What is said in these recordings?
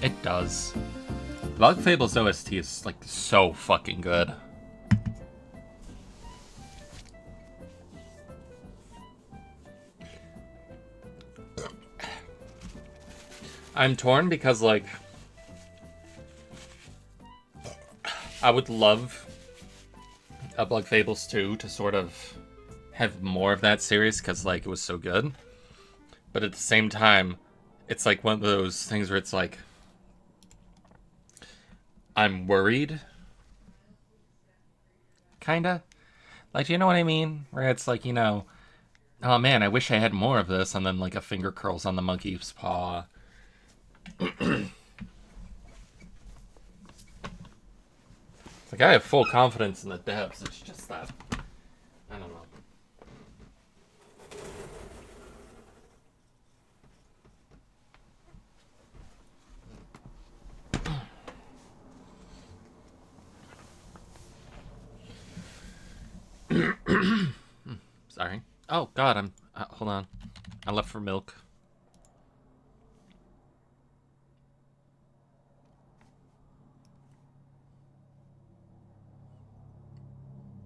It does. Bug Fables OST is like so fucking good. I'm torn because like I would love a Bug Fables 2 to sort of have more of that series because like it was so good. But at the same time, it's like one of those things where it's like I'm worried. Kinda. Like, you know what I mean? Where it's like, oh man, I wish I had more of this, and then like a finger curls on the monkey's paw. It's like I have full confidence in the devs. It's just that I don't know. Sorry. Oh God, I'm. Hold on. I left for milk.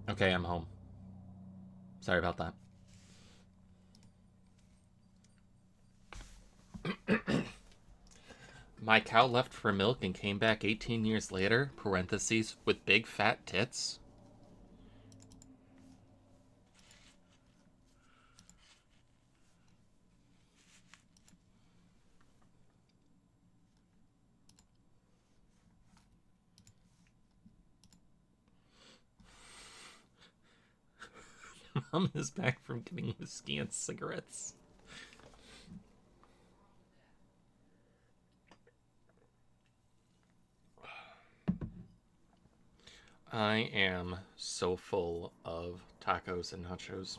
Okay, I'm home. Sorry about that. My cow left for milk and came back 18 years later, parentheses, with big fat tits. Mom is back from getting whiskey and cigarettes. I am so full of tacos and nachos.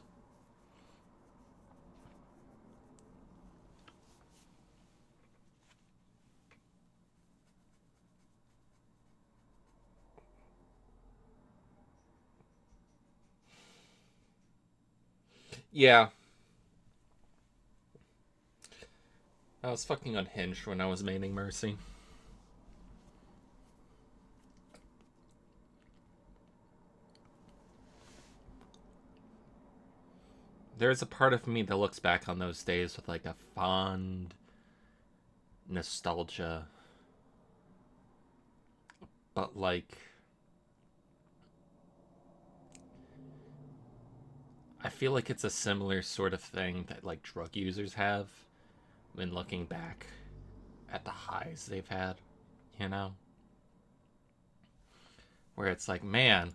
Yeah. I was fucking unhinged when I was maining Mercy. There's a part of me that looks back on those days with like a fond nostalgia. But like I feel like it's a similar sort of thing that like drug users have when looking back at the highs they've had, you know? Where it's like, man,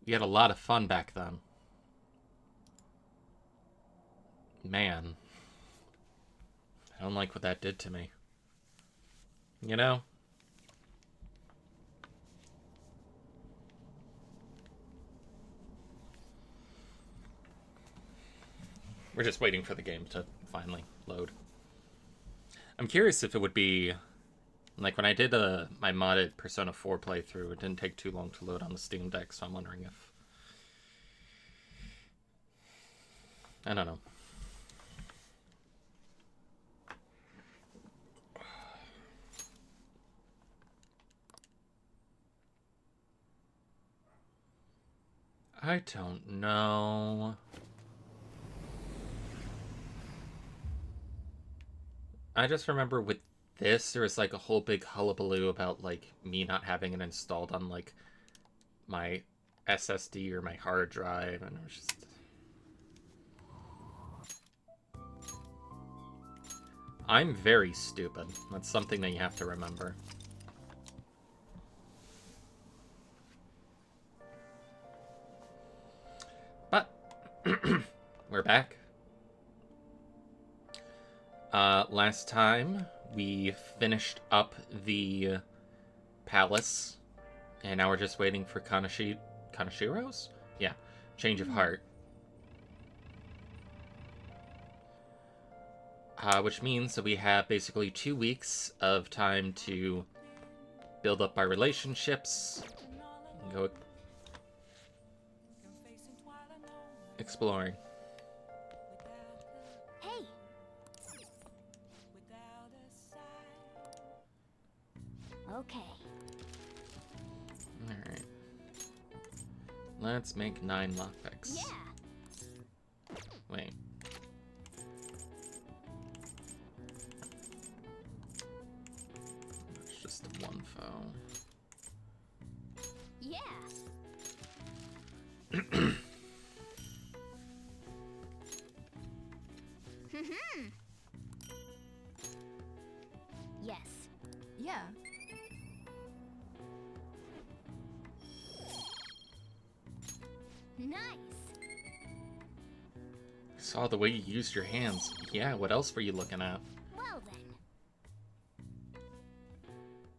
we had a lot of fun back then. Man, I don't like what that did to me. You know? We're just waiting for the game to finally load. I'm curious if it would be like when I did my modded Persona 4 playthrough, it didn't take too long to load on the Steam Deck, so I'm wondering if I don't know. I don't know. I just remember with this, there was like a whole big hullabaloo about like me not having it installed on like my SSD or my hard drive, and it was just. I'm very stupid. That's something that you have to remember. But we're back. Last time we finished up the palace, and now we're just waiting for Kanashiro's? Yeah, change of heart. Which means that we have basically 2 weeks of time to build up our relationships, and go exploring. Hey. Okay. Alright. Let's make 9 lockpicks. Yeah. Wait. It's just one foe. Yeah. Yes. Yeah. Nice. Saw the way you used your hands. Yeah, what else were you looking at? Well then.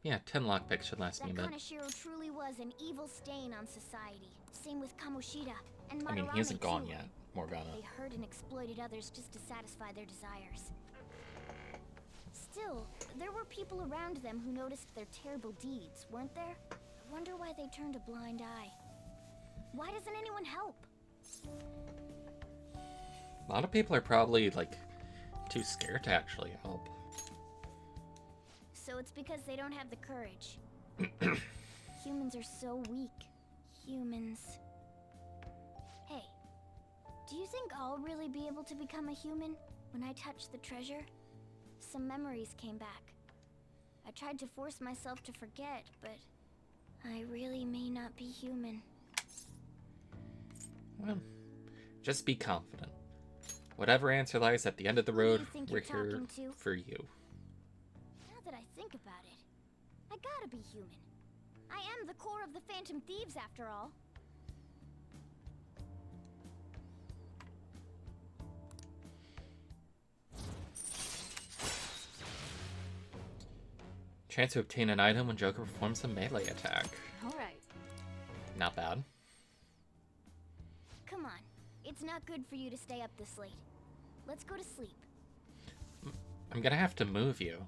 Yeah, 10 lockpicks should last me a That bit. Kaneshiro truly was an evil stain on society. Same with Kamoshida and Madarame I mean, he isn't gone too. yet, Morgana. They hurt and exploited others just to satisfy their desires. Still, there were people around them who noticed their terrible deeds, weren't there? I wonder why they turned a blind eye. Why doesn't anyone help? A lot of people are probably, like, too scared to actually help. So it's because they don't have the courage. Humans are so weak. Humans. Hey, do you think I'll really be able to become a human when I touch the treasure? Some memories came back. I tried to force myself to forget, but I really may not be human. Well, just be confident. Whatever answer lies at the end of the Who do you road, think we're you're here talking to? for you. Now that I think about it, I gotta be human. I am the core of the Phantom Thieves, after all. Chance to obtain an item when Joker performs a melee attack. Alright. Not bad. Come on, it's not good for you to stay up this late. Let's go to sleep. I'm gonna have to move you.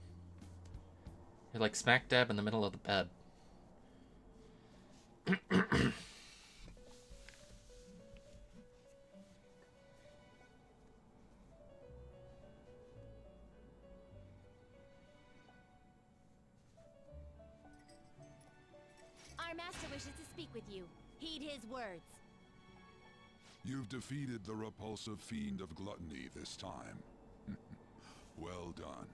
You're like smack dab in the middle of the bed. Our master wishes to speak with you. Heed his words. You've defeated the repulsive fiend of gluttony this time. Well done.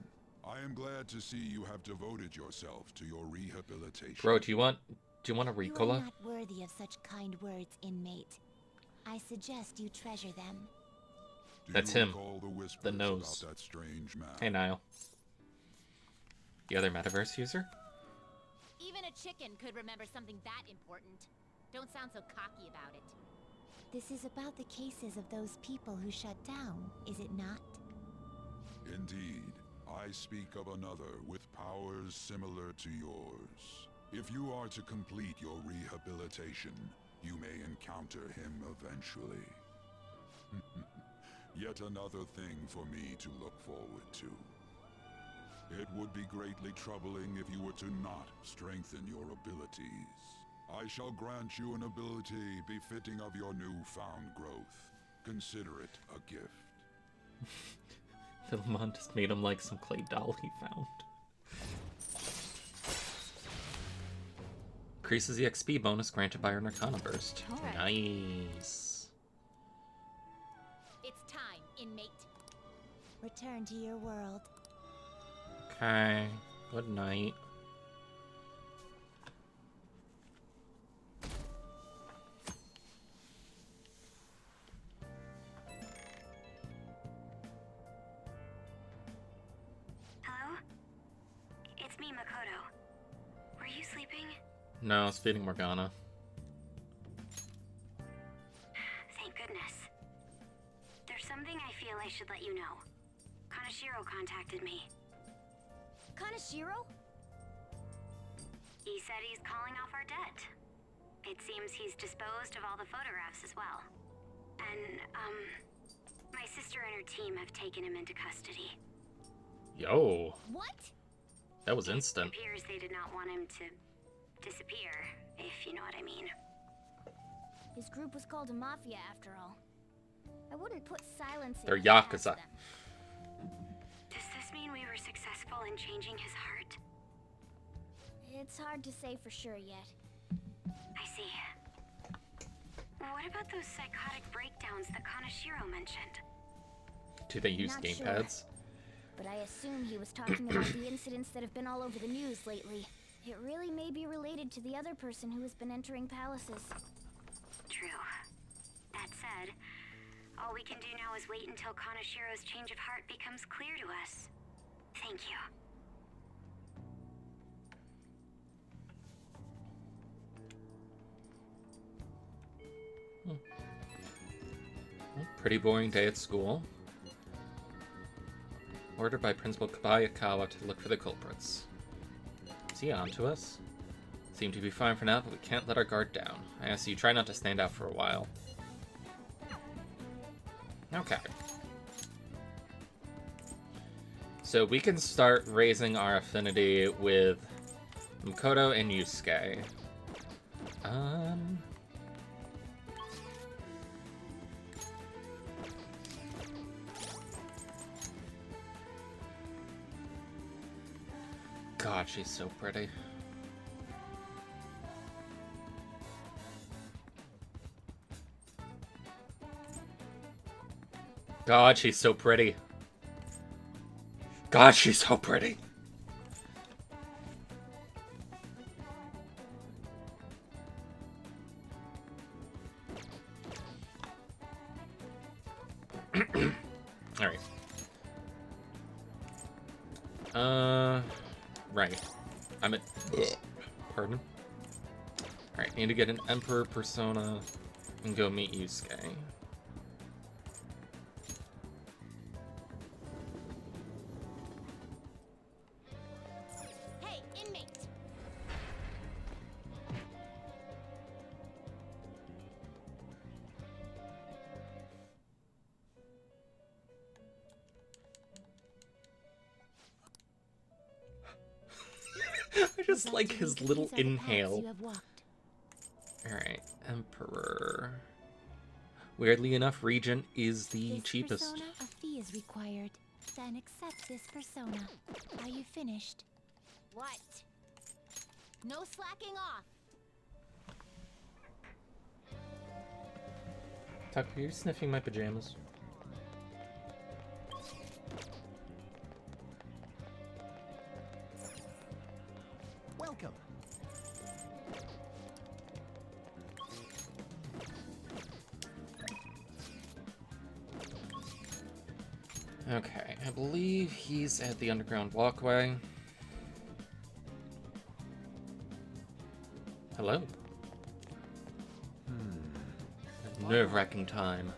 I am glad to see you have devoted yourself to your rehabilitation. Bro, do you want a You are Ricola? not worthy of such kind words, inmate. I suggest you treasure them. Do That's you him. recall the whispers The nose. about that strange man? Hey, Niall. The other metaverse user? Even a chicken could remember something that important. Don't sound so cocky about it. This is about the cases of those people who shut down, is it not? Indeed. I speak of another with powers similar to yours. If you are to complete your rehabilitation, you may encounter him eventually. Yet another thing for me to look forward to. It would be greatly troubling if you were to not strengthen your abilities. I shall grant you an ability befitting of your newfound growth. Consider it a gift. Philemon just made him like some clay doll he found. Increases the XP bonus granted by our Arcana Burst. Alright. Nice. It's time, inmate. Return to your world. Okay. Good night. Hello? It's me, Makoto. Were you sleeping? No, it's feeding Morgana. Thank goodness. There's something I feel I should let you know. Kaneshiro contacted me. Kaneshiro? He said he's calling off our debt. It seems he's disposed of all the photographs as well. And, my sister and her team have taken him into custody. Yo, What? that was It instant. appears they did not want him to disappear, if you know what I mean. His group was called a mafia, after all. I wouldn't put silence in They're it past Yakuza. them. Does this mean we were successful in changing his heart? It's hard to say for sure yet. I see. What about those psychotic breakdowns that Kanashiro mentioned? Do they use Not gamepads? sure, but I assume he was talking about the incidents that have been all over the news lately. It really may be related to the other person who has been entering palaces. True. That said, all we can do now is wait until Kanashiro's change of heart becomes clear to us. Thank you. Pretty boring day at school. Ordered by Principal Kabayakawa to look for the culprits. Is he on to us? Seem to be fine for now, but we can't let our guard down. I ask you, try not to stand out for a while. Okay. So we can start raising our affinity with Makoto and Yusuke. God, she's so pretty. God, she's so pretty. God, she's so pretty. All right. Right. I'm at... Pardon? Alright, need to get an Emperor persona and go meet Yusuke. Hey, inmate! I just like his little These are the paths inhale. you have walked. Alright, Emperor. Weirdly enough, Regent is the This cheapest. persona, a fee is required. Then accept this persona. Are you finished? What? No slacking off! Tucker, are you sniffing my pajamas? Welcome. Okay, I believe he's at the underground walkway. Hello? Nerve-wracking time.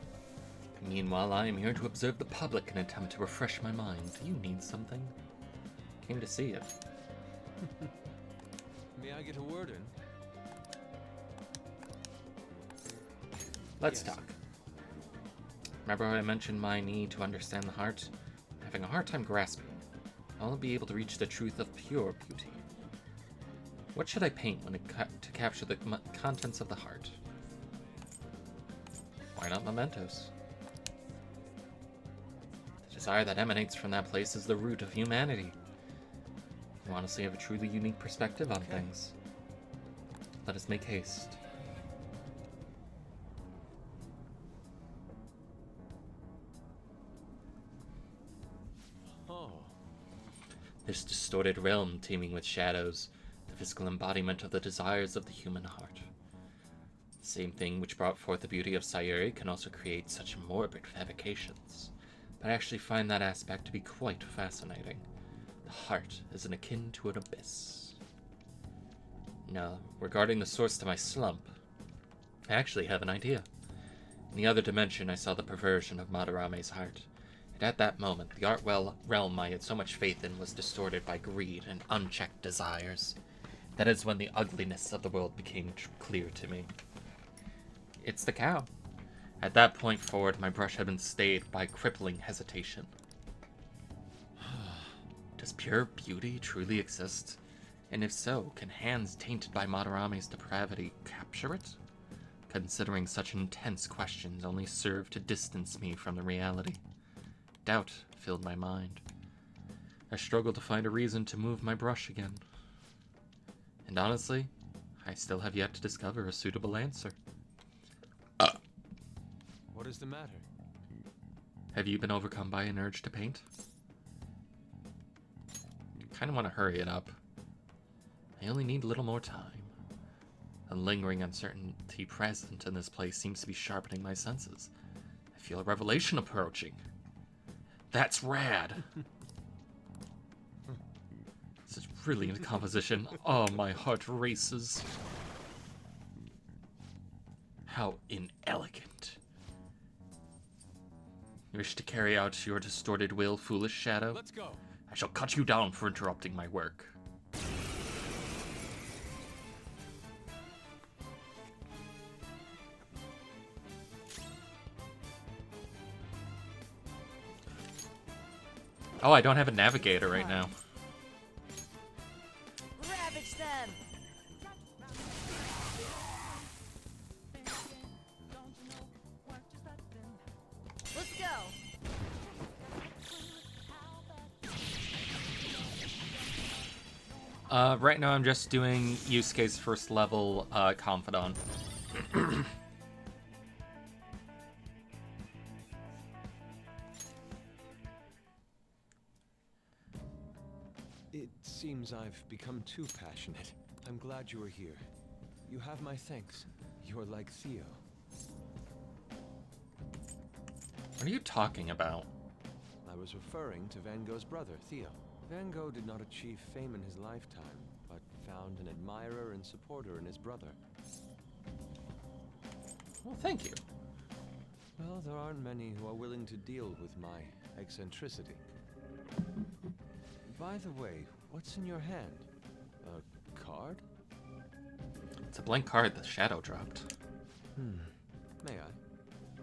Meanwhile, I am here to observe the public and attempt to refresh my mind. Do you need something? Came to see it. May I get a word in? Let's Yes. talk. Remember how I mentioned my need to understand the heart? I'm having a hard time grasping. I'll be able to reach the truth of pure beauty. What should I paint when to capture the contents of the heart? Why not mementos? The desire that emanates from that place is the root of humanity. You honestly have a truly unique perspective on things. Let us make haste. Oh, This distorted realm teeming with shadows, the physical embodiment of the desires of the human heart. The same thing which brought forth the beauty of Sayuri can also create such morbid fabrications, but I actually find that aspect to be quite fascinating. The heart is akin to an abyss. Now, regarding the source to my slump, I actually have an idea. In the other dimension, I saw the perversion of Madarame's heart. And at that moment, the art realm I had so much faith in was distorted by greed and unchecked desires. That is when the ugliness of the world became clear to me. It's the cow. At that point forward, my brush had been stayed by crippling hesitation. Does pure beauty truly exist? And if so, can hands tainted by Madarame's depravity capture it? Considering such intense questions only serve to distance me from the reality. Doubt filled my mind. I struggled to find a reason to move my brush again. And honestly, I still have yet to discover a suitable answer. What is the matter? Have you been overcome by an urge to paint? I kind of want to hurry it up. I only need a little more time. The lingering uncertainty present in this place seems to be sharpening my senses. I feel a revelation approaching. That's rad! This is really a composition. Oh, my heart races. How inelegant. You wish to carry out your distorted will, foolish shadow? Let's go. I shall cut you down for interrupting my work. Oh, I don't have a navigator right now. Ravage them! Let's go! Right now I'm just doing Yusuke's first level, Confidant. It seems I've become too passionate. I'm glad you are here. You have my thanks. You're like Theo. What are you talking about? I was referring to Van Gogh's brother, Theo. Van Gogh did not achieve fame in his lifetime, but found an admirer and supporter in his brother. Well, thank you. Well, there aren't many who are willing to deal with my eccentricity. By the way, what's in your hand? A card? It's a blank card the shadow dropped. May I?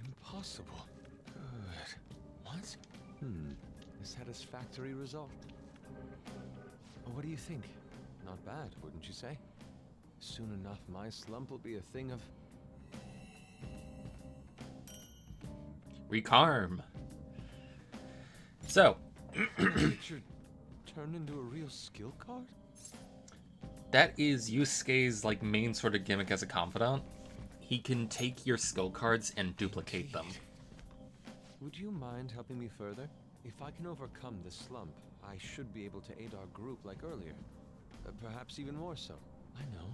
Impossible. Good. What? A satisfactory result. What do you think? Not bad, wouldn't you say? Soon enough, my slump will be a thing of... Recarm. So, picture turned into a real skill card? that is Yusuke's like main sort of gimmick as a confidant. He can take your skill cards and duplicate them. Would you mind helping me further? If I can overcome this slump, I should be able to aid our group like earlier. Perhaps even more so. I know.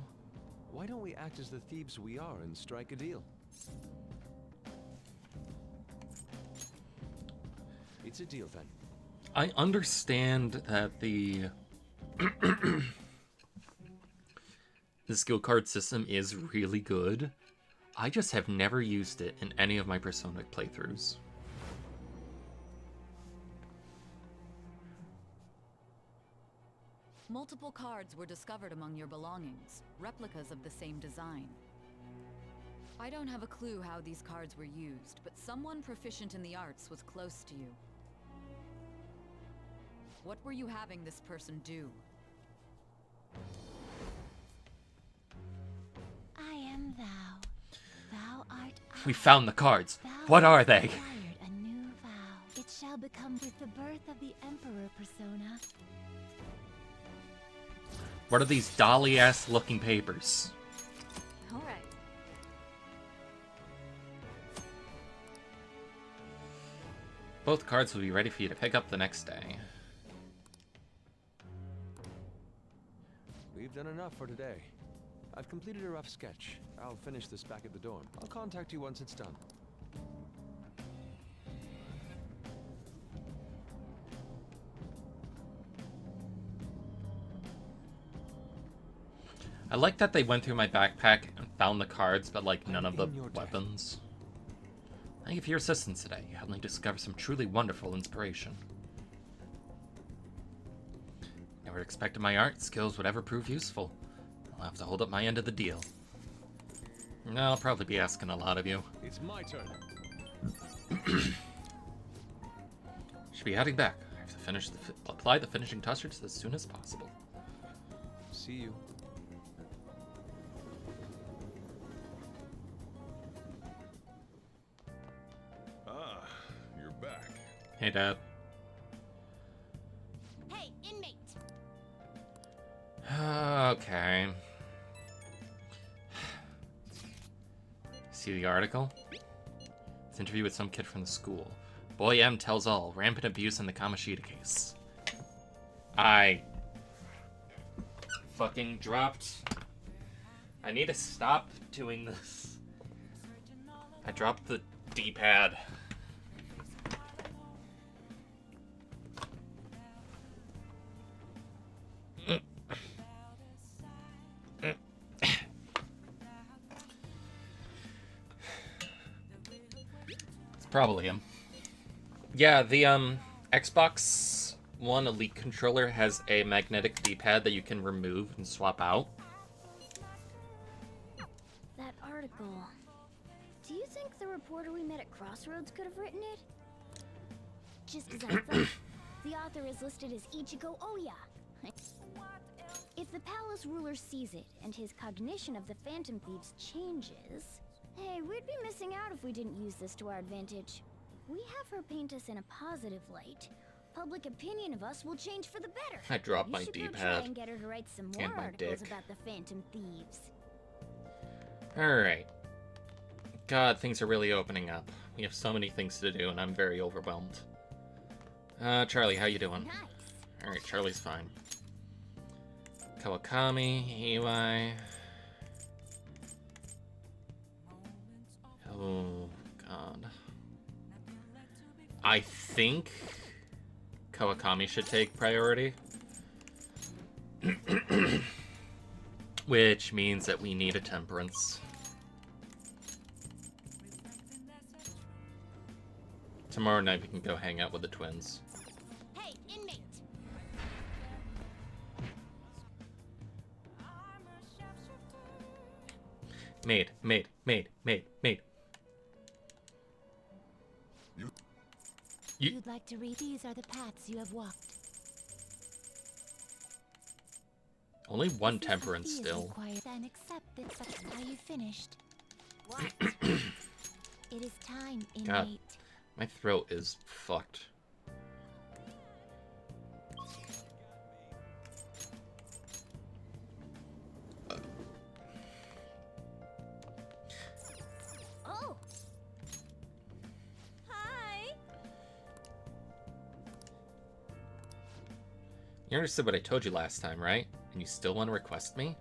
Why don't we act as the thieves we are and strike a deal? It's a deal then. I understand that the skill card system is really good. I just have never used it in any of my Persona playthroughs. Multiple cards were discovered among your belongings, replicas of the same design. I don't have a clue how these cards were used, but someone proficient in the arts was close to you. What were you having this person do? I am thou. Thou art I. We found the cards. Thou What are hast they? acquired a new vow. It shall become with the birth of the Emperor Persona. What are these dolly-ass looking papers? All right. Both cards will be ready for you to pick up the next day. We've done enough for today. I've completed a rough sketch. I'll finish this back at the dorm. I'll contact you once it's done. I like that they went through my backpack and found the cards, but like none of the in your debt. weapons. Thank you for your assistance today. You helped me discover some truly wonderful inspiration. Never expected my art skills would ever prove useful. I'll have to hold up my end of the deal. No, I'll probably be asking a lot of you. It's my turn. Should be heading back. I have to apply the finishing touches as soon as possible. See you. Ah, you're back. Hey, Dad. Okay. See the article? It's an interview with some kid from the school. Boy M tells all. Rampant abuse in the Kamoshida case. I fucking dropped. I need to stop doing this. I dropped the D-pad. It's probably him. Yeah, the Xbox One Elite controller has a magnetic D-pad that you can remove and swap out. That article. Do you think the reporter we met at Crossroads could have written it? Just as I thought, the author is listed as Ichigo Oya. If the palace ruler sees it and his cognition of the Phantom Thieves changes, hey, we'd be missing out if we didn't use this to our advantage. We have her paint us in a positive light. Public opinion of us will change for the better. I dropped my You should go D-pad. try and get her to write some more And my articles dick. about the Phantom Thieves. Alright. God, things are really opening up. We have so many things to do, and I'm very overwhelmed. Charlie, how you doing? Nice. Alright, Charlie's fine. Kawakami, Iwai. Oh, God. I think Kawakami should take priority. Which means that we need a temperance. Tomorrow night we can go hang out with the twins. Hey, inmate! Maid. You'd like to read? These are the paths you have walked. Only one If this temperance fee is still. required, then accept that such. Are you finished? What? It is time, God. inmate. My throat is fucked. Oh! Hi! You understood what I told you last time, right? And you still want to request me?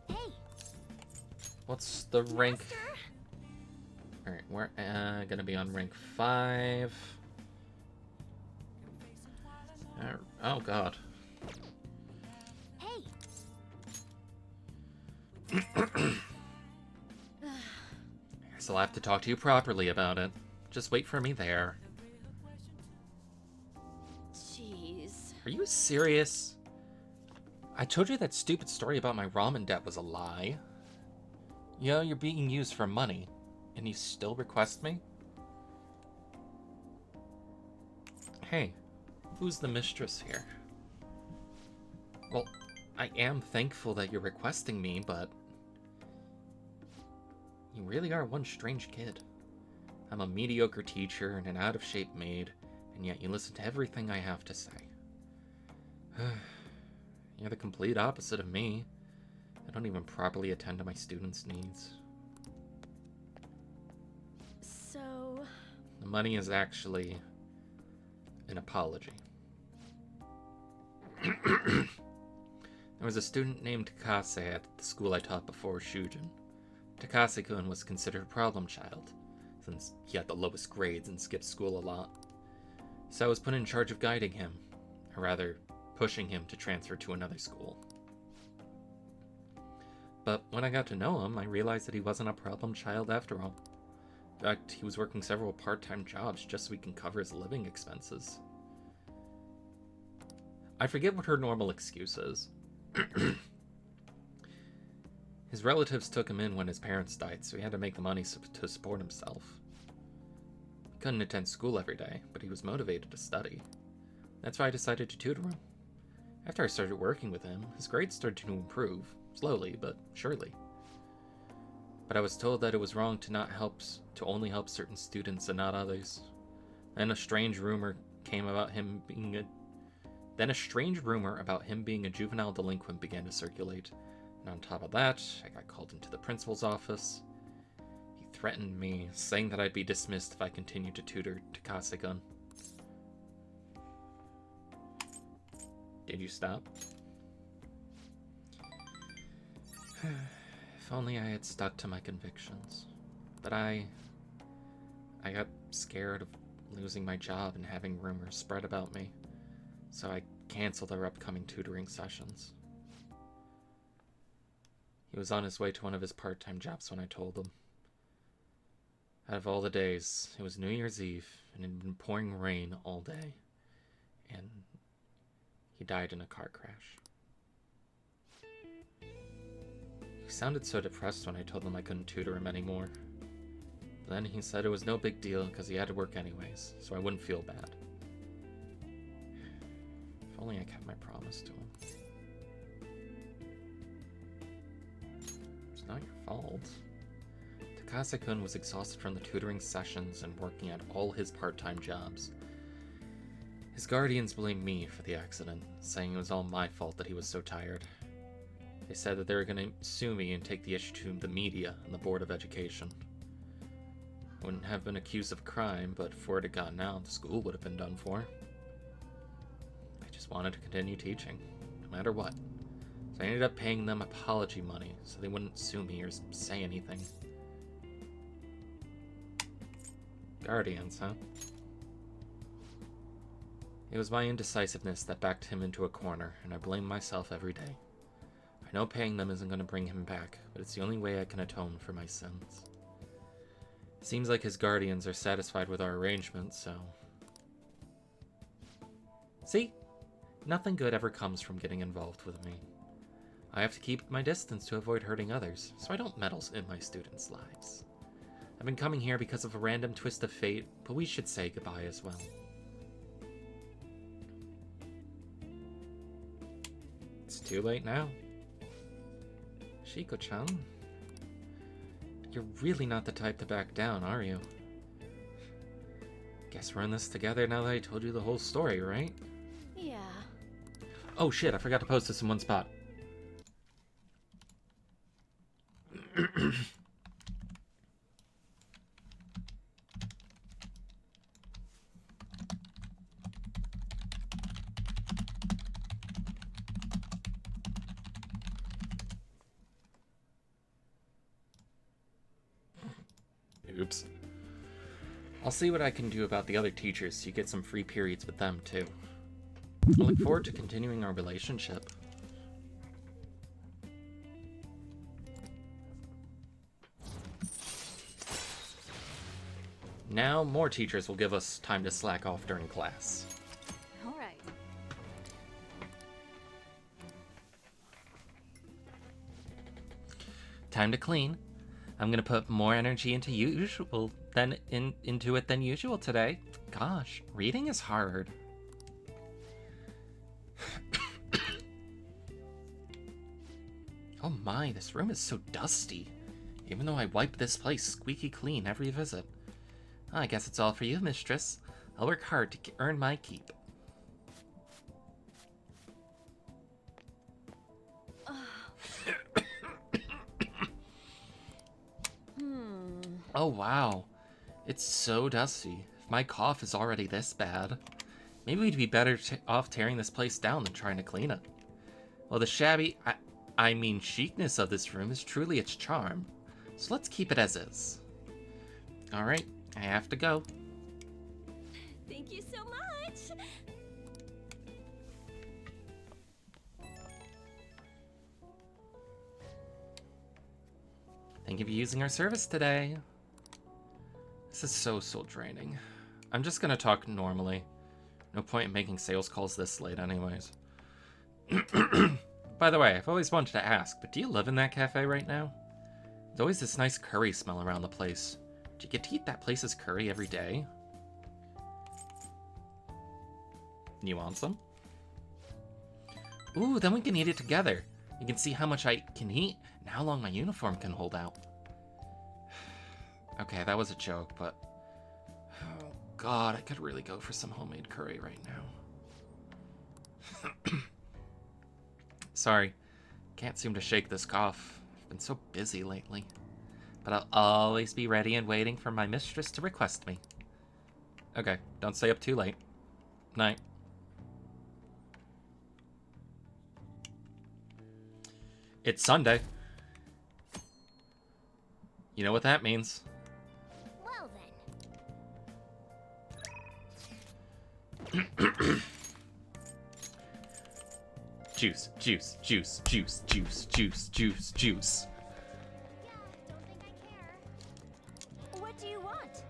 Hey, What's the rank? Master. Alright, we're gonna be on rank 5. Oh god. Hey. Guess I'll have to talk to you properly about it. Just wait for me there. Jeez. Are you serious? I told you that stupid story about my ramen debt was a lie. You know, you're being used for money, and you still request me? Hey, who's the mistress here? Well, I am thankful that you're requesting me, but you really are one strange kid. I'm a mediocre teacher and an out-of-shape maid, and yet you listen to everything I have to say. You're the complete opposite of me. I don't even properly attend to my students' needs. So, The money is actually an apology. There was a student named Takase at the school I taught before Shujin. Takase-kun was considered a problem child, since he had the lowest grades and skipped school a lot. So I was put in charge of guiding him, or rather, pushing him to transfer to another school. But when I got to know him, I realized that he wasn't a problem child after all. In fact, he was working several part-time jobs just so he can cover his living expenses. I forget what her normal excuse is. His relatives took him in when his parents died, so he had to make the money to support himself. He couldn't attend school every day, but he was motivated to study. That's why I decided to tutor him. After I started working with him, his grades started to improve, slowly but surely. But I was told that it was wrong to only help certain students and not others. Then a strange rumor came about him being Then a strange rumor about him being a juvenile delinquent began to circulate. And on top of that, I got called into the principal's office. He threatened me, saying that I'd be dismissed if I continued to tutor Takase-kun. Did you stop? If only I had stuck to my convictions. But I got scared of losing my job and having rumors spread about me, so I canceled our upcoming tutoring sessions. He was on his way to one of his part-time jobs when I told him. Out of all the days, it was New Year's Eve, and it had been pouring rain all day, and he died in a car crash. He sounded so depressed when I told him I couldn't tutor him anymore. Then he said it was no big deal because he had to work anyways, so I wouldn't feel bad. If only I kept my promise to him. It's not your fault. Takase-kun was exhausted from the tutoring sessions and working at all his part-time jobs. His guardians blamed me for the accident, saying it was all my fault that he was so tired. They said that they were going to sue me and take the issue to the media and the Board of Education. I wouldn't have been accused of crime, but before it had gotten out, the school would have been done for. I just wanted to continue teaching, no matter what. So I ended up paying them apology money so they wouldn't sue me or say anything. Guardians, huh? It was my indecisiveness that backed him into a corner, and I blame myself every day. I know paying them isn't going to bring him back, but it's the only way I can atone for my sins. It seems like his guardians are satisfied with our arrangement, so... See? Nothing good ever comes from getting involved with me. I have to keep my distance to avoid hurting others, so I don't meddle in my students' lives. I've been coming here because of a random twist of fate, but we should say goodbye as well. It's too late now. Shiko-chan, you're really not the type to back down, are you? Guess we're in this together now that I told you the whole story, right? Yeah. Oh shit, I forgot to post this in one spot. Oops. I'll see what I can do about the other teachers so you get some free periods with them too. I look forward to continuing our relationship. Now, more teachers will give us time to slack off during class. All right. Time to clean. I'm gonna put more energy into it than usual today. Gosh, reading is hard. Oh my, this room is so dusty. Even though I wipe this place squeaky clean every visit. I guess it's all for you, mistress. I'll work hard to earn my keep. Oh wow, it's so dusty. If my cough is already this bad, maybe we'd be better off tearing this place down than trying to clean it. Well, the shabby, I mean chicness of this room is truly its charm, so let's keep it as is. Alright, I have to go. Thank you so much. Thank you for using our service today. This is so soul draining. I'm just gonna talk normally. No point in making sales calls this late anyways. By the way, I've always wanted to ask, but do you live in that cafe right now? There's always this nice curry smell around the place. Do you get to eat that place's curry every day? You want some? Ooh, then we can eat it together. You can see how much I can eat and how long my uniform can hold out. Okay, that was a joke, but... Oh god, I could really go for some homemade curry right now. Sorry, can't seem to shake this cough. I've been so busy lately. But I'll always be ready and waiting for my mistress to request me. Okay, don't stay up too late. Night. It's Sunday. You know what that means. Well then. Juice, juice, juice, juice, juice, juice, juice, juice. Yeah, don't think I care. What do you want?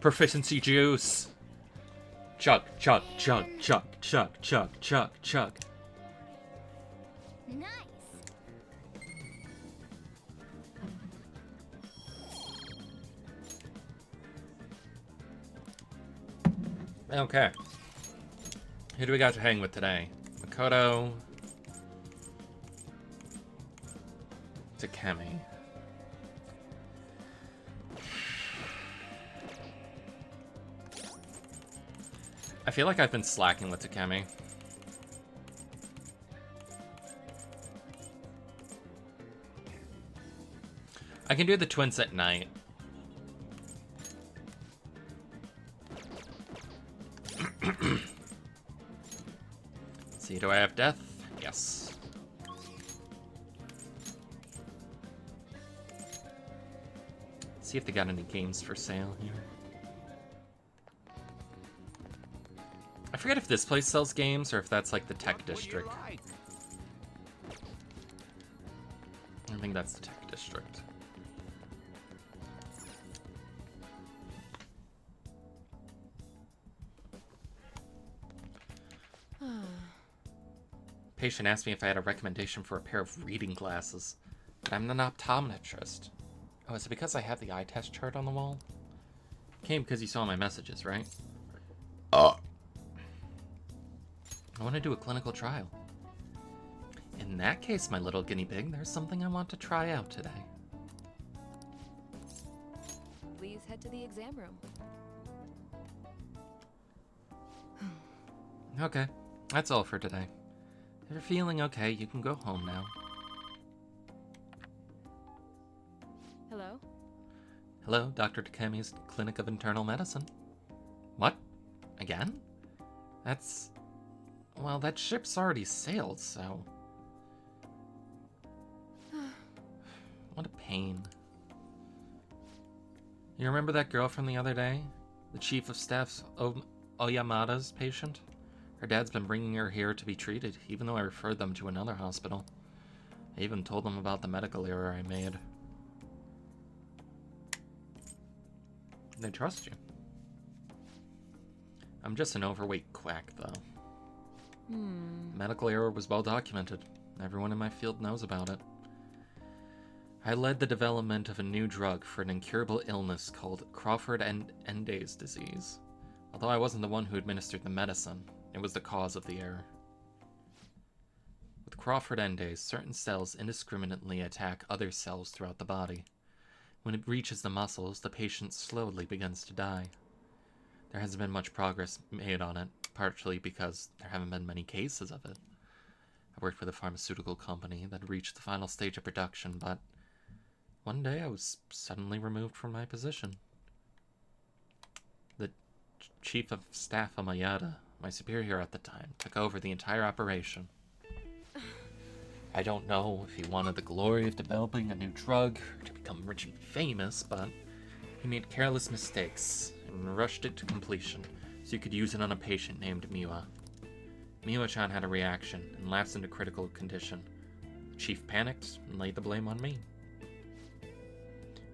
Proficiency juice. Chug, chug, chug, chug, chug, chug, chug, chug. Nice. Okay. Who do we got to hang with today? Makoto. Takemi. I feel like I've been slacking with Takemi. I can do the twins at night. Let's see, do I have death? Yes. Let's see if they got any games for sale here. I forget if this place sells games or if that's like the tech district. I think that's the tech district. Patient asked me if I had a recommendation for a pair of reading glasses, but I'm an optometrist. Oh, is it because I have the eye test chart on the wall? Came because you saw my messages, right? I want to do a clinical trial. In that case, my little guinea pig, there's something I want to try out today. Please head to the exam room. Okay, that's all for today. If you're feeling okay, you can go home now. Hello? Hello, Dr. Takemi's Clinic of Internal Medicine. What? Again? That's... Well, that ship's already sailed, so... What a pain. You remember that girl from the other day? The Chief of Staff's Oyamada's patient? Her dad's been bringing her here to be treated, even though I referred them to another hospital. I even told them about the medical error I made. They trust you. I'm just an overweight quack, though. The medical error was well documented. Everyone in my field knows about it. I led the development of a new drug for an incurable illness called Crawford-Enday's disease. Although I wasn't the one who administered the medicine, it was the cause of the error. With Crawford-Enday's, certain cells indiscriminately attack other cells throughout the body. When it reaches the muscles, the patient slowly begins to die. There hasn't been much progress made on it, partially because there haven't been many cases of it. I worked with a pharmaceutical company that reached the final stage of production, but one day I was suddenly removed from my position. The Chief of Staff Amayada, my superior at the time, took over the entire operation. I don't know if he wanted the glory of developing a new drug or to become rich and famous, but he made careless mistakes and rushed it to completion so he could use it on a patient named Miwa. Miwa-chan had a reaction and lapsed into critical condition. The chief panicked and laid the blame on me.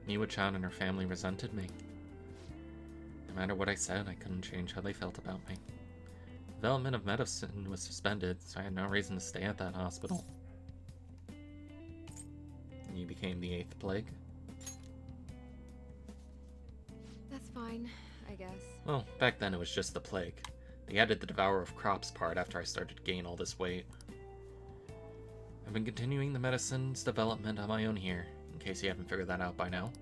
Miwa-chan and her family resented me. No matter what I said, I couldn't change how they felt about me. Development of medicine was suspended, so I had no reason to stay at that hospital. You became the 8th plague? That's fine, I guess. Well, back then it was just the plague. They added the Devourer of Crops part after I started to gain all this weight. I've been continuing the medicine's development on my own here, in case you haven't figured that out by now.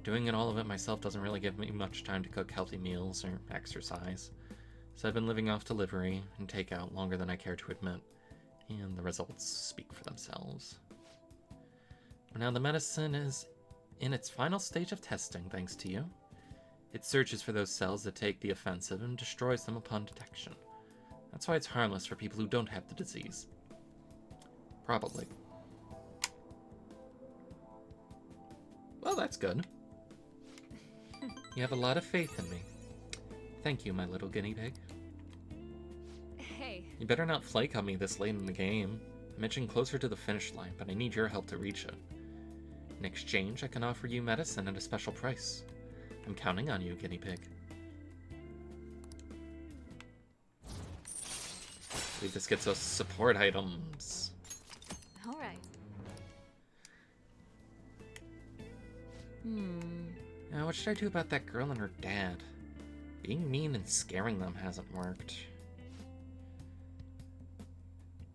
Doing all of it myself doesn't really give me much time to cook healthy meals or exercise. So I've been living off delivery and takeout longer than I care to admit, and the results speak for themselves. Now the medicine is in its final stage of testing, thanks to you. It searches for those cells that take the offensive and destroys them upon detection. That's why it's harmless for people who don't have the disease. Probably. Well, that's good. You have a lot of faith in me. Thank you, my little guinea pig. Hey. You better not flake on me this late in the game. I'm inching closer to the finish line, but I need your help to reach it. In exchange, I can offer you medicine at a special price. I'm counting on you, guinea pig. I believe this gets us support items. Alright. Now, what should I do about that girl and her dad? Being mean and scaring them hasn't worked.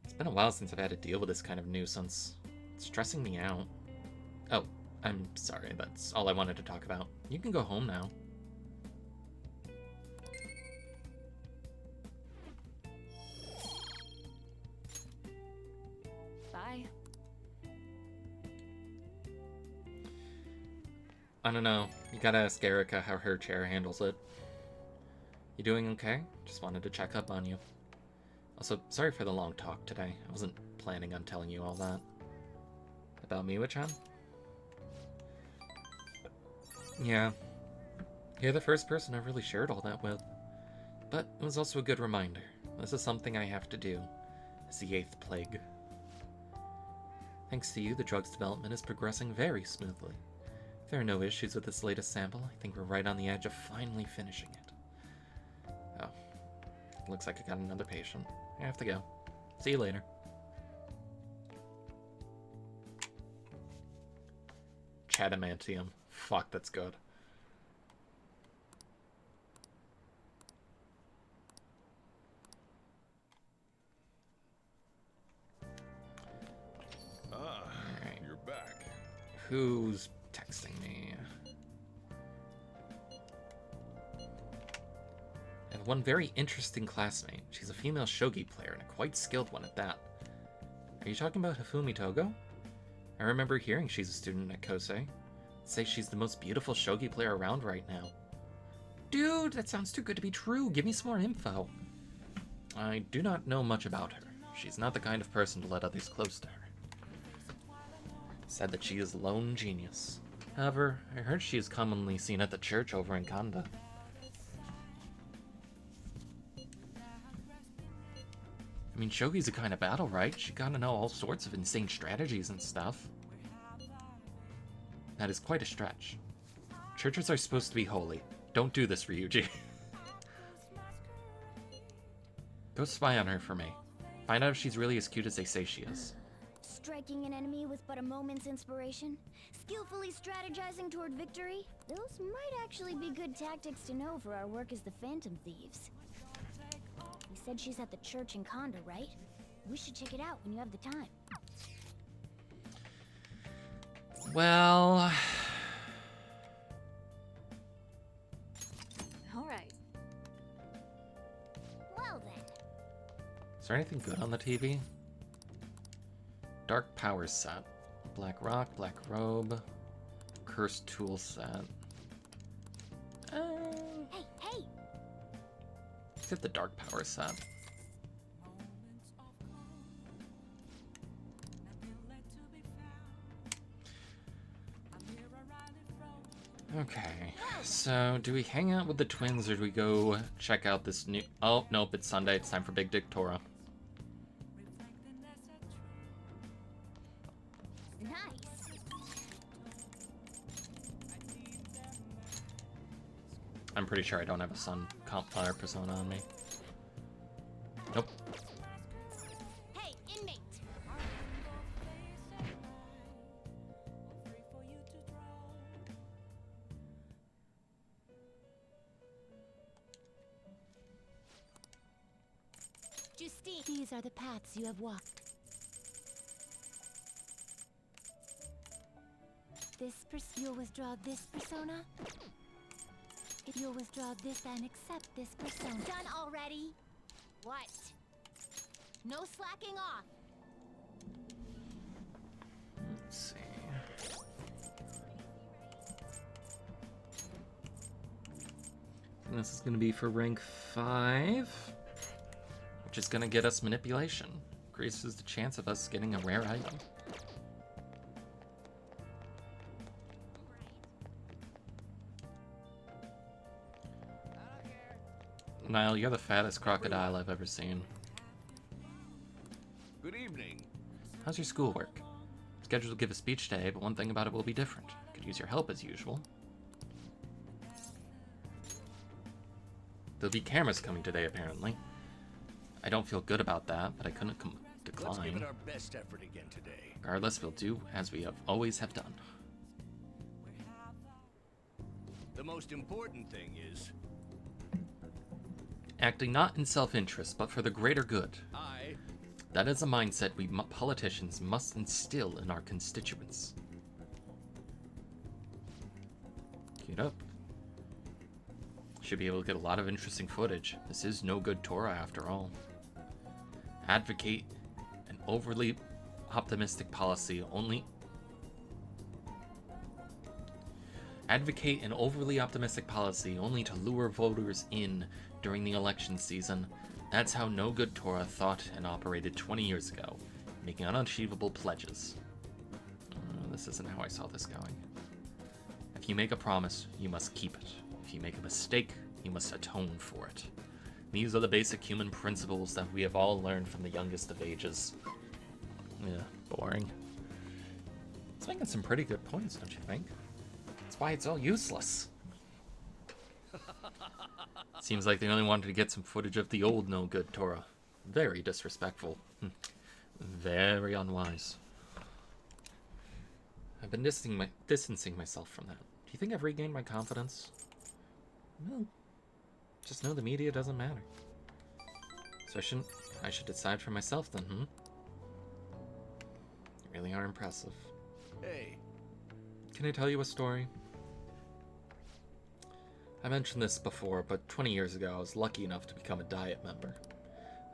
It's been a while since I've had to deal with this kind of nuisance. It's stressing me out. Oh, I'm sorry, that's all I wanted to talk about. You can go home now. Bye. I don't know. You gotta ask Erica how her chair handles it. You doing okay? Just wanted to check up on you. Also, sorry for the long talk today. I wasn't planning on telling you all that. About Miwa-chan? Yeah. You're the first person I've really shared all that with. But it was also a good reminder. This is something I have to do. It's the 8th plague. Thanks to you, the drug's development is progressing very smoothly. If there are no issues with this latest sample, I think we're right on the edge of finally finishing it. Oh. Looks like I got another patient. I have to go. See you later. Chadamantium. Fuck, that's good. Alright. You're back. Who's texting me? I have one very interesting classmate. She's a female shogi player, and a quite skilled one at that. Are you talking about Hifumi Togo? I remember hearing she's a student at Kosei. Say she's the most beautiful shogi player around right now. Dude, that sounds too good to be true. Give me some more info. I do not know much about her. She's not the kind of person to let others close to her. Said that she is a lone genius. However, I heard she is commonly seen at the church over in Kanda. I mean, shogi's a kind of battle, right? She gotta know all sorts of insane strategies and stuff. That is quite a stretch. Churches are supposed to be holy. Don't do this, Ryuji. Go spy on her for me. Find out if she's really as cute as they say she is. Striking an enemy with but a moment's inspiration? Skillfully strategizing toward victory? Those might actually be good tactics to know for our work as the Phantom Thieves. You said she's at the church in Kanda, right? We should check it out when you have the time. Well... Alright. Well then. Is there anything good on the TV? Dark Power set. Black Rock, Black Robe. Cursed Tool set. Hey, hey! Let's get the Dark Power set. Okay, so do we hang out with the twins or do we go check out this new... Oh, nope, it's Sunday. It's time for Big Dick Tora. Nice! I'm pretty sure I don't have a Sun Fire persona on me. Nope. Hey, inmate! Justine, these are the paths you have walked. You'll withdraw this persona? If you'll withdraw this and accept this persona. Done already? What? No slacking off. Let's see. And this is going to be for rank 5, which is going to get us manipulation. Increases the chance of us getting a rare item. Niall, you're the fattest crocodile I've ever seen. Good evening. How's your schoolwork? Scheduled to give a speech today, but one thing about it will be different. Could use your help as usual. There'll be cameras coming today, apparently. I don't feel good about that, but I couldn't decline. Let's give it our best effort again today. Regardless, we'll do as we always have done. The most important thing is Acting not in self-interest, but for the greater good. That is a mindset we politicians must instill in our constituents. Queued up. Should be able to get a lot of interesting footage. This is no good Torah after all. Advocate an overly optimistic policy only. Advocate an overly optimistic policy only to lure voters in during the election season. That's how no good Torah thought and operated 20 years ago, making unachievable pledges. This isn't how I saw this going. If you make a promise, you must keep it. If you make a mistake, you must atone for it. These are the basic human principles that we have all learned from the youngest of ages. Yeah, boring. It's making some pretty good points, don't you think? That's why it's all useless. Seems like they only wanted to get some footage of the old no-good Torah. Very disrespectful. Very unwise. I've been distancing myself from that. Do you think I've regained my confidence? Well, just know the media doesn't matter. So I should decide for myself then, You really are impressive. Hey. Can I tell you a story? I mentioned this before, but 20 years ago I was lucky enough to become a Diet member.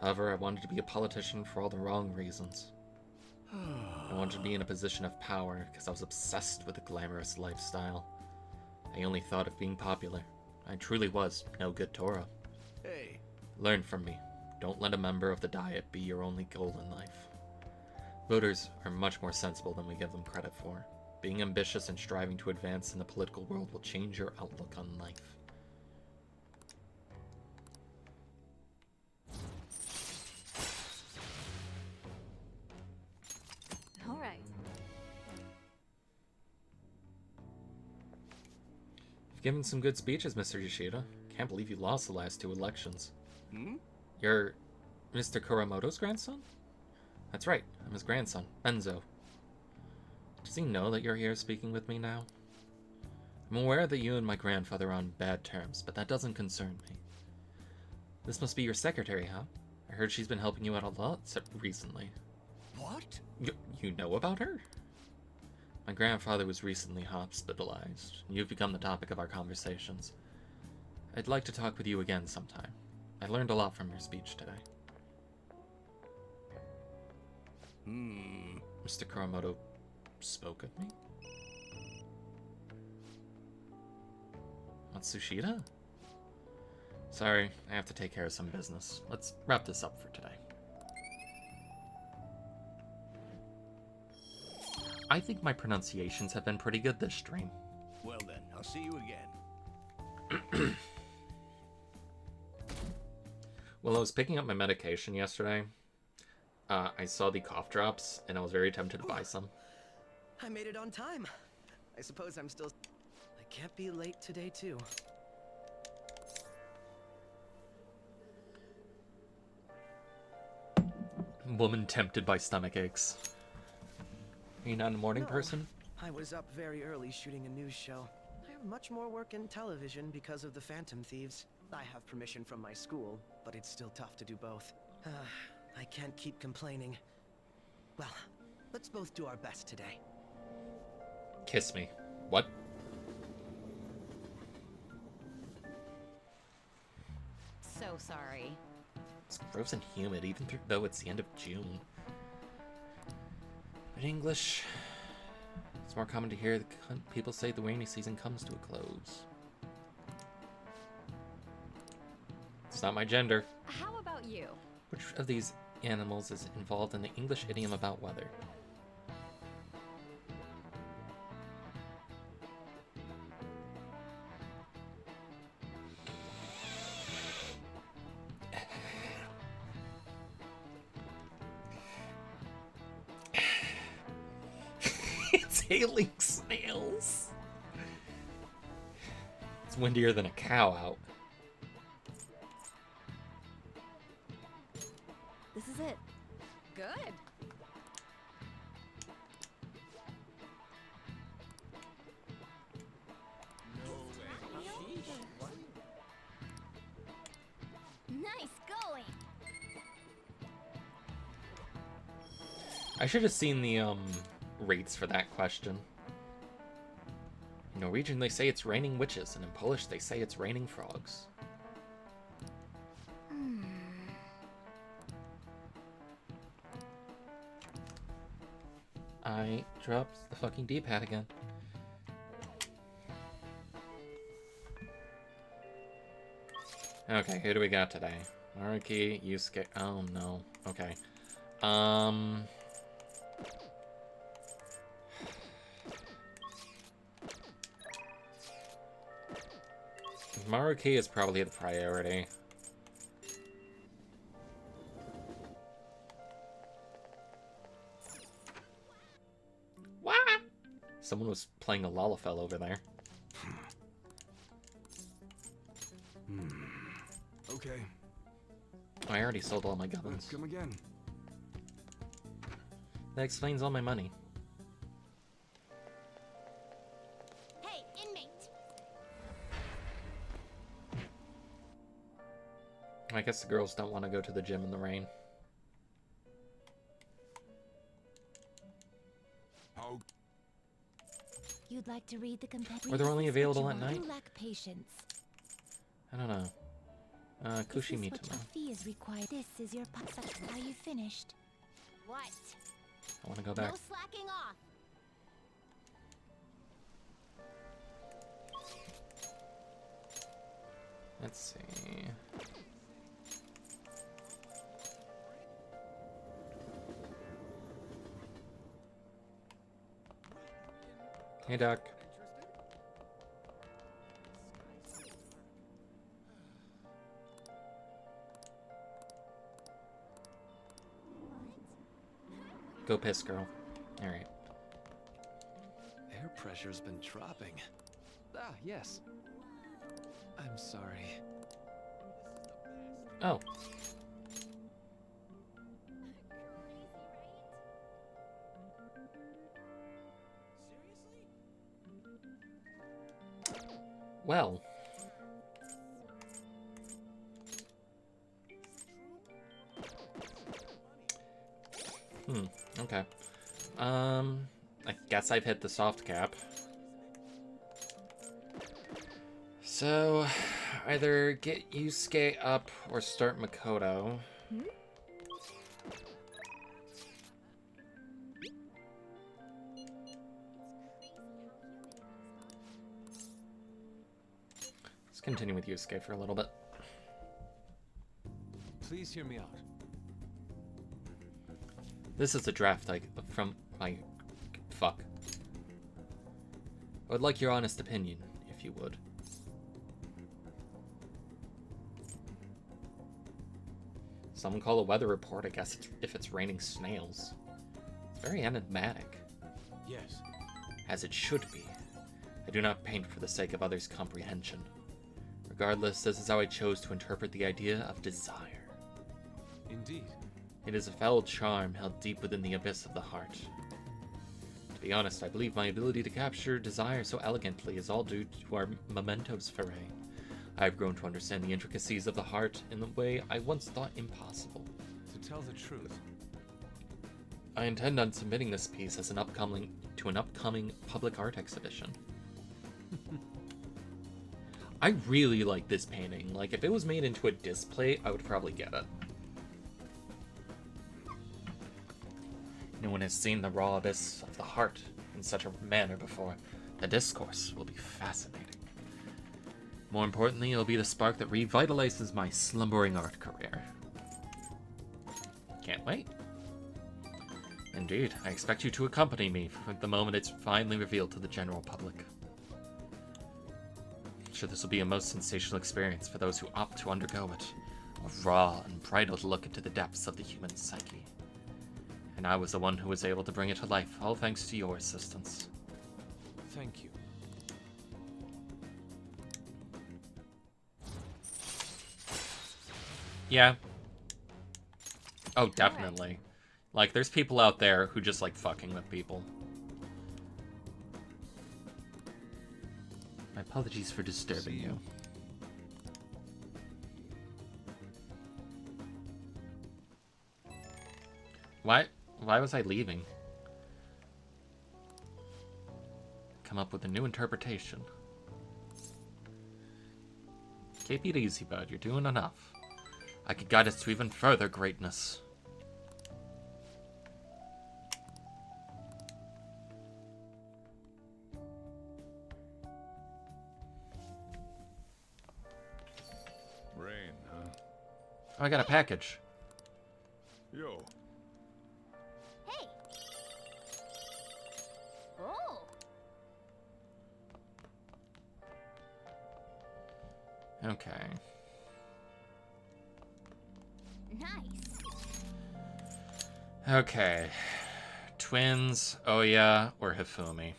However, I wanted to be a politician for all the wrong reasons. I wanted to be in a position of power because I was obsessed with a glamorous lifestyle. I only thought of being popular. I truly was no good Torah. Hey. Learn from me. Don't let a member of the Diet be your only goal in life. Voters are much more sensible than we give them credit for. Being ambitious and striving to advance in the political world will change your outlook on life. All right. You've given some good speeches, Mr. Yoshida. Can't believe you lost the last 2 elections. Hmm? You're Mr. Kuramoto's grandson? That's right, I'm his grandson, Benzo. Does he know that you're here speaking with me now? I'm aware that you and my grandfather are on bad terms, but that doesn't concern me. This must be your secretary, huh? I heard she's been helping you out a lot recently. What? You know about her? My grandfather was recently hospitalized. You've become the topic of our conversations. I'd like to talk with you again sometime. I learned a lot from your speech today. Mr. Kuramoto spoke of me? Matsushita? Sorry, I have to take care of some business. Let's wrap this up for today. I think my pronunciations have been pretty good this stream. Well then, I'll see you again. Well, I was picking up my medication yesterday. I saw the cough drops, and I was very tempted to buy some. I made it on time. I suppose I'm still... I can't be late today, too. Woman tempted by stomach aches. Are you not a morning person? I was up very early shooting a news show. I have much more work in television because of the Phantom Thieves. I have permission from my school, but it's still tough to do both. I can't keep complaining. Well, let's both do our best today. Kiss me. What? so sorry. It's gross and humid, even though it's the end of June. In English, it's more common to hear people say the rainy season comes to a close. It's not my gender. How about you? Which of these animals is involved in the English idiom about weather? It's hailing snails. It's windier than a cow out. This is it. Good. Nice going. I should have seen the rates for that question. In Norwegian they say it's raining witches, and in Polish they say it's raining frogs. I dropped the fucking D-pad again. Okay, who do we got today? Maruki, Yusuke. Oh no. Okay. Maruki is probably the priority. What? Someone was playing a Lalafell over there. Okay. I already sold all my Let's guns. come again. That explains all my money. Hey, inmate! I guess the girls don't want to go to the gym in the rain. How You'd like to read the companion? Or they're only available at night? You lack patience. I don't know. This is what Kushimitama. your fee is required. This is your Are you finished? What? I want to go back. No slacking off. Let's see. Hey, Doc. Go piss, girl. Alright. Air pressure's been dropping. Ah, yes. I'm sorry. Oh. Well. Okay. I guess I've hit the soft cap. So, either get Yusuke up or start Makoto. Let's continue with Yusuke for a little bit. Please hear me out. This is a draft from my... Fuck. I would like your honest opinion, if you would. Someone call a weather report, I guess, if it's raining snails. It's very enigmatic. Yes. As it should be. I do not paint for the sake of others' comprehension. Regardless, this is how I chose to interpret the idea of desire. Indeed. It is a foul charm held deep within the abyss of the heart. To be honest, I believe my ability to capture desire so elegantly is all due to our mementos foray. I have grown to understand the intricacies of the heart in a way I once thought impossible. To tell the truth, I intend on submitting this piece as an upcoming public art exhibition. I really like this painting. Like, if it was made into a display, I would probably get it. No one has seen the raw abyss of the heart in such a manner before. The discourse will be fascinating. More importantly, it'll be the spark that revitalizes my slumbering art career. Can't wait. Indeed, I expect you to accompany me for the moment it's finally revealed to the general public. I'm sure this will be a most sensational experience for those who opt to undergo it. A raw and bridled look into the depths of the human psyche. And I was the one who was able to bring it to life, all thanks to your assistance. Thank you. Yeah. Oh, definitely. Like, there's people out there who just like fucking with people. My apologies for disturbing you. Why was I leaving? Come up with a new interpretation. Keep it easy, bud. You're doing enough. I could guide us to even further greatness. Rain, huh? Oh, I got a package. Yo. Hey. Oh. Okay. Nice. Okay. Twins, Oya, or Hifumi.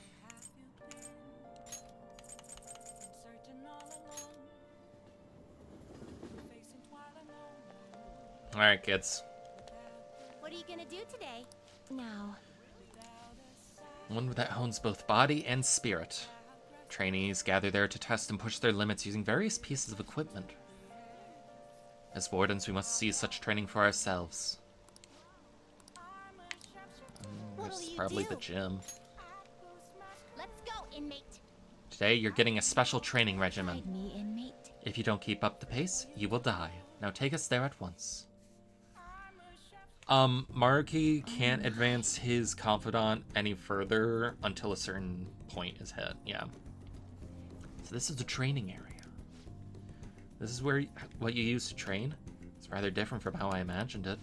Alright, kids. What are you gonna do today? Now, One that hones both body and spirit. Trainees gather there to test and push their limits using various pieces of equipment. As wardens, we must see such training for ourselves. What'll There's you probably do? the gym. Let's go, inmate. Today, you're getting a special training regimen. guide me, inmate. If you don't keep up the pace, you will die. Now take us there at once. Maruki can't advance his confidant any further until a certain point is hit. Yeah. So this is the training area. This is where what you use to train. It's rather different from how I imagined it.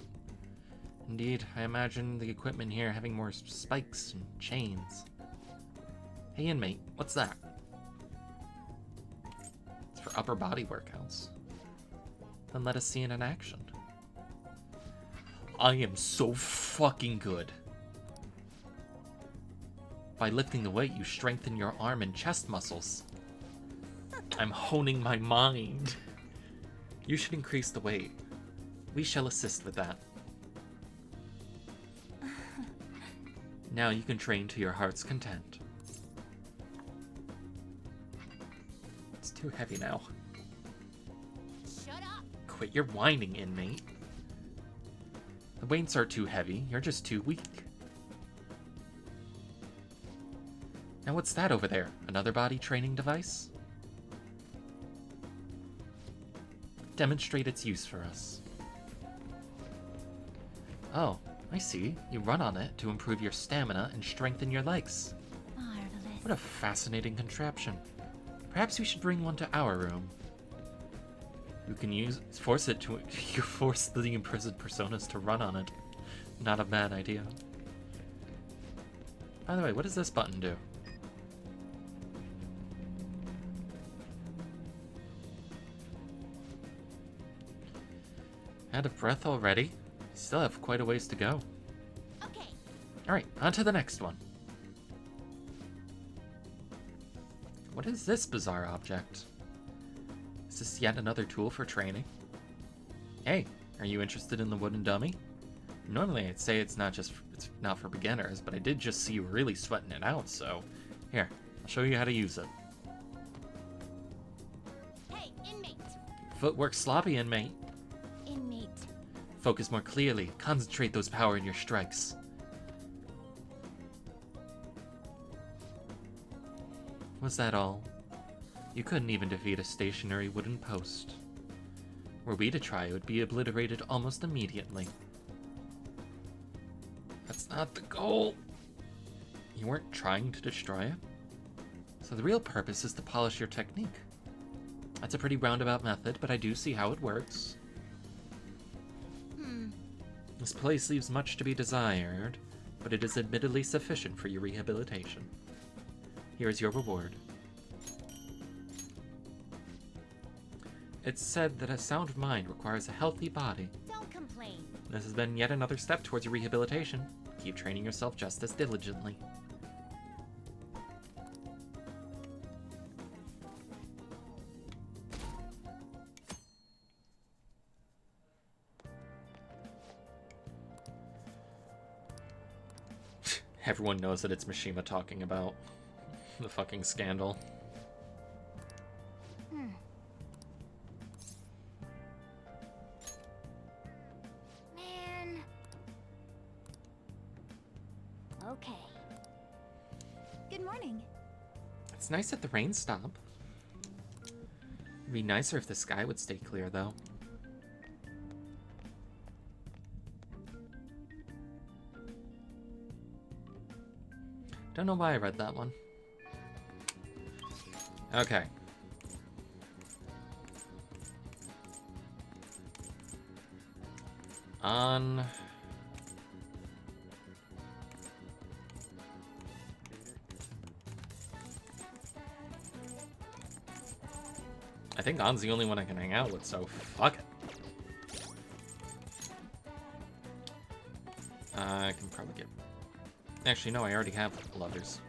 Indeed, I imagined the equipment here having more spikes and chains. Hey inmate, what's that? It's for upper body workouts. Then let us see it in action. I am so fucking good. By lifting the weight, you strengthen your arm and chest muscles. I'm honing my mind. You should increase the weight. We shall assist with that. Now you can train to your heart's content. It's too heavy now. Shut up. Quit your whining, inmate. The weights aren't too heavy, you're just too weak. Now what's that over there? Another body training device? Demonstrate its use for us. Oh, I see. You run on it to improve your stamina and strengthen your legs. Marvelous. What a fascinating contraption. Perhaps we should bring one to our room. You can force the imprisoned personas to run on it. Not a bad idea. By the way, what does this button do? Out of breath already? Still have quite a ways to go. Okay. Alright, on to the next one. What is this bizarre object? Is this yet another tool for training? Hey, are you interested in the wooden dummy? Normally I'd say it's not for beginners, but I did just see you really sweating it out, so here, I'll show you how to use it. Hey, inmate. Footwork sloppy, inmate. Inmate. Focus more clearly. Concentrate those power in your strikes. Was that all? You couldn't even defeat a stationary wooden post. Were we to try, it would be obliterated almost immediately. That's not the goal. You weren't trying to destroy it? So the real purpose is to polish your technique. That's a pretty roundabout method, but I do see how it works. This place leaves much to be desired, but it is admittedly sufficient for your rehabilitation. Here is your reward. It's said that a sound mind requires a healthy body. Don't complain. This has been yet another step towards your rehabilitation. Keep training yourself just as diligently. Everyone knows that it's Mishima talking about the fucking scandal. Man. Okay. Good morning. It's nice that the rain stopped. It'd be nicer if the sky would stay clear, though. Don't know why I read that one. Okay. On... I think On's the only one I can hang out with, so fuck it. I can probably get... Actually, no, I already have lovers.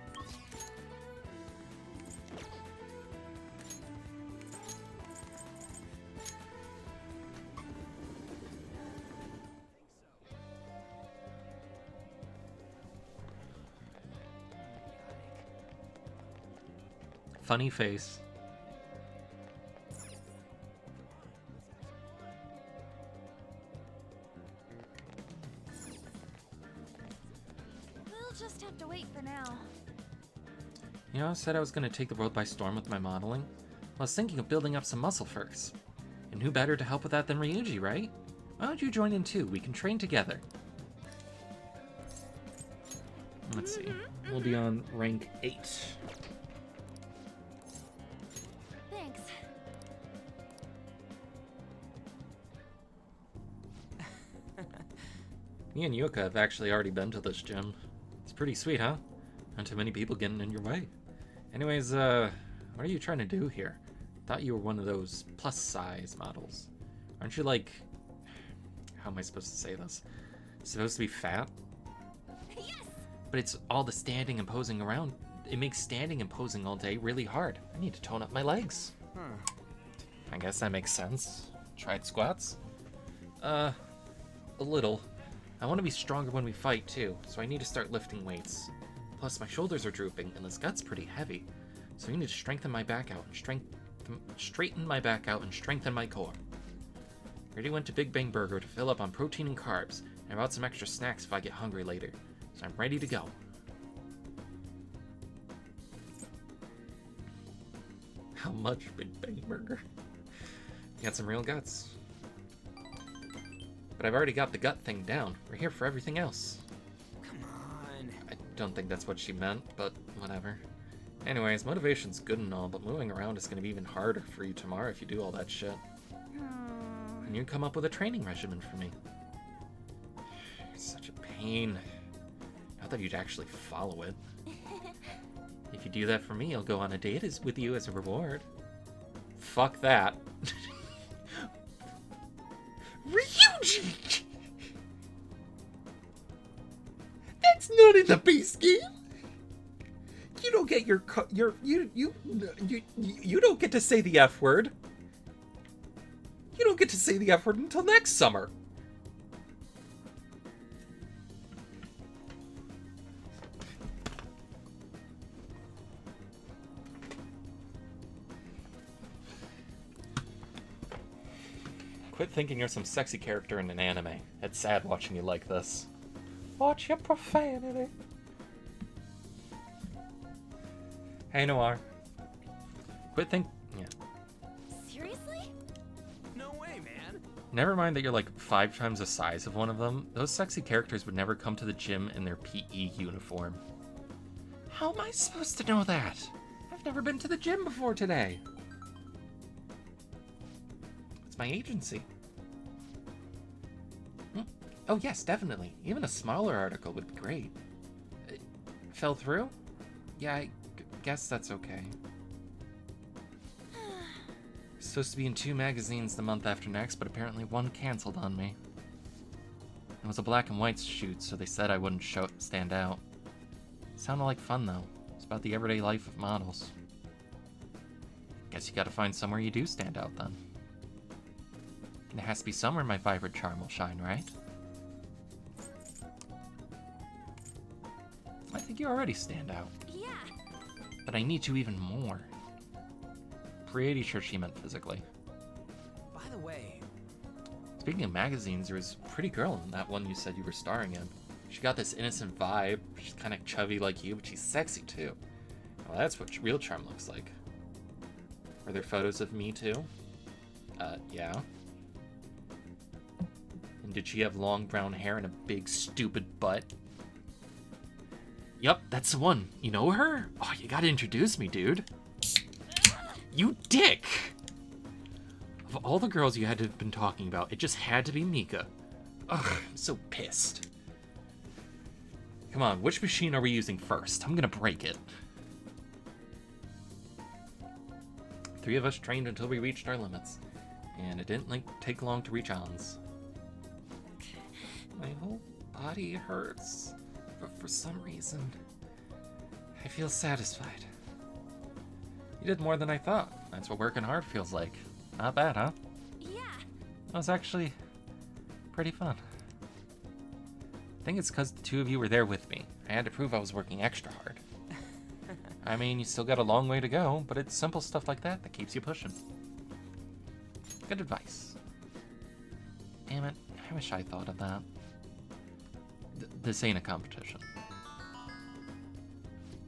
Funny face. We'll just have to wait for now. You know, I said I was going to take the world by storm with my modeling. I was thinking of building up some muscle first. And who better to help with that than Ryuji, right? Why don't you join in too? We can train together. Let's see. We'll be on rank 8. Thanks. Me and Yuka have actually already been to this gym. It's pretty sweet, huh? Not too many people getting in your way. Anyways, what are you trying to do here? Thought you were one of those plus-size models. Aren't you, like... How am I supposed to say this? Supposed to be fat? Yes! But it's all the standing and posing around. It makes standing and posing all day really hard. I need to tone up my legs. I guess that makes sense. Tried squats? A little. I want to be stronger when we fight, too, so I need to start lifting weights. Plus, my shoulders are drooping, and this gut's pretty heavy. So I need to strengthen my back out and straighten my back out and strengthen my core. I already went to Big Bang Burger to fill up on protein and carbs, and I bought some extra snacks if I get hungry later. So I'm ready to go. How much Big Bang Burger? You got some real guts. But I've already got the gut thing down. We're here for everything else. Come on. I don't think that's what she meant, but whatever. Anyways, motivation's good and all, but moving around is going to be even harder for you tomorrow if you do all that shit. And you come up with a training regimen for me. It's such a pain. Not that you'd actually follow it. If you do that for me, I'll go on a date with you as a reward. Fuck that. Ryuji! That's not in the base game. You don't get you don't get to say the F word. You don't get to say the F word until next summer. Quit thinking you're some sexy character in an anime. It's sad watching you like this. Watch your profanity. Hey, Noir. Quit No way, man. Never mind that you're like 5 times the size of one of them. Those sexy characters would never come to the gym in their PE uniform. How am I supposed to know that? I've never been to the gym before today. It's my agency. Oh yes, definitely. Even a smaller article would be great. It fell through? Yeah, I guess that's okay. Supposed to be in 2 magazines the month after next, but apparently one canceled on me. It was a black and white shoot, so they said I wouldn't stand out. Sounded like fun though. It's about the everyday life of models. Guess you gotta find somewhere you do stand out then. And it has to be somewhere my vibrant charm will shine, right? I think you already stand out. Yeah. But I need to even more. Pretty sure she meant physically. By the way... Speaking of magazines, there was a pretty girl in that one you said you were starring in. She got this innocent vibe. She's kind of chubby like you, but she's sexy too. Well, that's what real charm looks like. Are there photos of me too? Yeah. And did she have long brown hair and a big stupid butt? Yup, that's the one. You know her? Oh, you gotta introduce me, dude. You dick! Of all the girls you had to have been talking about, it just had to be Mika. Ugh, I'm so pissed. Come on, which machine are we using first? I'm gonna break it. 3 of us trained until we reached our limits. And it didn't take long to reach An's. My whole body hurts. But for some reason, I feel satisfied. You did more than I thought. That's what working hard feels like. Not bad, huh? Yeah. That was actually pretty fun. I think it's because the 2 of you were there with me. I had to prove I was working extra hard. I mean, you still got a long way to go, but it's simple stuff like that that keeps you pushing. Good advice. Damn it, I wish I thought of that. This ain't a competition.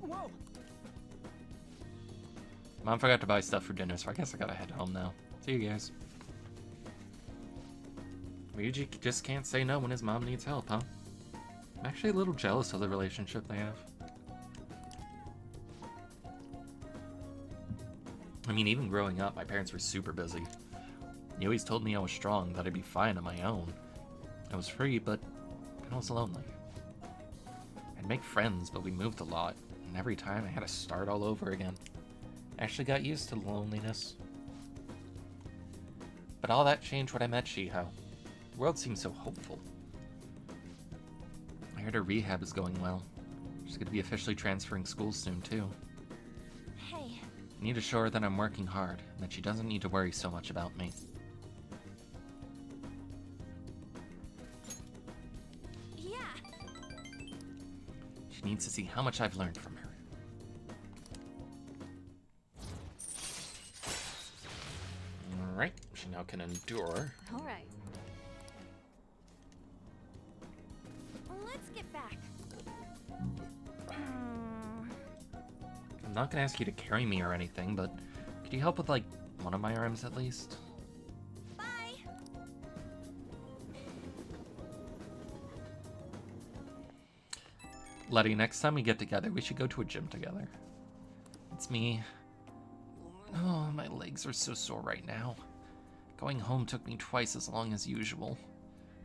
Whoa! Mom forgot to buy stuff for dinner, so I guess I gotta head home now. See you guys. Ryuji just can't say no when his mom needs help, huh? I'm actually a little jealous of the relationship they have. I mean, even growing up, my parents were super busy. They always told me I was strong, that I'd be fine on my own. I was free, but I was lonely. I'd make friends, but we moved a lot, and every time I had to start all over again. I actually got used to loneliness. But all that changed when I met Shiho. The world seemed so hopeful. I heard her rehab is going well. She's going to be officially transferring schools soon, too. Hey. I need to show her that I'm working hard, and that she doesn't need to worry so much about me. Yeah. She needs to see how much I've learned from her. Alright, she now can endure. Alright. Let's get back. I'm not gonna ask you to carry me or anything, but could you help with, like, one of my arms at least? Bye! Letty, next time we get together, we should go to a gym together. It's me. Oh, my legs are so sore right now. Going home took me twice as long as usual.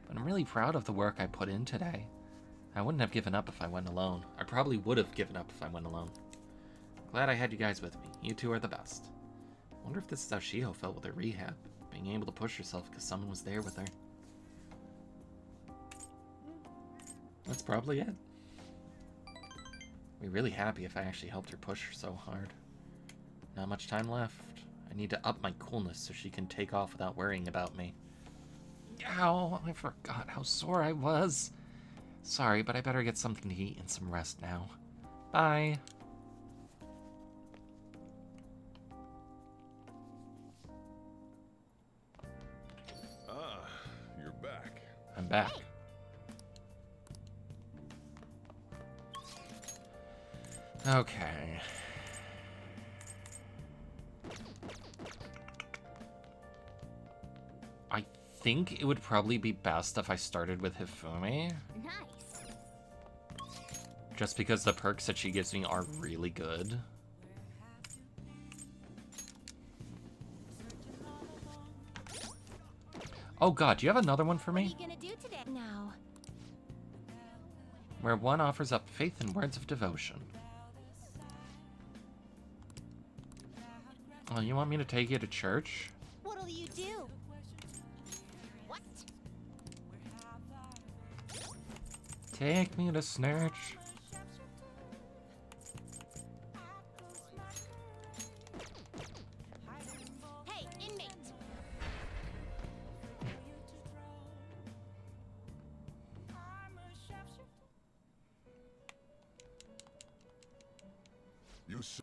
But I'm really proud of the work I put in today. I wouldn't have given up if I went alone. I probably would have given up if I went alone. Glad I had you guys with me. You two are the best. I wonder if this is how Shiho felt with her rehab. Being able to push herself because someone was there with her. That's probably it. I'd be really happy if I actually helped her push her so hard. Not much time left. I need to up my coolness so she can take off without worrying about me. Ow, I forgot how sore I was. Sorry, but I better get something to eat and some rest now. Bye. Ah, you're back. I'm back. Okay. I think it would probably be best if I started with Hifumi. Nice. Just because the perks that she gives me are really good. Oh god, do you have another one for me? What are you gonna do today? Now. Where one offers up faith and words of devotion. Oh, you want me to take you to church? What'll you do? What? Take me to Snurch. Hey, inmate! You s-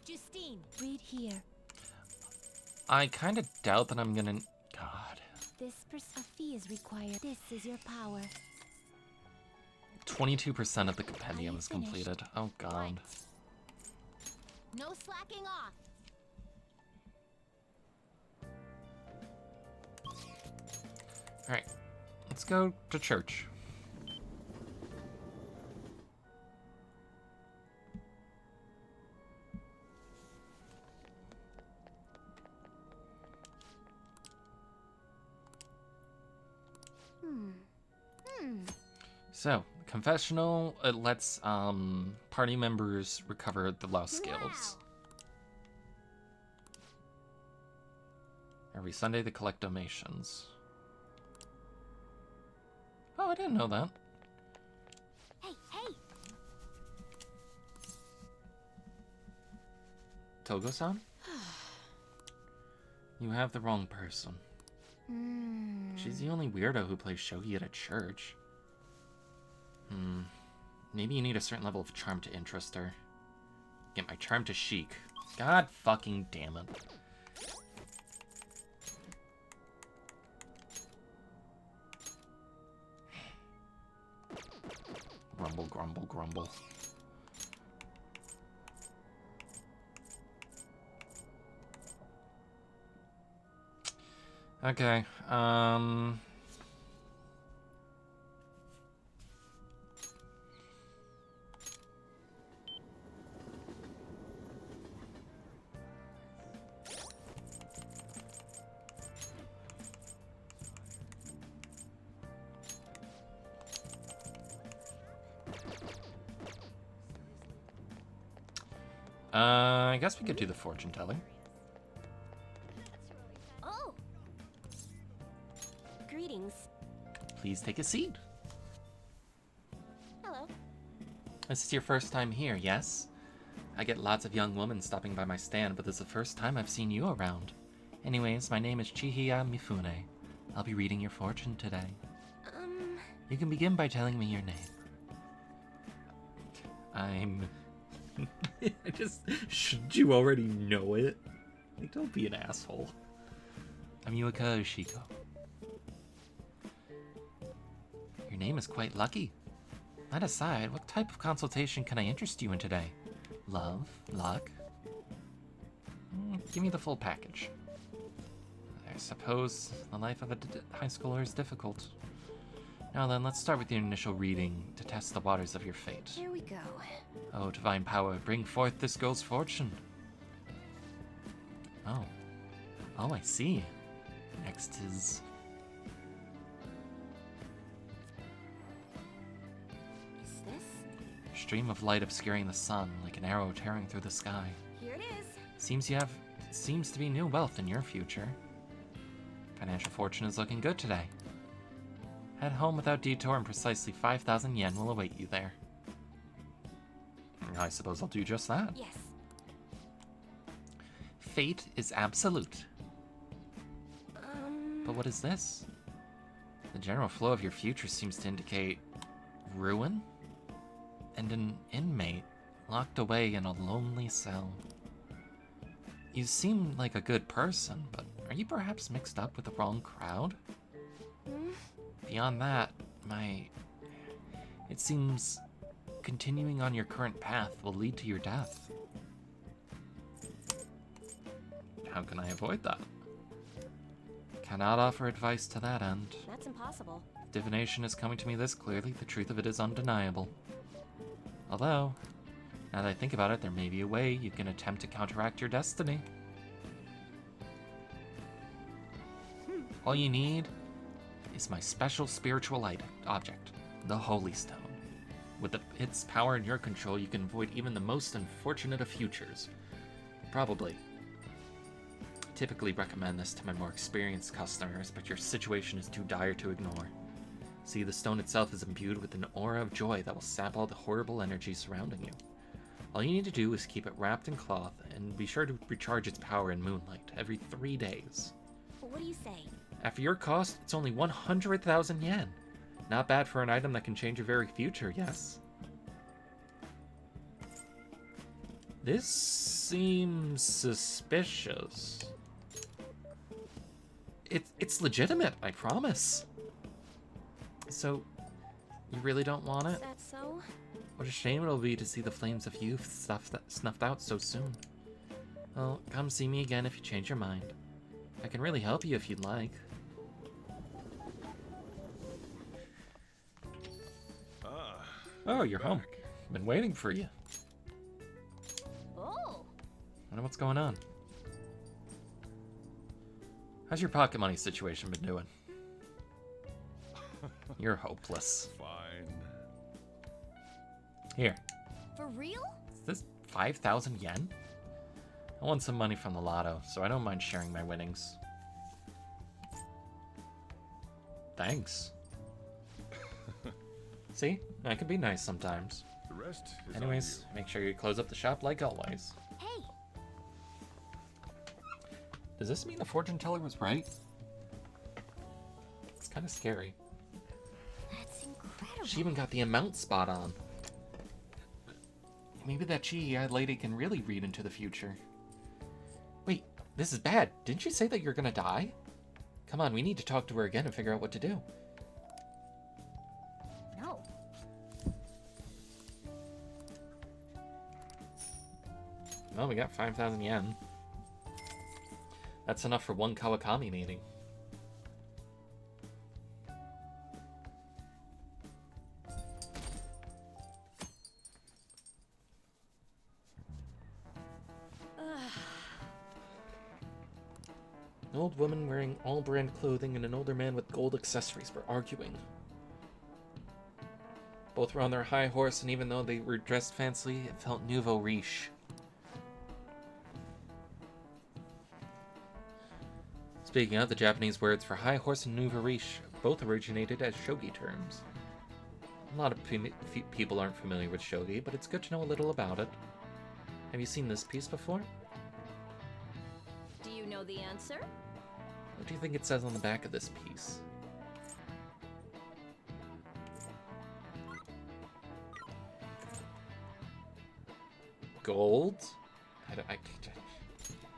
Justine, read here. I kind of doubt that I'm gonna... God. A fee is required. This is your power. 22% of the compendium is completed. Oh god. No slacking off. Alright. Let's go to church. So, confessional, it lets party members recover the lost skills. Every Sunday they collect donations. Oh, I didn't know that. Hey, hey! Togo-san? You have the wrong person. She's the only weirdo who plays shogi at a church. Maybe you need a certain level of charm to interest her. Get my charm to chic. God fucking damn it. Grumble, grumble, grumble. Okay, I guess we could do the fortune teller. Oh! Greetings. Please take a seat. Hello. This is your first time here, yes? I get lots of young women stopping by my stand, but this is the first time I've seen you around. Anyways, my name is Chihiya Mifune. I'll be reading your fortune today. You can begin by telling me your name. Shouldn't you already know it? Like, don't be an asshole. I'm Yuaka Ushiko. Your name is quite lucky. That aside, what type of consultation can I interest you in today? Love? Luck? Give me the full package. I suppose the life of a high schooler is difficult. Now then, let's start with your initial reading to test the waters of your fate. Here we go. Oh, divine power, bring forth this girl's fortune. Oh. Oh, I see. Next is... Is this? Stream of light obscuring the sun, like an arrow tearing through the sky. Here it is. Seems to be new wealth in your future. Financial fortune is looking good today. Head home without detour and precisely 5,000 yen will await you there. I suppose I'll do just that. Yes. Fate is absolute. But what is this? The general flow of your future seems to indicate ruin and an inmate locked away in a lonely cell. You seem like a good person, but are you perhaps mixed up with the wrong crowd? Beyond that, it seems continuing on your current path will lead to your death. How can I avoid that? Cannot offer advice to that end. That's impossible. Divination is coming to me this clearly, the truth of it is undeniable. Although, now that I think about it, there may be a way you can attempt to counteract your destiny. All you need is my special spiritual object, the Holy Stone. With its power in your control, you can avoid even the most unfortunate of futures. Probably. I typically recommend this to my more experienced customers, but your situation is too dire to ignore. See, the stone itself is imbued with an aura of joy that will sap all the horrible energy surrounding you. All you need to do is keep it wrapped in cloth, and be sure to recharge its power in moonlight every 3 days. What do you say? After your cost, it's only 100,000 yen. Not bad for an item that can change your very future, yes? This seems suspicious. It's legitimate, I promise. So, you really don't want it? Is that so? What a shame it'll be to see the flames of youth snuffed out so soon. Well, come see me again if you change your mind. I can really help you if you'd like. Oh, you're home. Been waiting for you. Oh. Wonder what's going on. How's your pocket money situation been doing? You're hopeless. Fine. Here. For real? Is this 5,000 yen? I won some money from the lotto, so I don't mind sharing my winnings. Thanks. See? I can be nice sometimes. The rest is Anyways, make sure you close up the shop like always. Hey. Does this mean the fortune teller was right? It's kind of scary. That's incredible. She even got the amount spot on. Maybe that cheeky-eyed lady can really read into the future. Wait, this is bad. Didn't she say that you're gonna die? Come on, we need to talk to her again and figure out what to do. No. Well, we got 5,000 yen. That's enough for one Kawakami meeting. An old woman wearing all-brand clothing and an older man with gold accessories were arguing. Both were on their high horse, and even though they were dressed fancily, it felt nouveau riche. Speaking of, the Japanese words for high horse and nouveau riche both originated as shogi terms. A lot of people aren't familiar with shogi, but it's good to know a little about it. Have you seen this piece before? Do you know the answer? What do you think it says on the back of this piece? Gold?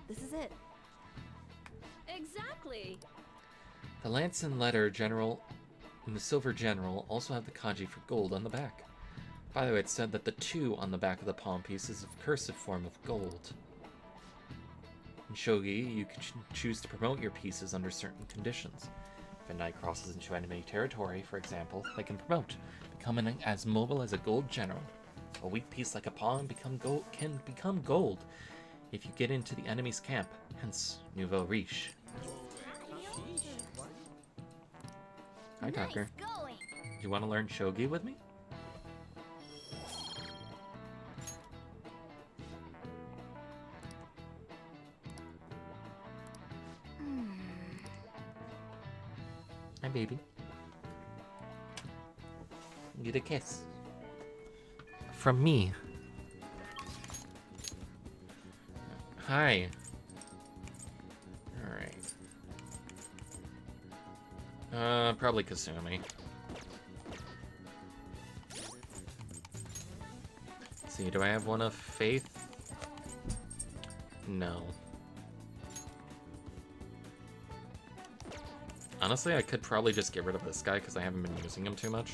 This is it. Exactly. The lance and letter general and the silver general also have the kanji for gold on the back. By the way, it's said that the 2 on the back of the palm piece is a cursive form of gold. In shogi, you can choose to promote your pieces under certain conditions. If a knight crosses into enemy territory, for example, they can promote, becoming as mobile as a gold general. A weak piece like a pawn can become gold if you get into the enemy's camp, hence nouveau riche. Hi, Tucker. Going. You want to learn shogi with me? Hi, baby. Get a kiss. From me. Hi. Alright. Probably Kasumi. Let's see, do I have one of faith? No. Honestly, I could probably just get rid of this guy because I haven't been using him too much.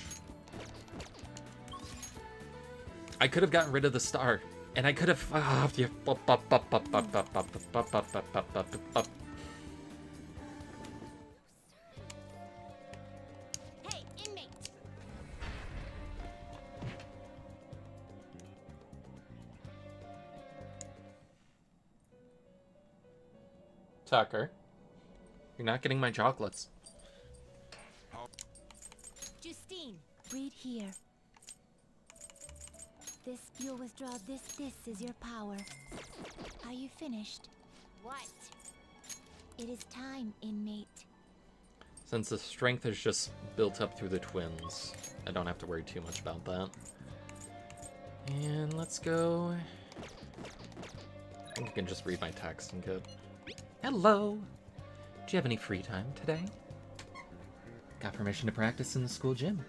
I could have gotten rid of the star, and I could have. Tucker, you're not getting my chocolates. Justine. Read here. This, you'll withdraw this is your power. Are you finished? What? It is time, inmate. Since the strength is just built up through the twins, I don't have to worry too much about that. And let's go... I think I can just read my text and good. Hello! Do you have any free time today? Got permission to practice in the school gym.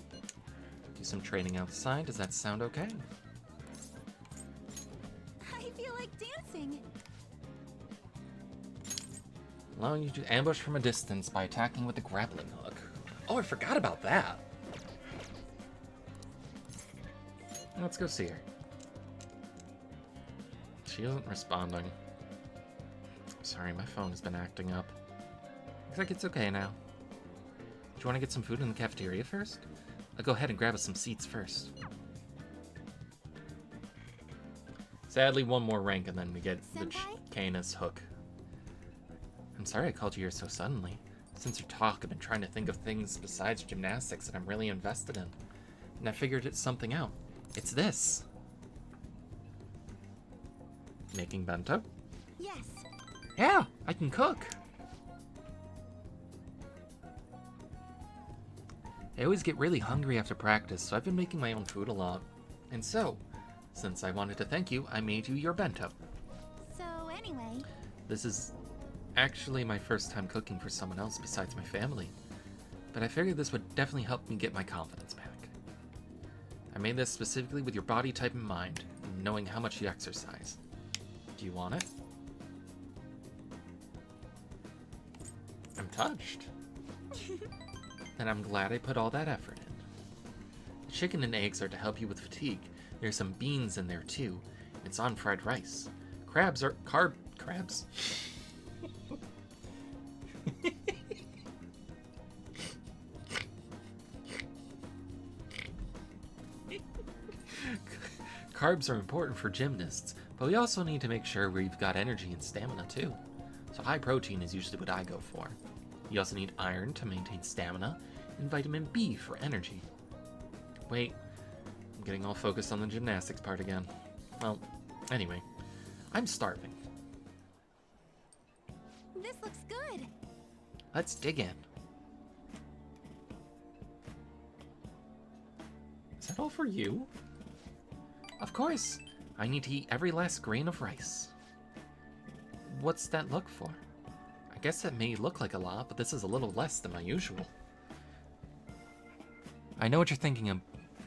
Do some training outside, does that sound okay? I feel like dancing. Allowing you to ambush from a distance by attacking with the grappling hook. Oh, I forgot about that! Let's go see her. She isn't responding. Sorry, my phone has been acting up. Looks like it's okay now. Do you want to get some food in the cafeteria first? I'll go ahead and grab us some seats first. Sadly, one more rank and then we get the Canis hook. I'm sorry I called you here so suddenly. Since your talk, I've been trying to think of things besides gymnastics that I'm really invested in. And I figured it's something out. It's this. Making bento? Yes. Yeah, I can cook. I always get really hungry after practice, so I've been making my own food a lot. And so, since I wanted to thank you, I made you your bento. So anyway... This is actually my first time cooking for someone else besides my family. But I figured this would definitely help me get my confidence back. I made this specifically with your body type in mind, and knowing how much you exercise. Do you want it? I'm touched. And I'm glad I put all that effort in. The chicken and eggs are to help you with fatigue. There's some beans in there too. It's on fried rice. Crabs are crabs. Carbs are important for gymnasts, but we also need to make sure we've got energy and stamina too. So high protein is usually what I go for. You also need iron to maintain stamina, and vitamin B for energy. Wait, I'm getting all focused on the gymnastics part again. Well, anyway, I'm starving. This looks good. Let's dig in. Is that all for you? Of course, I need to eat every last grain of rice. What's that look for? I guess that may look like a lot, but this is a little less than my usual. I know what you're thinking of,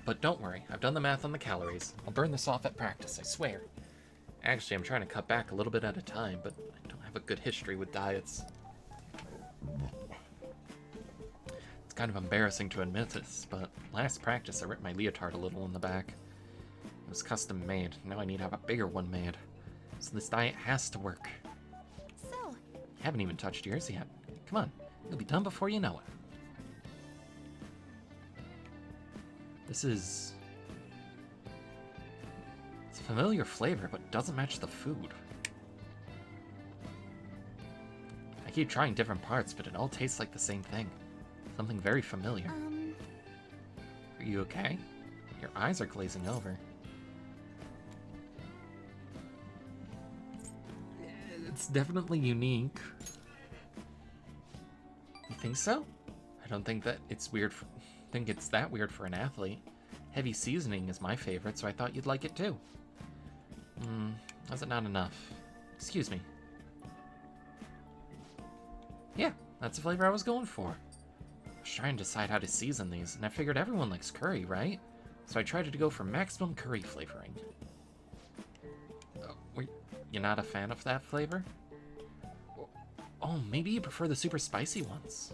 but don't worry, I've done the math on the calories. I'll burn this off at practice, I swear. Actually, I'm trying to cut back a little bit at a time, but I don't have a good history with diets. It's kind of embarrassing to admit this, but last practice I ripped my leotard a little in the back. It was custom made, now I need to have a bigger one made. So this diet has to work. So, You haven't even touched yours yet. Come on, you'll be done before you know it. This is... It's a familiar flavor, but doesn't match the food. I keep trying different parts, but it all tastes like the same thing. Something very familiar. Are you okay? Your eyes are glazing over. It's definitely unique. You think so? I don't think that it's weird. Think it's that weird for an athlete. Heavy seasoning is my favorite, so I thought you'd like it too. Was it not enough? Excuse me. Yeah, that's the flavor I was going for. I was trying to decide how to season these, and I figured everyone likes curry, right? So I tried to go for maximum curry flavoring. You're not a fan of that flavor? Oh, maybe you prefer the super spicy ones.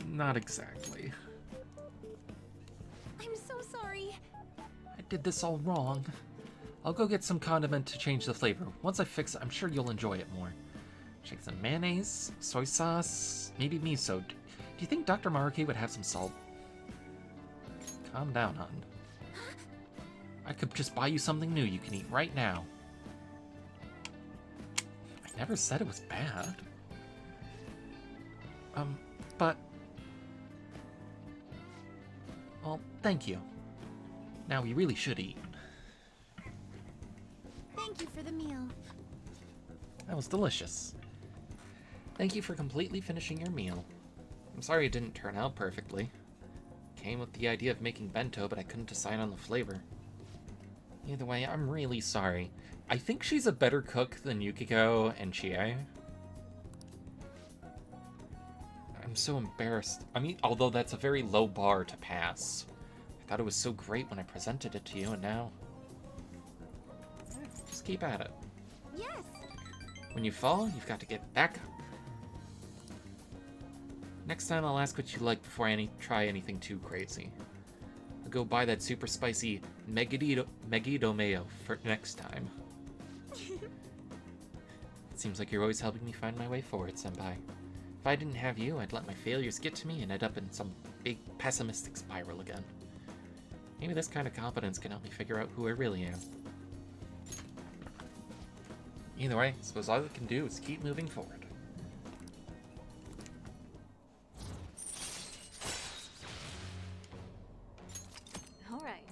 Not exactly. I'm so sorry. I did this all wrong. I'll go get some condiment to change the flavor. Once I fix it, I'm sure you'll enjoy it more. Shake some mayonnaise, soy sauce, maybe miso. Do you think Dr. Maruki would have some salt? Calm down, hon. I could just buy you something new you can eat right now. I never said it was bad. But... Well, thank you. Now we really should eat. Thank you for the meal. That was delicious. Thank you for completely finishing your meal. I'm sorry it didn't turn out perfectly. Came with the idea of making bento, but I couldn't decide on the flavor. Either way, I'm really sorry. I think she's a better cook than Yukiko and Chie. I'm so embarrassed. I mean, although that's a very low bar to pass. I thought it was so great when I presented it to you, and now... Just keep at it. Yes. When you fall, you've got to get back up. Next time I'll ask what you like before I try anything too crazy. I'll go buy that super spicy Megiddo mayo for next time. It seems like you're always helping me find my way forward, Senpai. If I didn't have you, I'd let my failures get to me and end up in some big pessimistic spiral again. Maybe this kind of competence can help me figure out who I really am. Either way, I suppose all I can do is keep moving forward. All right.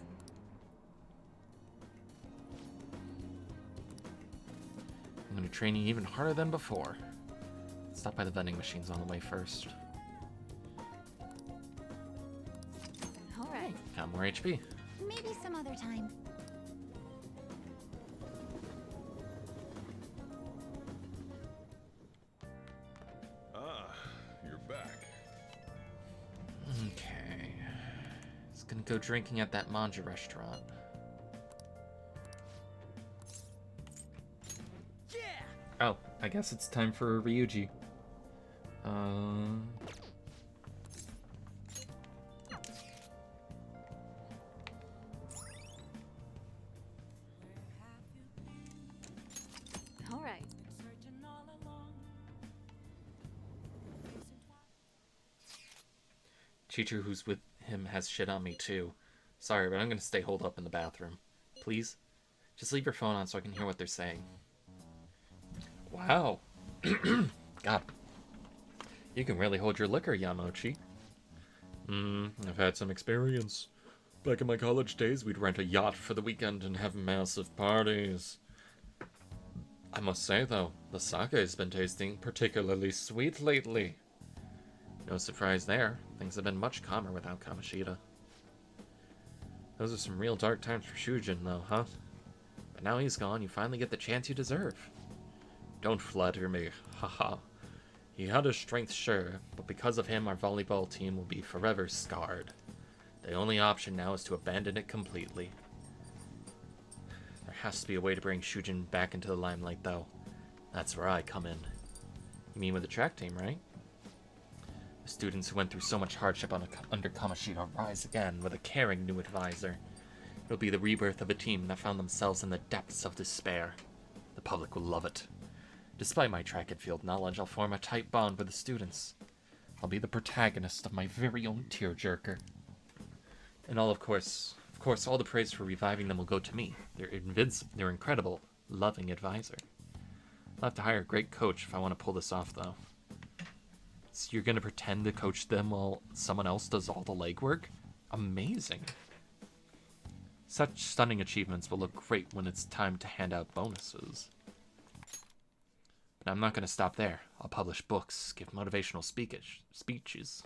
I'm going to train you even harder than before. Stop by the vending machines on the way first. All right. Got more HP. Maybe some other time. Ah, you're back. Okay. Just gonna go drinking at that manja restaurant. Yeah! Oh, I guess it's time for Ryuji. All right. Teacher who's with him has shit on me too. Sorry, but I'm gonna stay holed up in the bathroom. Please? Just leave your phone on so I can hear what they're saying. Wow. God. You can really hold your liquor, Yamochi. I've had some experience. Back in my college days, we'd rent a yacht for the weekend and have massive parties. I must say, though, the sake has been tasting particularly sweet lately. No surprise there. Things have been much calmer without Kamoshida. Those are some real dark times for Shujin, though, huh? But now he's gone, you finally get the chance you deserve. Don't flatter me, haha. He had his strength, sure, but because of him, our volleyball team will be forever scarred. The only option now is to abandon it completely. There has to be a way to bring Shujin back into the limelight, though. That's where I come in. You mean with the track team, right? The students who went through so much hardship under Kamoshida rise again with a caring new advisor. It'll be the rebirth of a team that found themselves in the depths of despair. The public will love it. Despite my track and field knowledge, I'll form a tight bond with the students. I'll be the protagonist of my very own tearjerker. And of course, all the praise for reviving them will go to me, their incredible, loving advisor. I'll have to hire a great coach if I want to pull this off, though. So you're going to pretend to coach them while someone else does all the legwork? Amazing. Such stunning achievements will look great when it's time to hand out bonuses. But I'm not going to stop there. I'll publish books, give motivational speeches.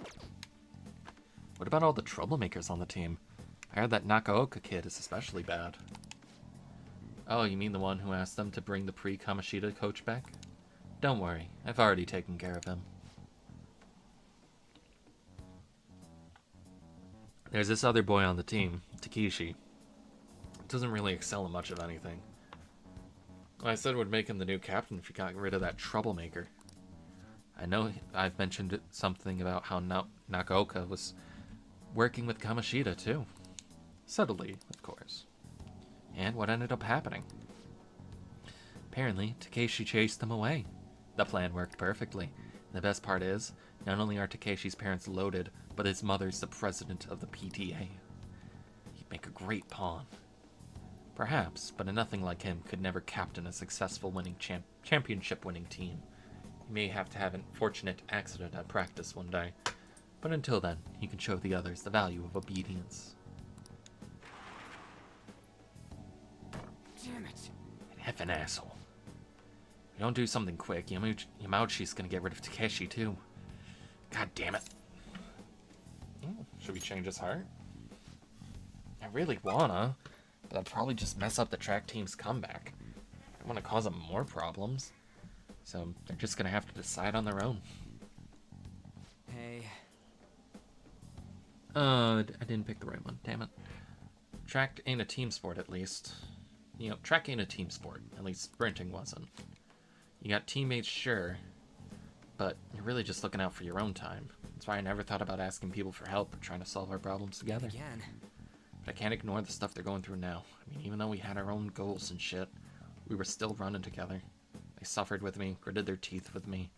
What about all the troublemakers on the team? I heard that Nakaoka kid is especially bad. Oh, you mean the one who asked them to bring the pre-Kamoshida coach back? Don't worry, I've already taken care of him. There's this other boy on the team, Takeshi. Doesn't really excel in much of anything. I said would make him the new captain if he got rid of that troublemaker. I know I've mentioned something about how Nakaoka was working with Kamoshida too. Subtly, of course. And what ended up happening? Apparently, Takeshi chased them away. The plan worked perfectly. And the best part is, not only are Takeshi's parents loaded, but his mother's the president of the PTA. He'd make a great pawn. Perhaps, but nothing like him could never captain a successful championship-winning team. He may have to have an unfortunate accident at practice one day, but until then, he can show the others the value of obedience. Damn it. An effing asshole. If you don't do something quick, Yamauchi's gonna get rid of Takeshi too. God damn it. Oh, should we change his heart? I really wanna, but I'd probably just mess up the track team's comeback. I don't want to cause them more problems. So they're just gonna have to decide on their own. Hey. I didn't pick the right one, damn it. Track ain't a team sport, at least. You know, track ain't a team sport. At least sprinting wasn't. You got teammates, sure, but you're really just looking out for your own time. That's why I never thought about asking people for help or trying to solve our problems together. Again. But I can't ignore the stuff they're going through now. I mean, even though we had our own goals and shit, we were still running together. They suffered with me, gritted their teeth with me,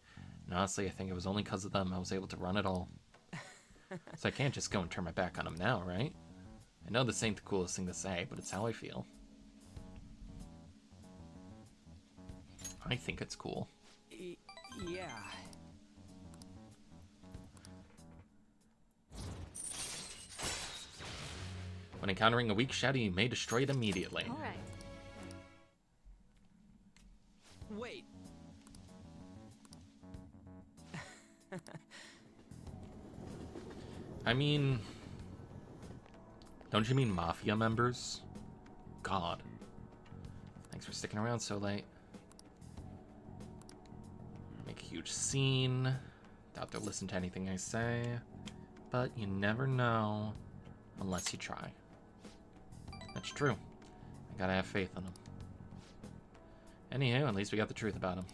and honestly, I think it was only because of them I was able to run it all. So I can't just go and turn my back on them now, right? I know this ain't the coolest thing to say, but it's how I feel. I think it's cool. Yeah. When encountering a weak shadow, you may destroy it immediately. All right. Wait. I mean... Don't you mean Mafia members? God. Thanks for sticking around so late. Make a huge scene. Doubt they'll listen to anything I say. But you never know unless you try. That's true. I gotta have faith in them. Anywho, at least we got the truth about him.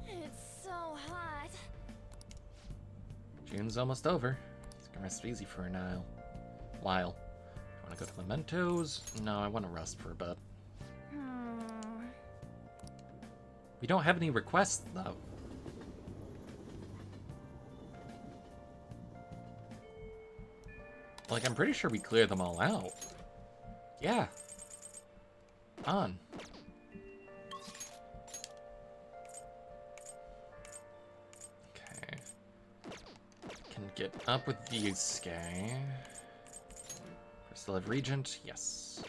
It's so hot. June's almost over. It's gonna rest easy for a while. Want to go to Mementos? No, I want to rest for a bit. We don't have any requests, though. Like, I'm pretty sure we cleared them all out. Yeah. On. Okay. Can get up with these guys. Still have Regent? Yes.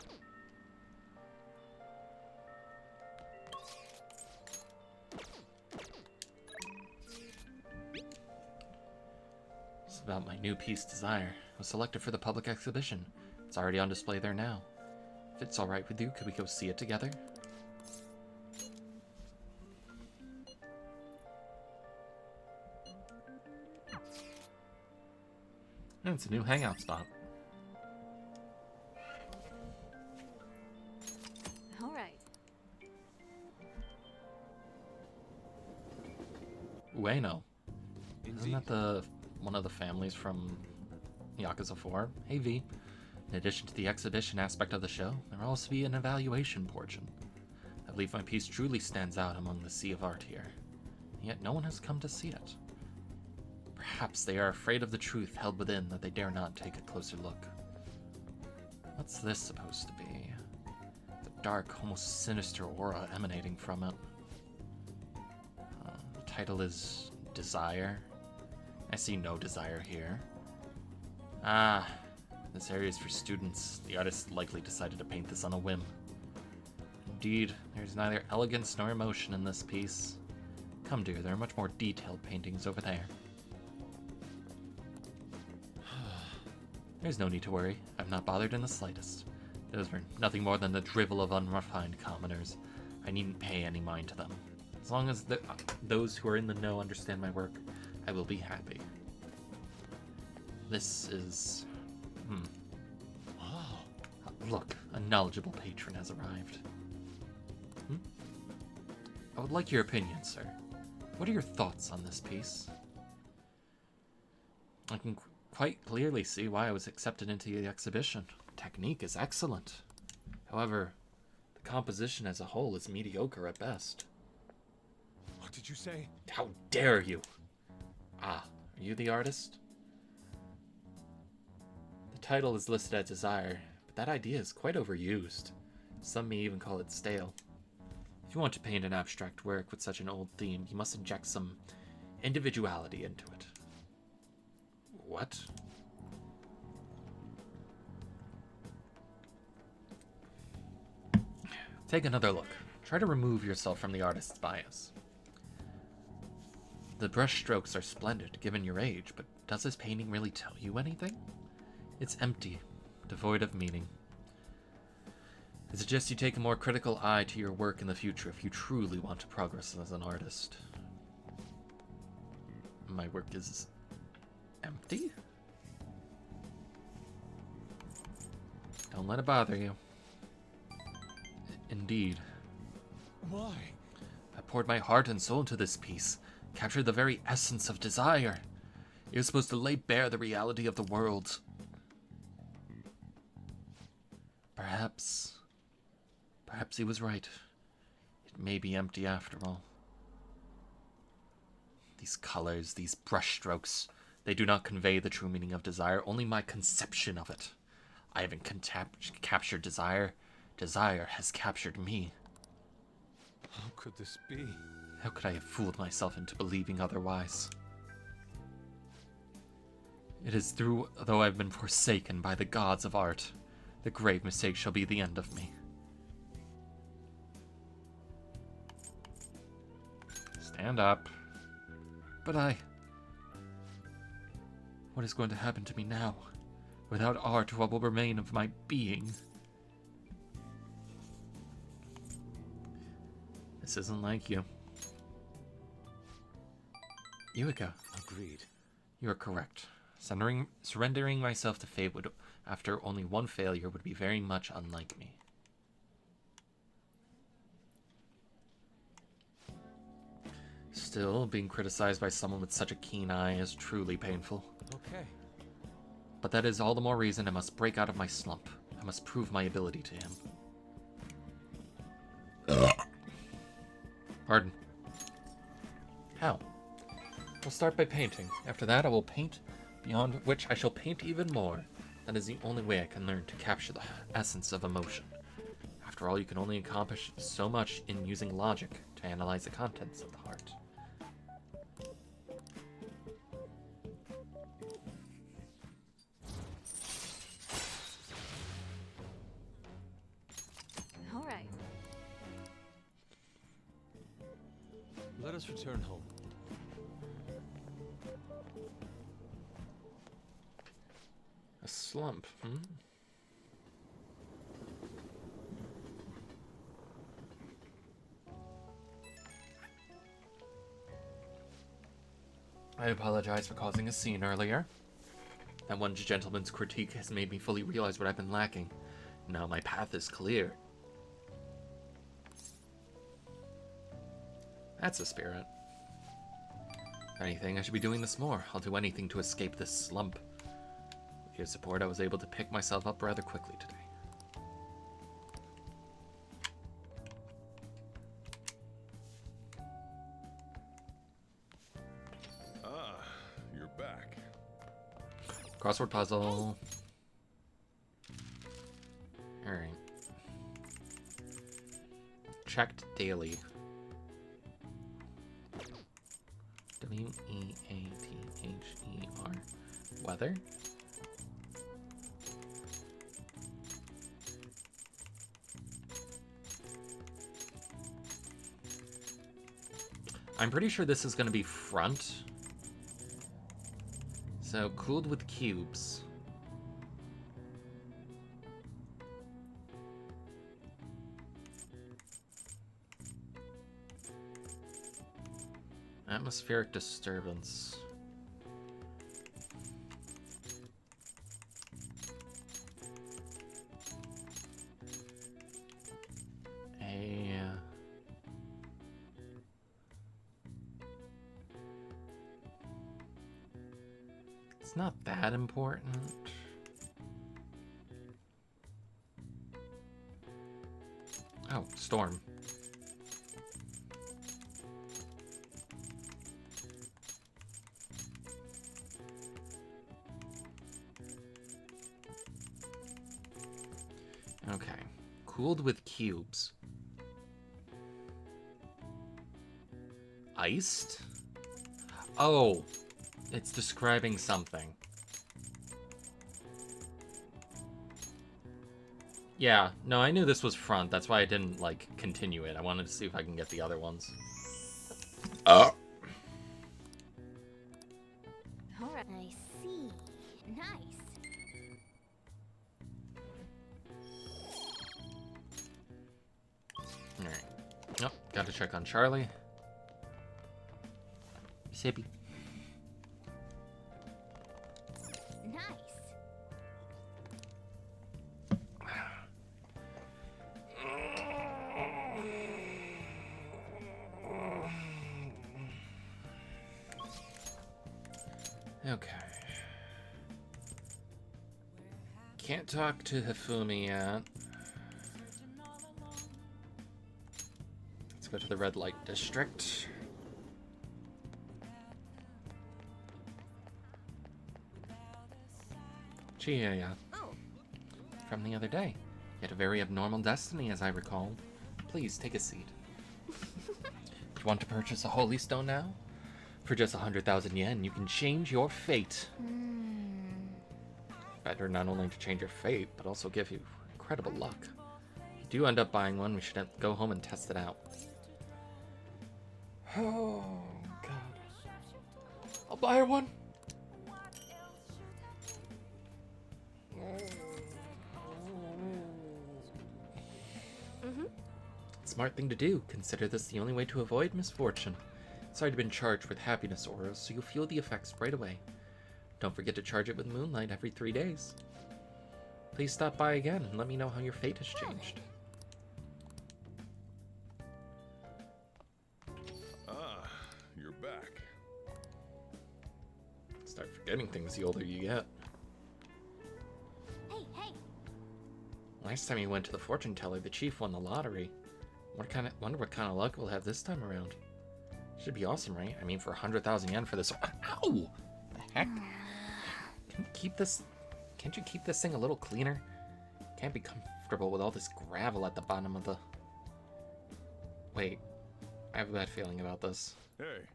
It's about my new piece, Desire. I was selected for the public exhibition. It's already on display there now. If it's alright with you, could we go see it together? And it's a new hangout spot. Ueno. Isn't that one of the families from Yakuza 4? Hey V. In addition to the exhibition aspect of the show, there will also be an evaluation portion. I believe my piece truly stands out among the sea of art here. Yet no one has come to see it. Perhaps they are afraid of the truth held within that they dare not take a closer look. What's this supposed to be? The dark, almost sinister aura emanating from it. The title is Desire. I see no desire here. Ah, this area is for students. The artist likely decided to paint this on a whim. Indeed, there's neither elegance nor emotion in this piece. Come dear, there are much more detailed paintings over there. There's no need to worry. I'm not bothered in the slightest. Those were nothing more than the drivel of unrefined commoners. I needn't pay any mind to them. As long as those who are in the know understand my work, I will be happy. This is... Oh, look, a knowledgeable patron has arrived. I would like your opinion, sir. What are your thoughts on this piece? I can quite clearly see why I was accepted into the exhibition. Technique is excellent. However, The composition as a whole is mediocre at best. What did you say? How dare you? Ah, are you the artist? The title is listed as Desire, but that idea is quite overused. Some may even call it stale. If you want to paint an abstract work with such an old theme, you must inject some individuality into it. What? Take another look. Try to remove yourself from the artist's bias. The brush strokes are splendid, given your age, but does this painting really tell you anything? It's empty, devoid of meaning. I suggest you take a more critical eye to your work in the future if you truly want to progress as an artist. My work is empty? Don't let it bother you. Indeed. Why? I poured my heart and soul into this piece, captured the very essence of desire. It was supposed to lay bare the reality of the world. Perhaps he was right. It may be empty after all. These colors, these brushstrokes, they do not convey the true meaning of desire, only my conception of it. I haven't captured desire. Desire has captured me. How could this be? How could I have fooled myself into believing otherwise? It is through, though I've been forsaken by the gods of art, the grave mistake shall be the end of me. Stand up. But what is going to happen to me now? Without art, what will remain of my being? This isn't like you. Yuika. Agreed. You are correct. Surrendering myself to fate would, after only one failure, would be very much unlike me. Still, being criticized by someone with such a keen eye is truly painful. Okay. But that is all the more reason I must break out of my slump. I must prove my ability to him. Pardon. How? We'll start by painting. After that, I will paint, beyond which I shall paint even more. That is the only way I can learn to capture the essence of emotion. After all, you can only accomplish so much in using logic to analyze the contents of the heart. All right. Let us return home. A slump, hmm? I apologize for causing a scene earlier. That one gentleman's critique has made me fully realize what I've been lacking. Now my path is clear. That's a spirit. If anything, I should be doing this more. I'll do anything to escape this slump. With your support, I was able to pick myself up rather quickly today. Ah, you're back. Crossword puzzle. Alright. Checked daily. W-E-A-T-H-E-R. Weather? I'm pretty sure this is going to be front. So, cooled with cubes. Atmospheric disturbance. It's not that important. Oh, storm. Okay. Cooled with cubes. Iced? Oh, it's describing something. Yeah, no, I knew this was front. That's why I didn't, like, continue it. I wanted to see if I can get the other ones. Alright, I see. Nice. Alright. Nope, gotta check on Charlie. Sippy. Nice. Okay. Can't talk to Hifumi yet. Let's go to the red light district. Chia, from the other day. You had a very abnormal destiny, as I recall. Please, take a seat. You want to purchase a holy stone now? For just 100,000 yen, you can change your fate. Better not only to change your fate, but also give you incredible luck. If you do end up buying one, we should go home and test it out. Oh, God. I'll buy her one. Smart thing to do. Consider this the only way to avoid misfortune. Sorry to have been charged with happiness auras, so you'll feel the effects right away. Don't forget to charge it with moonlight every 3 days. Please stop by again and let me know how your fate has changed. Ah, you're back. Start forgetting things the older you get. Hey! Last time you went to the fortune teller, the chief won the lottery. Wonder what kind of luck we'll have this time around. Should be awesome, right? I mean, for 100,000 yen for this. Ow! The heck? Can't you keep this thing a little cleaner? Can't be comfortable with all this gravel at the bottom of the. Wait, I have a bad feeling about this. Hey.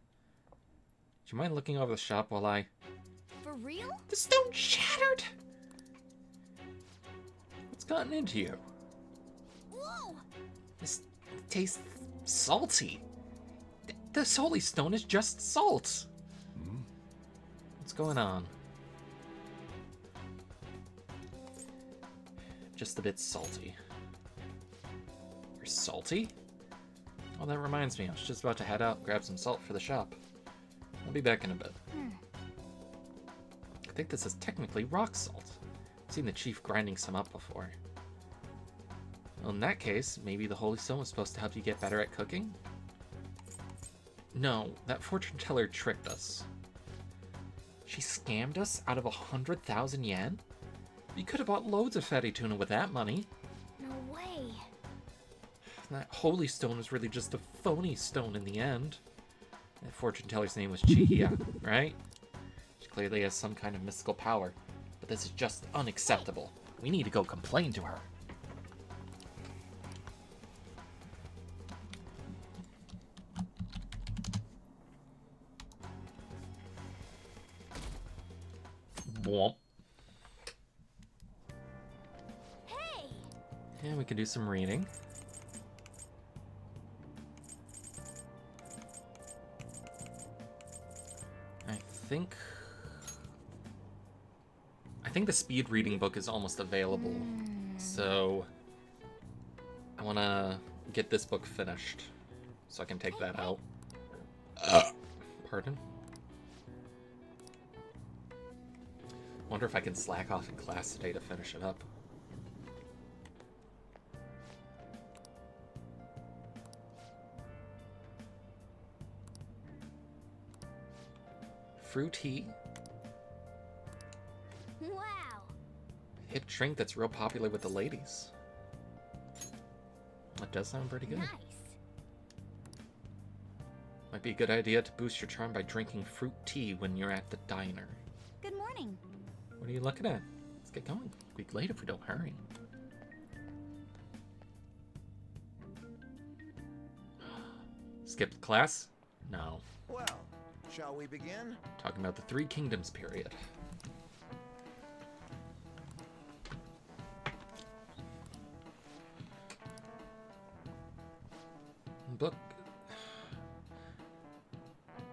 Do you mind looking over the shop while I? For real? The stone shattered. What's gotten into you? Whoa! This tastes salty. This holy stone is just salt. What's going on? Just a bit salty. You're salty? Well, that reminds me. I was just about to head out and grab some salt for the shop. I'll be back in a bit. I think this is technically rock salt. I've seen the chief grinding some up before. Well, in that case, maybe the holy stone was supposed to help you get better at cooking? No, that fortune teller tricked us. She scammed us out of 100,000 yen? We could have bought loads of fatty tuna with that money. No way. That holy stone was really just a phony stone in the end. That fortune teller's name was Chihia, right? She clearly has some kind of mystical power, but this is just unacceptable. We need to go complain to her. Womp. Hey! And we can do some reading. I think the speed reading book is almost available. So I want to get this book finished so I can take that out. Pardon? Wonder if I can slack off in class today to finish it up. Fruity. Wow. Hip drink that's real popular with the ladies. That does sound pretty good. Nice. Might be a good idea to boost your charm by drinking fruit tea when you're at the diner. Good morning. What are you looking at? Let's get going. We'll be late if we don't hurry. Skipped class? No. Well, shall we begin? Talking about the Three Kingdoms period. Book.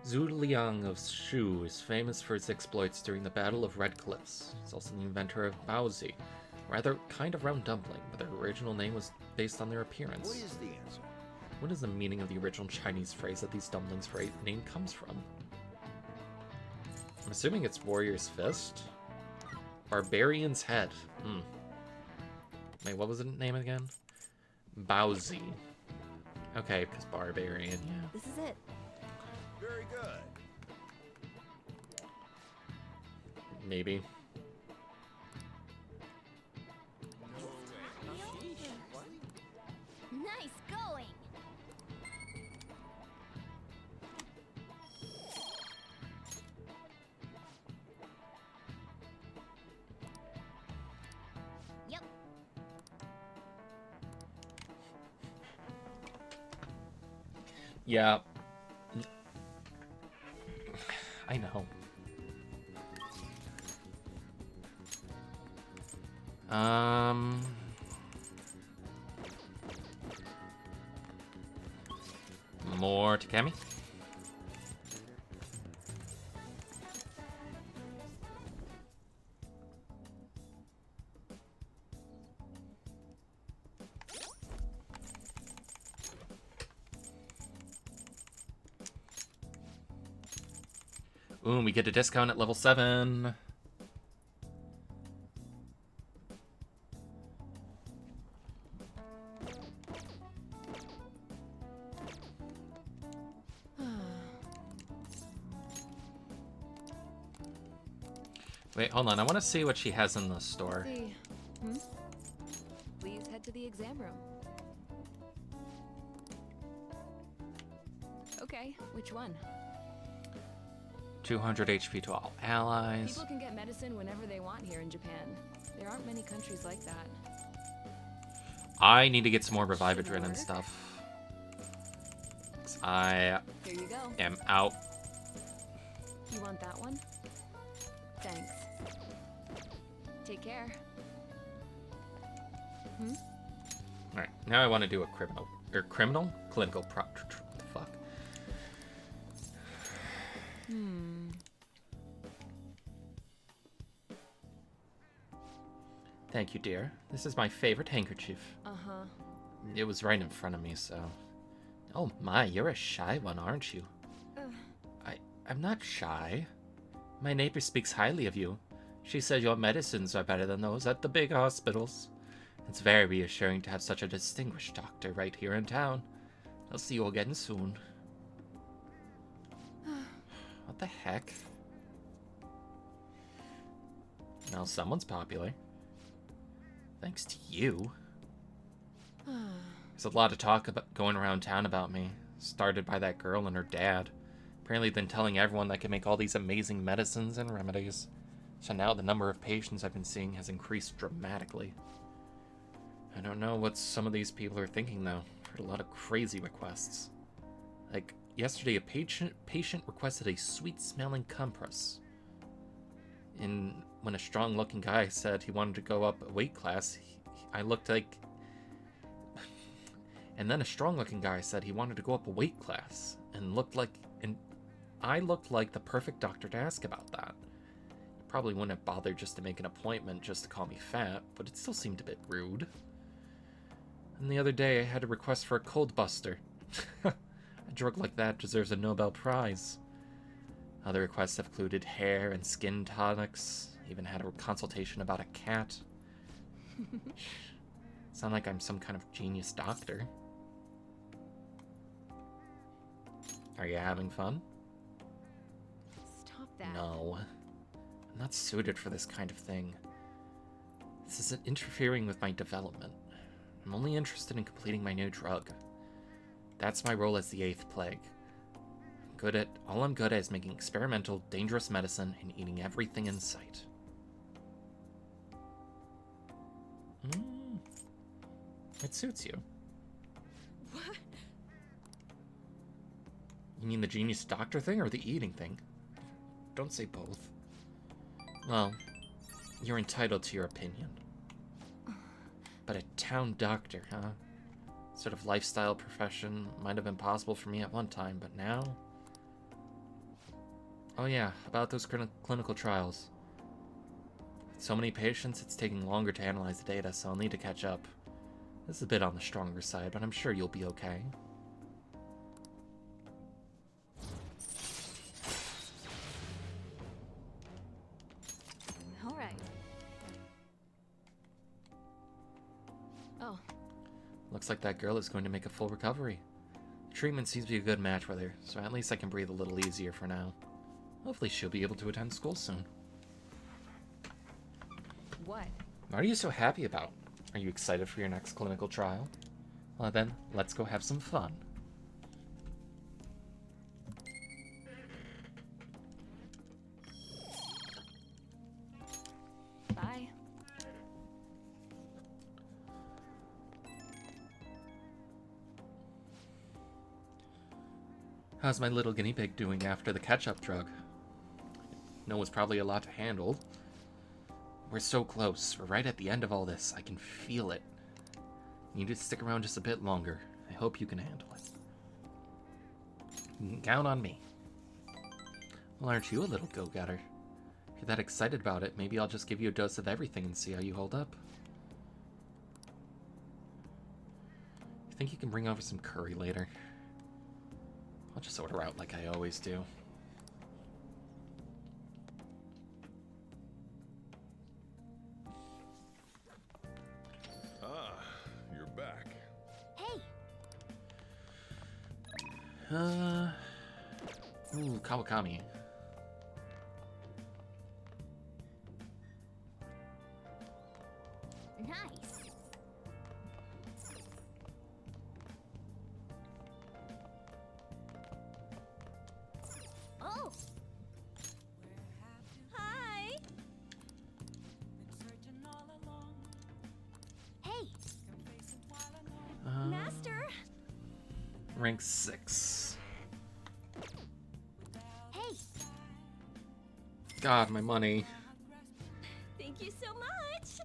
Zhu Liang of Shu is famous for his exploits during the Battle of Red Cliffs. He's also the inventor of Baozi, rather kind of round dumpling, but their original name was based on their appearance. What is the answer? What is the meaning of the original Chinese phrase that these dumplings' name comes from? I'm assuming it's Warrior's Fist? Barbarian's Head. Wait, what was the name again? Baozi. Okay, because Barbarian, yeah. This is it. Very good. Maybe. Nice going. Yep. Yeah. I know. More Takemi? Ooh, we get a discount at level 7. Wait, hold on. I want to see what she has in the store. Please head to the exam room. Okay, which one? 200 HP to all allies. People can get medicine whenever they want here in Japan. There aren't many countries like that. I need to get some more Revivadrin and stuff. 'Cause I Here you go. am out. You want that one? Thanks. Take care. Alright, now I want to do a criminal. Clinical what the fuck? Thank you, dear. This is my favorite handkerchief. Uh-huh. It was right in front of me, so... Oh my, you're a shy one, aren't you? I'm not shy. My neighbor speaks highly of you. She said your medicines are better than those at the big hospitals. It's very reassuring to have such a distinguished doctor right here in town. I'll see you again soon. What the heck? Now someone's popular. Thanks to you. There's a lot of talk about going around town about me. Started by that girl and her dad. Apparently been telling everyone that I can make all these amazing medicines and remedies. So now the number of patients I've been seeing has increased dramatically. I don't know what some of these people are thinking though. I've heard a lot of crazy requests. Like, yesterday a patient requested a sweet-smelling compress. And when a strong-looking guy said he wanted to go up a weight class, I looked like... And then a strong-looking guy said he wanted to go up a weight class, and I looked like the perfect doctor to ask about that. He probably wouldn't have bothered just to make an appointment just to call me fat, but it still seemed a bit rude. And the other day I had a request for a cold buster. A drug like that deserves a Nobel Prize. Other requests have included hair and skin tonics, even had a consultation about a cat. Sound like I'm some kind of genius doctor. Are you having fun? Stop that. No. I'm not suited for this kind of thing. This isn't interfering with my development. I'm only interested in completing my new drug. That's my role as the 8th plague. All I'm good at is making experimental, dangerous medicine and eating everything in sight. It suits you. What? You mean the genius doctor thing or the eating thing? Don't say both. Well, you're entitled to your opinion. But a town doctor, huh? Sort of lifestyle profession might have been possible for me at one time, but now... Oh yeah, about those clinical trials. With so many patients, it's taking longer to analyze the data, so I'll need to catch up. This is a bit on the stronger side, but I'm sure you'll be okay. All right. Oh. Looks like that girl is going to make a full recovery. The treatment seems to be a good match with her, so at least I can breathe a little easier for now. Hopefully she'll be able to attend school soon. What? What are you so happy about? Are you excited for your next clinical trial? Well then, let's go have some fun. Bye. How's my little guinea pig doing after the catch-up drug? No, it's probably a lot to handle. We're so close. We're right at the end of all this. I can feel it. You need to stick around just a bit longer. I hope you can handle it. You can count on me. Well, aren't you a little go-getter? If you're that excited about it, maybe I'll just give you a dose of everything and see how you hold up. You think you can bring over some curry later? I'll just order out like I always do. Ah, you're back. Hey, Ooh, Kawakami. nice. Oh. Hi. Hey, Master. Rank 6. Hey, God, my money. thank you so much.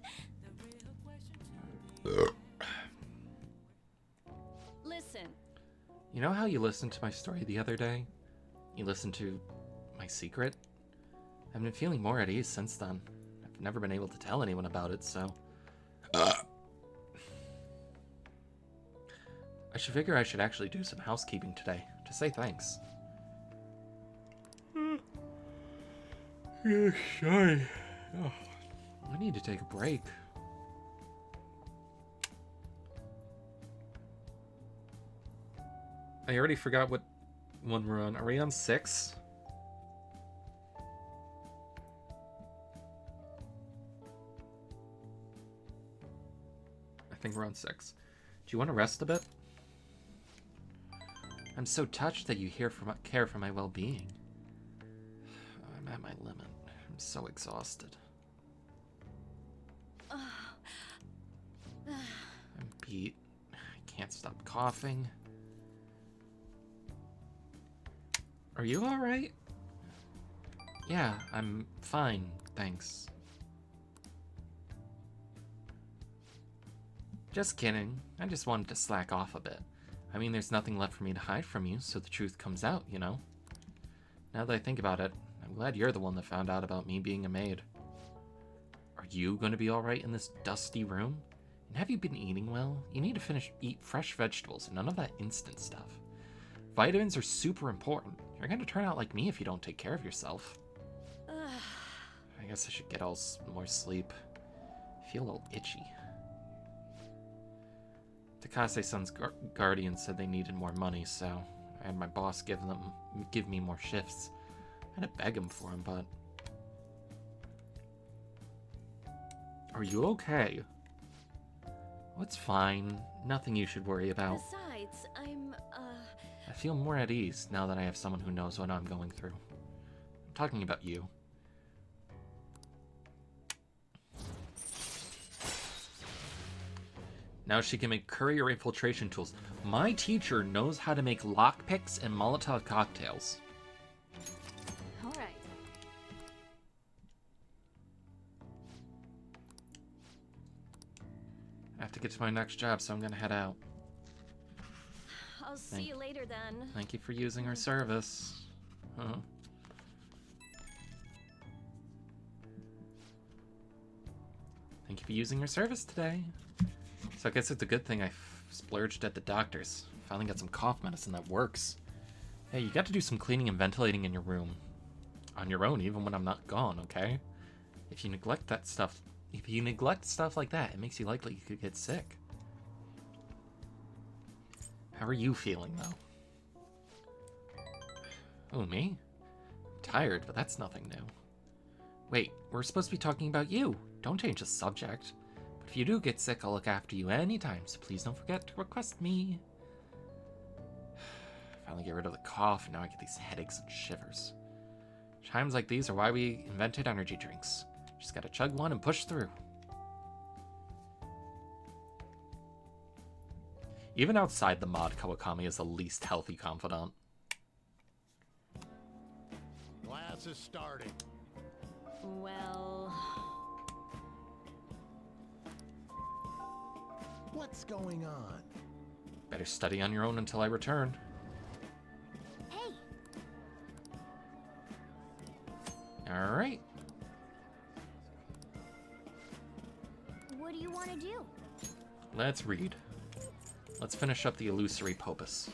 Listen. You know how you listened to my story the other day? You listened to my secret? I've been feeling more at ease since then. I've never been able to tell anyone about it, so... I should actually do some housekeeping today, to say thanks. Yeah, sorry. Oh, I need to take a break. I already forgot what one we're on. Are we on 6? I think we're on 6. Do you want to rest a bit? I'm so touched that you care for my well-being. I'm at my limit. I'm so exhausted. I'm beat. I can't stop coughing. Are you alright? Yeah, I'm fine, thanks. Just kidding. I just wanted to slack off a bit. I mean, there's nothing left for me to hide from you, so the truth comes out, you know? Now that I think about it, I'm glad you're the one that found out about me being a maid. Are you going to be alright in this dusty room? And have you been eating well? You need to eat fresh vegetables and none of that instant stuff. Vitamins are super important. You're going to turn out like me if you don't take care of yourself. I guess I should get more sleep. I feel a little itchy. Takase-san's guardian said they needed more money, so I had my boss give me more shifts. I had to beg him for them, but... Are you okay? Oh, it's fine. Nothing you should worry about. Besides, I feel more at ease now that I have someone who knows what I'm going through. I'm talking about you. Now she can make courier infiltration tools. My teacher knows how to make lockpicks and Molotov cocktails. alright. I have to get to my next job, so I'm gonna head out. I'll see you later then. Thank you for using our service. Huh. Thank you for using your service today. So I guess it's a good thing I splurged at the doctor's. Finally got some cough medicine that works. Hey, you got to do some cleaning and ventilating in your room. On your own, even when I'm not gone, okay? If you neglect stuff like that, it makes you likely you could get sick. How are you feeling, though? Oh, me? I'm tired, but that's nothing new. Wait, we're supposed to be talking about you. Don't change the subject. But if you do get sick, I'll look after you anytime, so please don't forget to request me. Finally get rid of the cough, and now I get these headaches and shivers. Times like these are why we invented energy drinks. Just gotta chug one and push through. Even outside the mod, Kawakami is the least healthy confidant. Class is starting. Well... What's going on? Better study on your own until I return. Hey! Alright. What do you want to do? Let's read. Let's finish up the illusory Popus.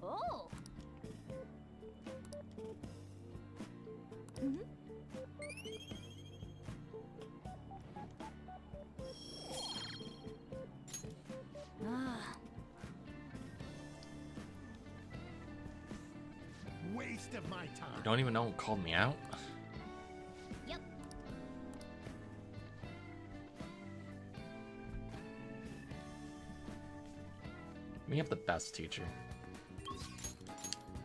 Oh! Waste of my time. You don't even know who called me out? Yep. We have the best teacher.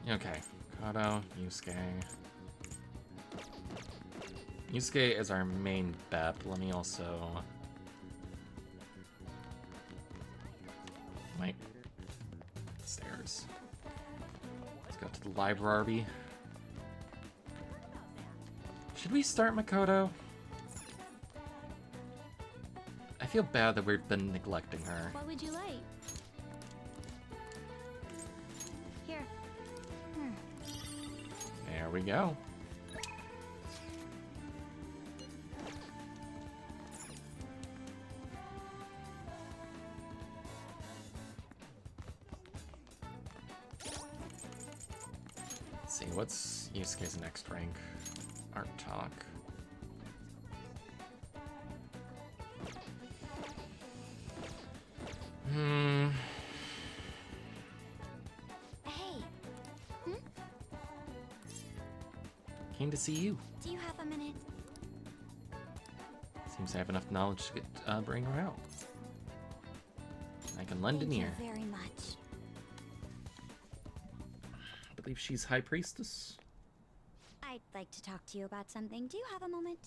Okay. Kato, Yusuke. Yusuke is our main bet. Let me also... Wait. Stairs. Let's go to the library. Should we start Makoto? I feel bad that we've been neglecting her. What would you like? Here. There we go. Let's see, what's Yusuke's next rank? Art Talk. Hey. Came to see you. Do you have a minute? Seems I have enough knowledge to get, bring her out. I can lend an Thank ear. you very much. I believe she's High Priestess. I'd like to talk to you about something. Do you have a moment?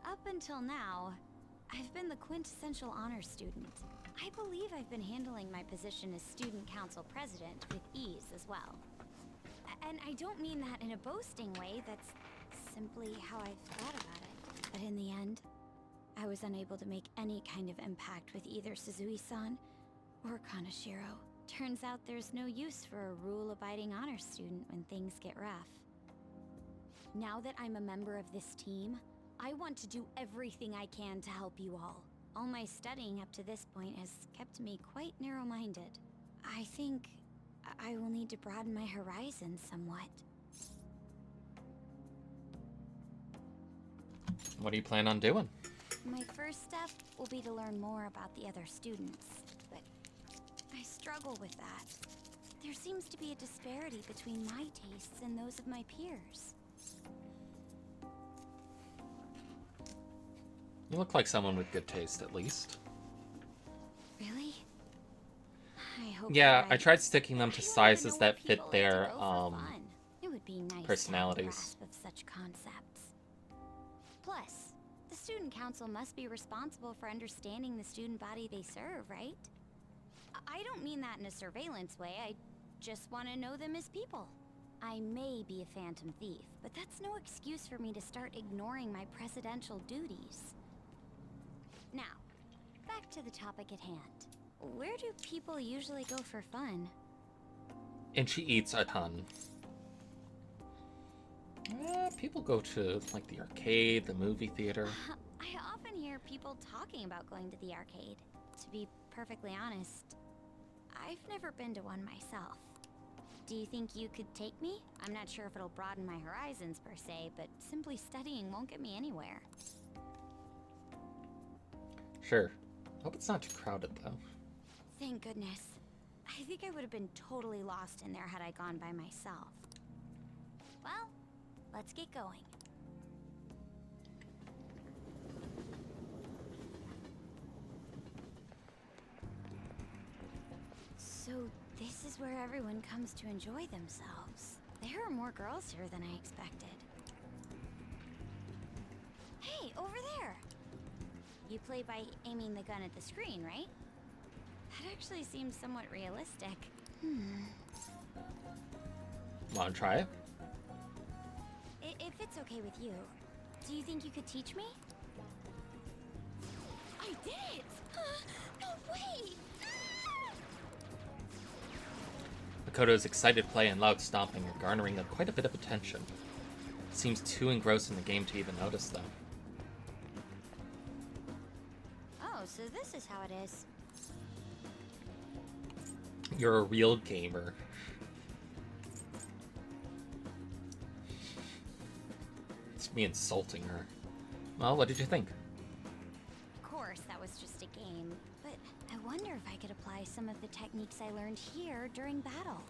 Up until now, I've been the quintessential honor student. I believe I've been handling my position as student council president with ease as well. And I don't mean that in a boasting way, that's simply how I've thought about it. But in the end, I was unable to make any kind of impact with either Suzui-san or Kanashiro. Turns out there's no use for a rule-abiding honor student when things get rough. Now that I'm a member of this team, I want to do everything I can to help you all. All my studying up to this point has kept me quite narrow-minded. I think I will need to broaden my horizons somewhat. What do you plan on doing? My first step will be to learn more about the other students, but I struggle with that. There seems to be a disparity between my tastes and those of my peers. You look like someone with good taste, at least. Really? I hope Yeah, you're I right. tried sticking them I to don't even sizes know that what fit people like their, to go for fun. It would be nice personalities. to have a grasp of such concepts. Plus, the student council must be responsible for understanding the student body they serve, right? I don't mean that in a surveillance way. I just want to know them as people. I may be a phantom thief, but that's no excuse for me to start ignoring my presidential duties. Now, back to the topic at hand. Where do people usually go for fun? And she eats a ton. People go to, like, the arcade, the movie theater. I often hear people talking about going to the arcade. To be perfectly honest, I've never been to one myself. Do you think you could take me? I'm not sure if it'll broaden my horizons per se, but simply studying won't get me anywhere. Sure. Hope it's not too crowded, though. Thank goodness. I think I would have been totally lost in there had I gone by myself. Well, let's get going. So this is where everyone comes to enjoy themselves. There are more girls here than I expected. Hey, over there! You play by aiming the gun at the screen, right? That actually seems somewhat realistic. Wanna try it? If it's okay with you, do you think you could teach me? I did it! No way! Makoto's excited play and loud stomping are garnering quite a bit of attention. Seems too engrossed in the game to even notice them. Oh, so this is how it is. You're a real gamer. It's me insulting her. Well, what did you think? Of course, that was just a game, but I wonder if I could apply some of the techniques I learned here during battle.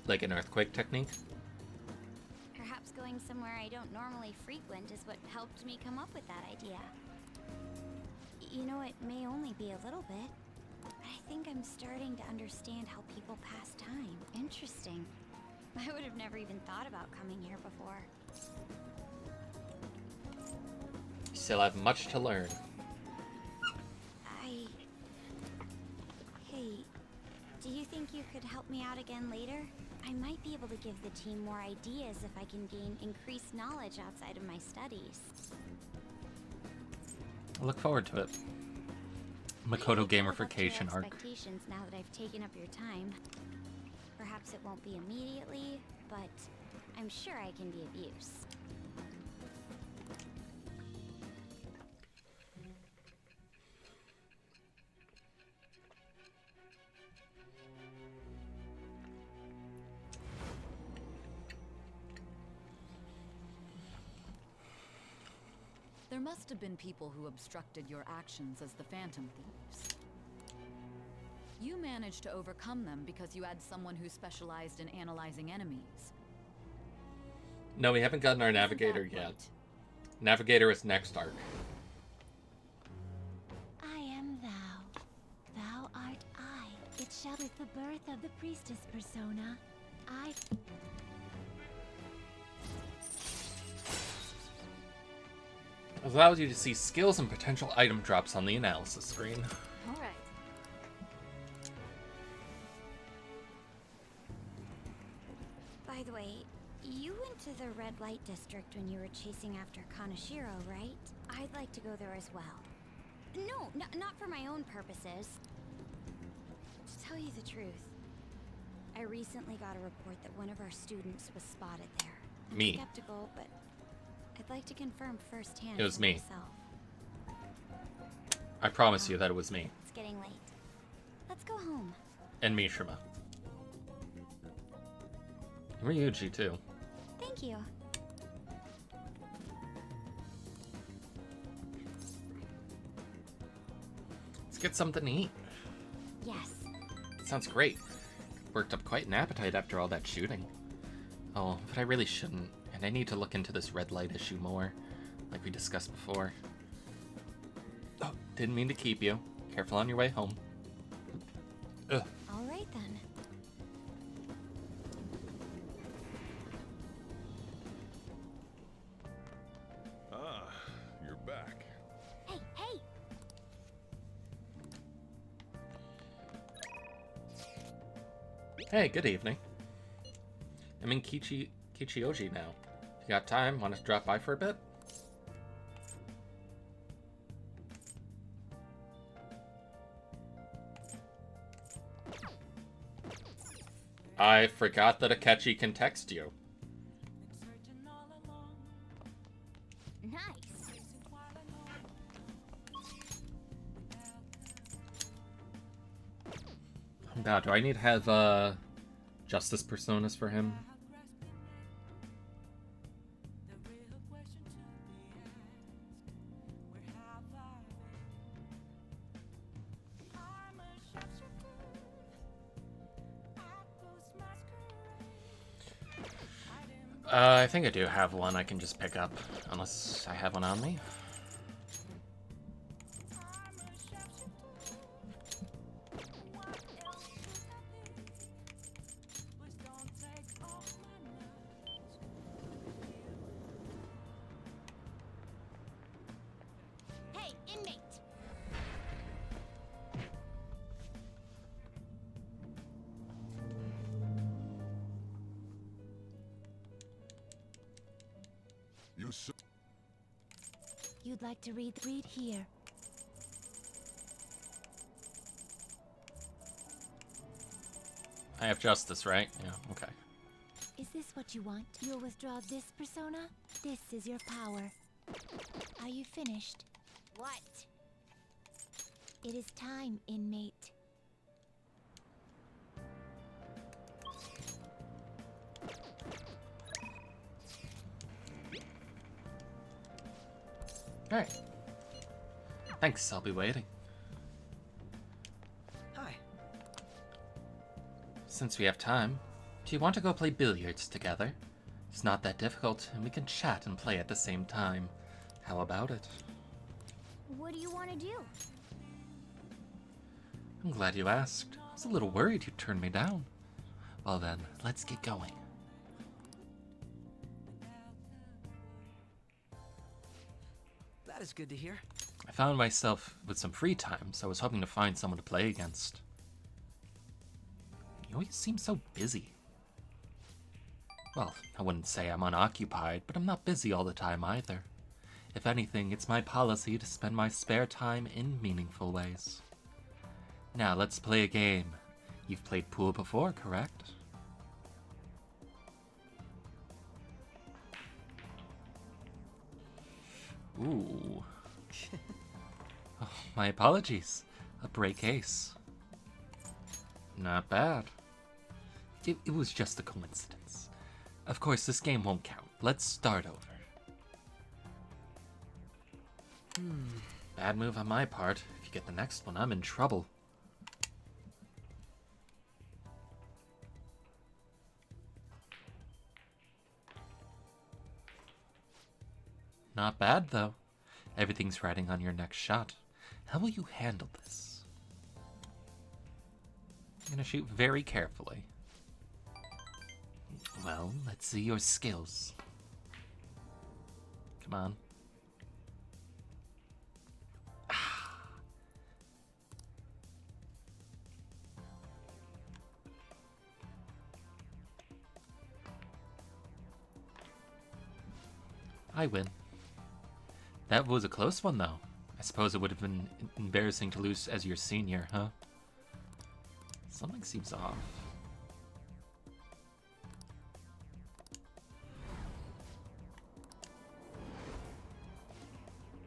Like an earthquake technique? Perhaps going somewhere I don't normally frequent is what helped me come up with that idea. You know, it may only be a little bit, but I think I'm starting to understand how people pass time. Interesting. I would have never even thought about coming here before. You still have much to learn. Hey, do you think you could help me out again later? I might be able to give the team more ideas if I can gain increased knowledge outside of my studies. I look forward to it. Makoto gamification arc. Expectations now that I've taken up your time. Perhaps it won't be immediately, but I'm sure I can be of use. There must have been people who obstructed your actions as the Phantom Thieves. You managed to overcome them because you had someone who specialized in analyzing enemies. No, we haven't gotten our Isn't navigator that yet. right? Navigator is next arc. I am thou. Thou art I. It shall with the birth of the priestess persona. I... Allows you to see skills and potential item drops on the analysis screen. All right. By the way, you went to the red light district when you were chasing after Kaneshiro, right? I'd like to go there as well. No, not for my own purposes. To tell you the truth, I recently got a report that one of our students was spotted there. I'm Me. skeptical, but I'd like to confirm firsthand. It was for me. myself. I promise you that it was me. It's getting late. Let's go home. And Mishima. Ryuji, too. Thank you. Let's get something to eat. Yes. sounds great. Worked up quite an appetite after all that shooting. Oh, but I really shouldn't, and I need to look into this red light issue more, like we discussed before. Oh, didn't mean to keep you. Careful on your way home. Ugh. All right then. Ah, you're back. Hey, hey! Hey, good evening. I'm in Kichioji now. If you got time, want to drop by for a bit? I forgot that Akechi can text you. Nice! Oh god, do I need to have, justice personas for him? I think I do have one I can just pick up, unless I have one on me. Hey, inmate! You'd like to read here. I have justice, right? Yeah, okay. Is this what you want? You'll withdraw this persona? This is your power. Are you finished? What? It is time, inmate. Alright. Thanks, I'll be waiting. Hi. Since we have time, do you want to go play billiards together? It's not that difficult, and we can chat and play at the same time. How about it? What do you want to do? I'm glad you asked. I was a little worried you'd turn me down. Well then, let's get going. That is good to hear. I found myself with some free time, so I was hoping to find someone to play against. You always seem so busy. Well, I wouldn't say I'm unoccupied, but I'm not busy all the time either. If anything, it's my policy to spend my spare time in meaningful ways. Now, let's play a game. You've played pool before, correct? Ooh. Oh, my apologies. A break ace. Not bad. It was just a coincidence. Of course, this game won't count. Let's start over. Bad move on my part. If you get the next one, I'm in trouble. Not bad, though. Everything's riding on your next shot. How will you handle this? I'm gonna shoot very carefully. Well, let's see your skills. Come on. I win. That was a close one, though. I suppose it would have been embarrassing to lose as your senior, huh? Something seems off.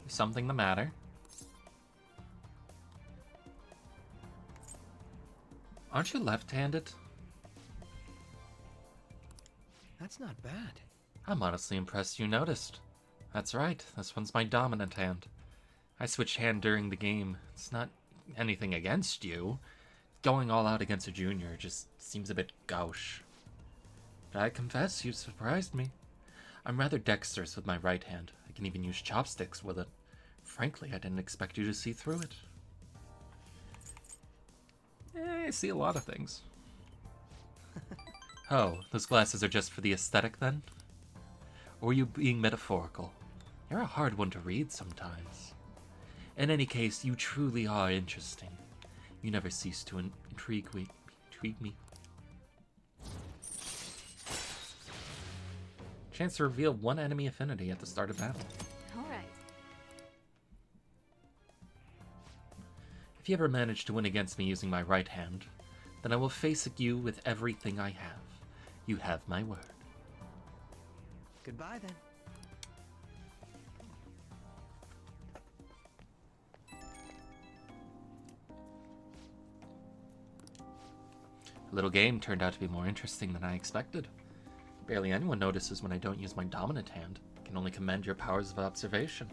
Is something the matter? Aren't you left-handed? That's not bad. I'm honestly impressed you noticed. That's right, this one's my dominant hand. I switched hand during the game. It's not anything against you. going all out against a junior just seems a bit gauche. But I confess, you surprised me. I'm rather dexterous with my right hand. I can even use chopsticks with it. Frankly, I didn't expect you to see through it. I see a lot of things. Oh, those glasses are just for the aesthetic, then? Or are you being metaphorical? You're a hard one to read sometimes. In any case, you truly are interesting. You never cease to intrigue me. Chance to reveal one enemy affinity at the start of battle. Alright. If you ever manage to win against me using my right hand, then I will face you with everything I have. You have my word. Goodbye, then. The little game turned out to be more interesting than I expected. Barely anyone notices when I don't use my dominant hand. I can only commend your powers of observation.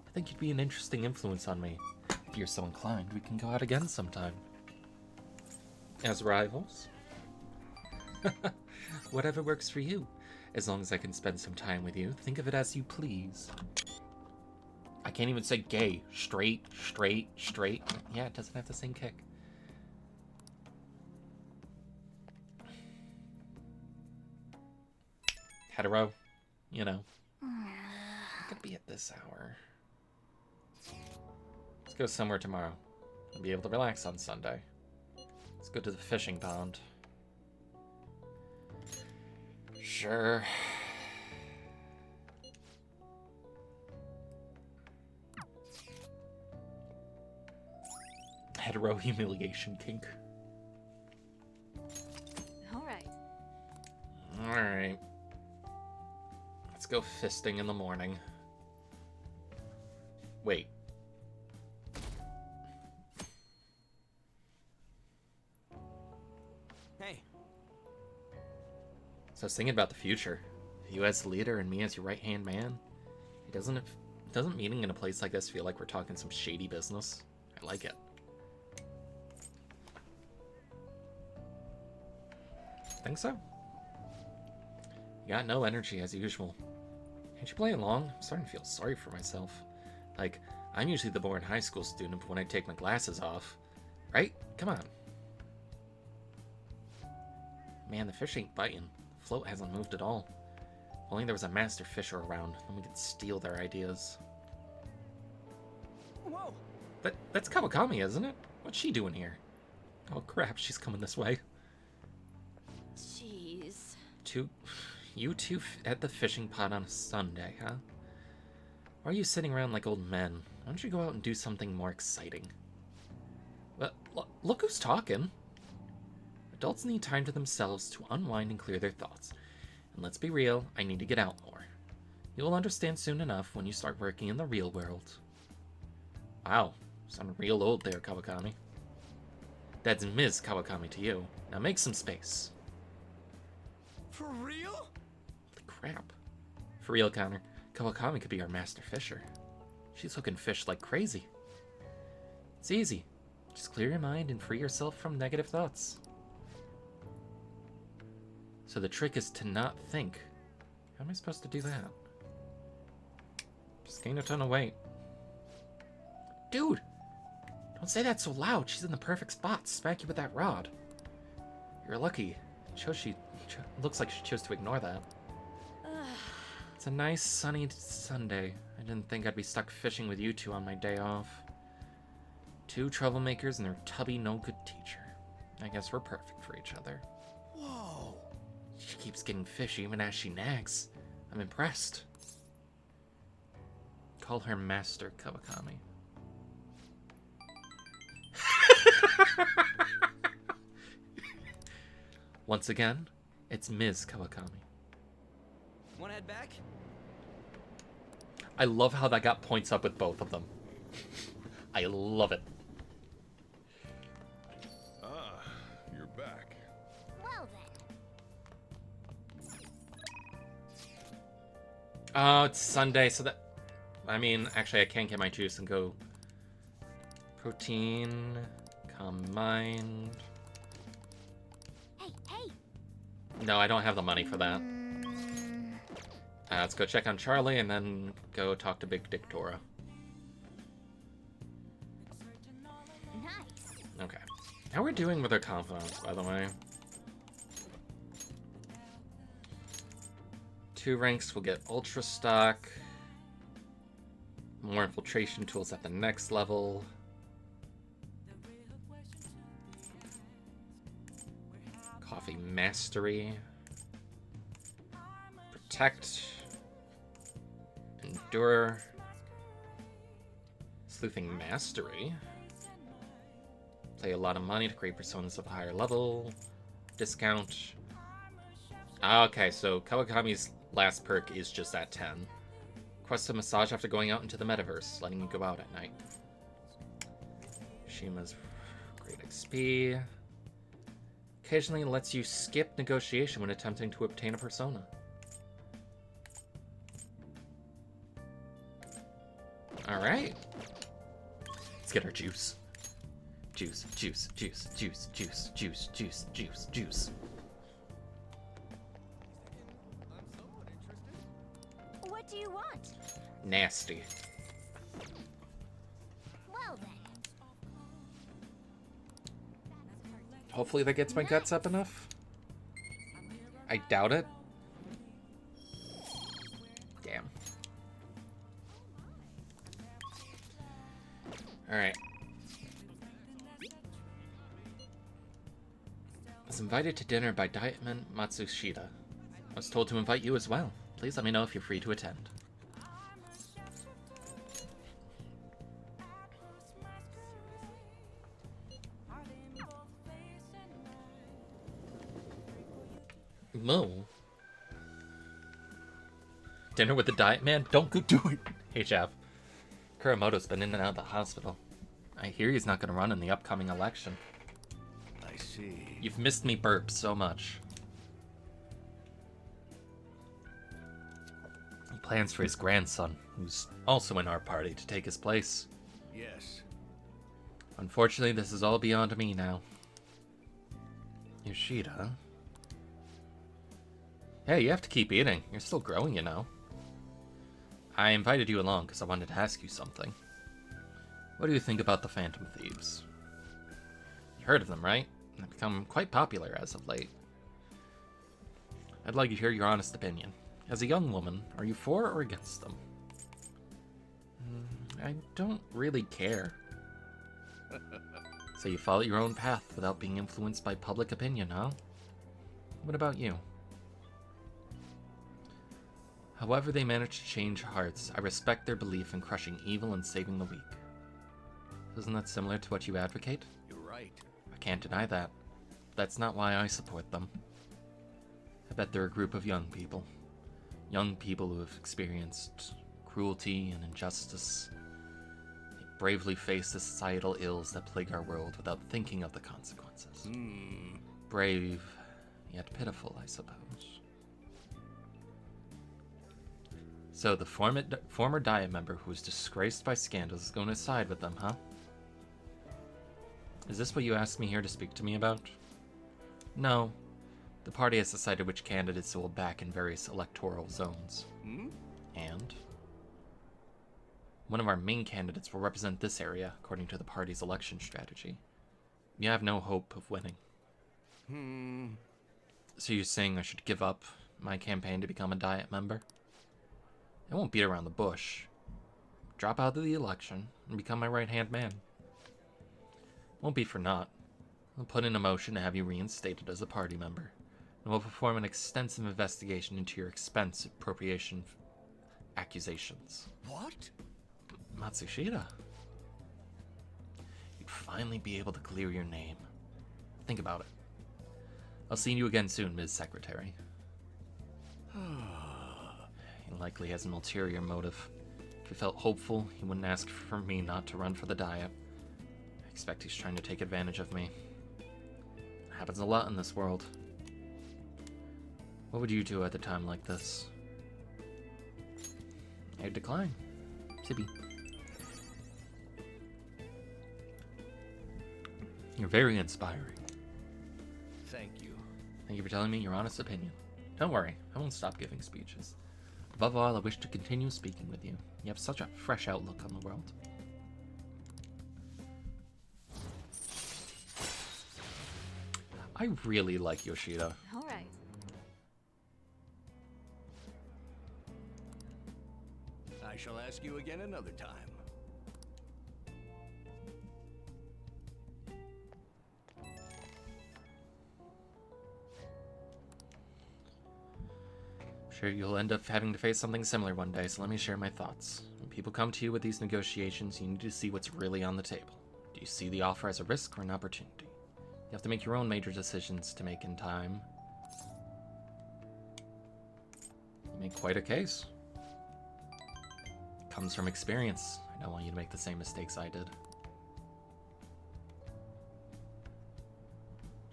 I think you'd be an interesting influence on me. If you're so inclined, we can go out again sometime. As rivals? Whatever works for you. As long as I can spend some time with you, think of it as you please. I can't even say gay. Straight. Yeah, it doesn't have the same kick. Hetero, you know. Not gonna be at this hour. Let's go somewhere tomorrow. I'll be able to relax on Sunday. Let's go to the fishing pond. Sure. Hetero humiliation kink. Alright. Alright. Let's go fisting in the morning. Wait. Hey. So I was thinking about the future. You as the leader and me as your right-hand man. Doesn't meeting in a place like this feel like we're talking some shady business? I like it. Think so? You got no energy as usual. Can't you play along? I'm starting to feel sorry for myself. Like, I'm usually the boring high school student, but when I take my glasses off. Right? Come on. Man, the fish ain't biting. The float hasn't moved at all. If only there was a master fisher around, then we could steal their ideas. Whoa! That's Kawakami, isn't it? What's she doing here? Oh crap, she's coming this way. Jeez. You two at the fishing pond on a Sunday, huh? Why are you sitting around like old men? Why don't you go out and do something more exciting? Look who's talking. Adults need time to themselves to unwind and clear their thoughts. And let's be real, I need to get out more. You'll understand soon enough when you start working in the real world. Wow, sounded real old there, Kawakami. That's Ms. Kawakami to you. Now make some space. For real? Holy crap. For real, Connor. Kawakami could be our master fisher. She's hooking fish like crazy. It's easy. Just clear your mind and free yourself from negative thoughts. So the trick is to not think. How am I supposed to do that? Just gain a ton of weight. Dude! Don't say that so loud. She's in the perfect spot to smack you with that rod. You're lucky. Looks like she chose to ignore that. It's a nice sunny Sunday. I didn't think I'd be stuck fishing with you two on my day off. Two troublemakers and their tubby no-good teacher. I guess we're perfect for each other. Whoa! She keeps getting fish even as she nags. I'm impressed. Call her Master Kawakami. Once again, it's Ms. Kawakami. Wanna head back? I love how that got points up with both of them. I love it. Ah, you're back. Well then. Oh, it's Sunday, so that... I mean, actually, I can't get my juice and go... Protein... Calm mind. Hey, hey! No, I don't have the money for that. Let's go check on Charlie and then go talk to Big Dick Dora. Nice. Okay. How are we doing with our confidence, by the way? 2 ranks will get Ultra Stock. More infiltration tools at the next level. Coffee Mastery. Protect. Endure. Sleuthing Mastery. Play a lot of money to create personas of a higher level. Discount. Okay, so Kawakami's last perk is just at 10. Request a massage after going out into the metaverse, letting you go out at night. Shima's great XP. Occasionally lets you skip negotiation when attempting to obtain a persona. Alright. Let's get our juice. Juice, juice, juice, juice, juice, juice, juice, juice, juice. What do you want? Nasty. Well then. Hopefully that gets my guts up enough. I doubt it. Damn. Alright. I was invited to dinner by Dietman Matsushita. I was told to invite you as well. Please let me know if you're free to attend. Mo. Dinner with the Diet Man? Don't go do it. Hey, Jeff. Kuramoto's been in and out of the hospital. I hear he's not going to run in the upcoming election. I see. You've missed me burp so much. He plans for his grandson, who's also in our party, to take his place. Yes. Unfortunately, this is all beyond me now. Yoshida? Hey, you have to keep eating. You're still growing, you know. I invited you along because I wanted to ask you something. What do you think about the Phantom Thieves? You heard of them, right? They've become quite popular as of late. I'd like to hear your honest opinion. As a young woman, are you for or against them? I don't really care. So you follow your own path without being influenced by public opinion, huh? What about you? However they manage to change hearts, I respect their belief in crushing evil and saving the weak. Isn't that similar to what you advocate? You're right. I can't deny that. That's not why I support them. I bet they're a group of young people. Young people who have experienced cruelty and injustice. They bravely face the societal ills that plague our world without thinking of the consequences. Brave, yet pitiful, I suppose. So the former Diet member who was disgraced by scandals is going to side with them, huh? Is this what you asked me here to speak to me about? No. The party has decided which candidates it will back in various electoral zones. And? One of our main candidates will represent this area, according to the party's election strategy. You have no hope of winning. So you're saying I should give up my campaign to become a Diet member? I won't beat around the bush. Drop out of the election and become my right-hand man. Won't be for naught. I'll put in a motion to have you reinstated as a party member, and we'll perform an extensive investigation into your expense appropriation accusations. What? Matsushita. You'd finally be able to clear your name. Think about it. I'll see you again soon, Ms. Secretary. He likely has an ulterior motive. If he felt hopeful, he wouldn't ask for me not to run for the Diet. I expect he's trying to take advantage of me. It happens a lot in this world. What would you do at a time like this? I'd decline. Sippy. You're very inspiring. Thank you. Thank you for telling me your honest opinion. Don't worry, I won't stop giving speeches. Above all, I wish to continue speaking with you. You have such a fresh outlook on the world. I really like Yoshida. All right. I shall ask you again another time. Sure, you'll end up having to face something similar one day, so let me share my thoughts. When people come to you with these negotiations, you need to see what's really on the table. Do you see the offer as a risk or an opportunity? You have to make your own major decisions to make in time. You make quite a case. It comes from experience. I don't want you to make the same mistakes I did.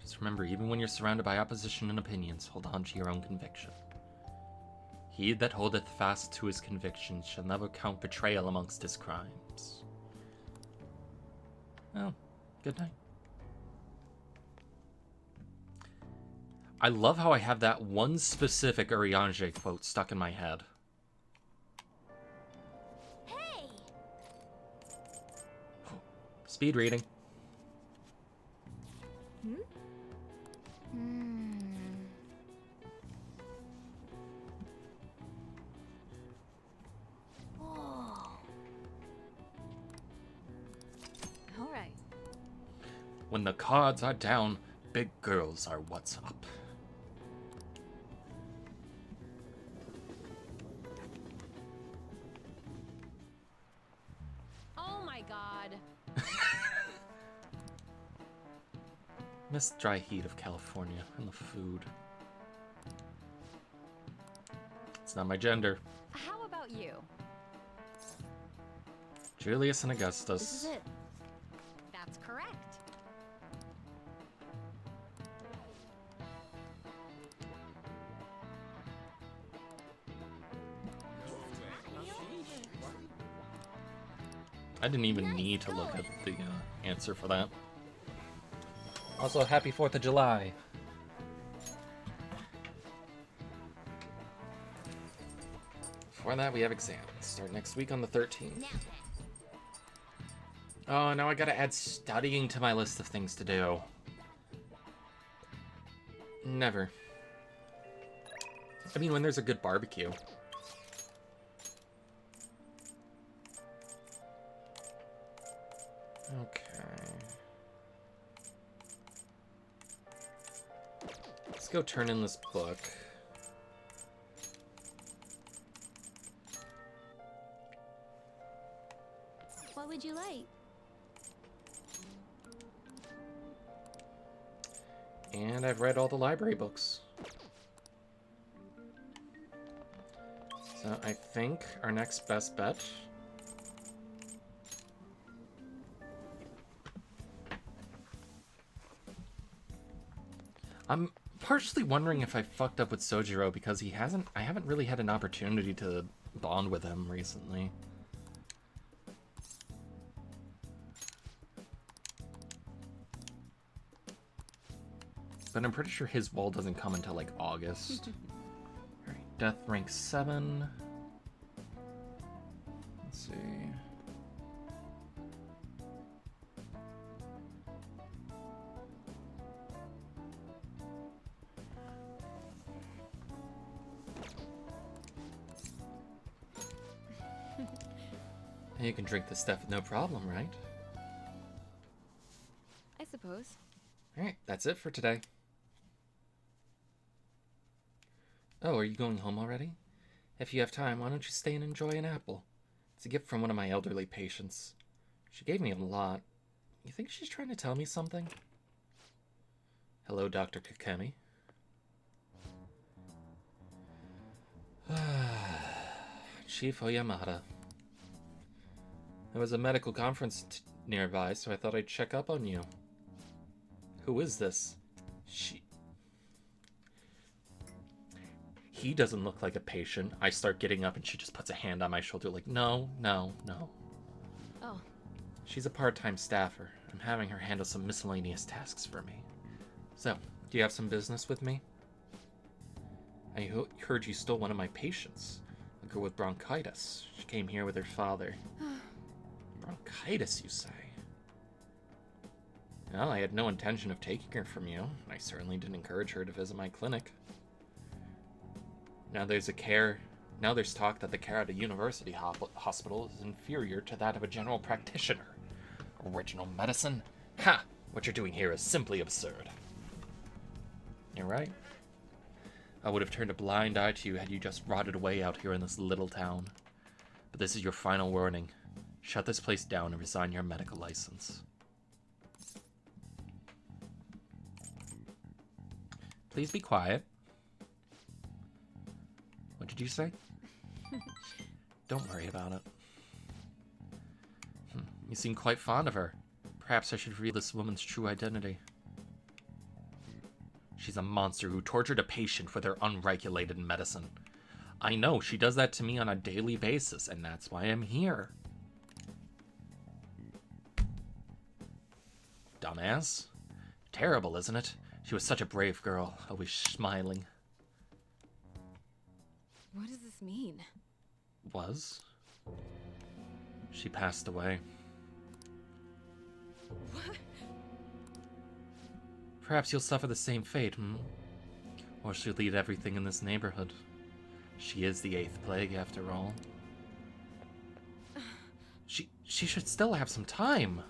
Just remember, even when you're surrounded by opposition and opinions, hold on to your own conviction. He that holdeth fast to his convictions shall never count betrayal amongst his crimes. Well, good night. I love how I have that one specific Urianger quote stuck in my head. Hey! Speed reading. All right. When the cards are down, big girls are what's up. Oh my god. Miss dry heat of California and the food. It's not my gender. How about you? Julius and Augustus. This is it. That's correct. I didn't even need to look at the answer for that. Also, happy 4th of July. Before that, we have exams. Start next week on the 13th. Oh, now I gotta add studying to my list of things to do. Never. I mean, when there's a good barbecue. Okay. Let's go turn in this book. What would you like? And I've read all the library books. So I think our next best bet... I'm partially wondering if I fucked up with Sojiro because I haven't really had an opportunity to bond with him recently. But I'm pretty sure his wall doesn't come until like August. Alright, death rank 7. Let's see. And you can drink this stuff with no problem, right? I suppose. Alright, that's it for today. Oh, are you going home already? If you have time, why don't you stay and enjoy an apple? It's a gift from one of my elderly patients. She gave me a lot. You think she's trying to tell me something? Hello, Dr. Kakemi. Chief Oyamada. There was a medical conference nearby, so I thought I'd check up on you. Who is this? He doesn't look like a patient. I start getting up and she just puts a hand on my shoulder like, no, no, no. Oh. She's a part-time staffer. I'm having her handle some miscellaneous tasks for me. So, do you have some business with me? I heard you stole one of my patients. A girl with bronchitis. She came here with her father. Bronchitis, you say? Well, I had no intention of taking her from you. I certainly didn't encourage her to visit my clinic. Now there's talk that the care at a university hospital is inferior to that of a general practitioner. Original medicine? Ha! What you're doing here is simply absurd. You're right. I would have turned a blind eye to you had you just rotted away out here in this little town. But this is your final warning. Shut this place down and resign your medical license. Please be quiet. What did you say? Don't worry about it. You seem quite fond of her. Perhaps I should reveal this woman's true identity. She's a monster who tortured a patient with her unregulated medicine. I know, she does that to me on a daily basis, and that's why I'm here. Dumbass. Terrible, isn't it? She was such a brave girl, always smiling. What does this mean? Was? She passed away. What? Perhaps you'll suffer the same fate, Or she'll lead everything in this neighborhood. She is the 8th plague, after all. She should still have some time.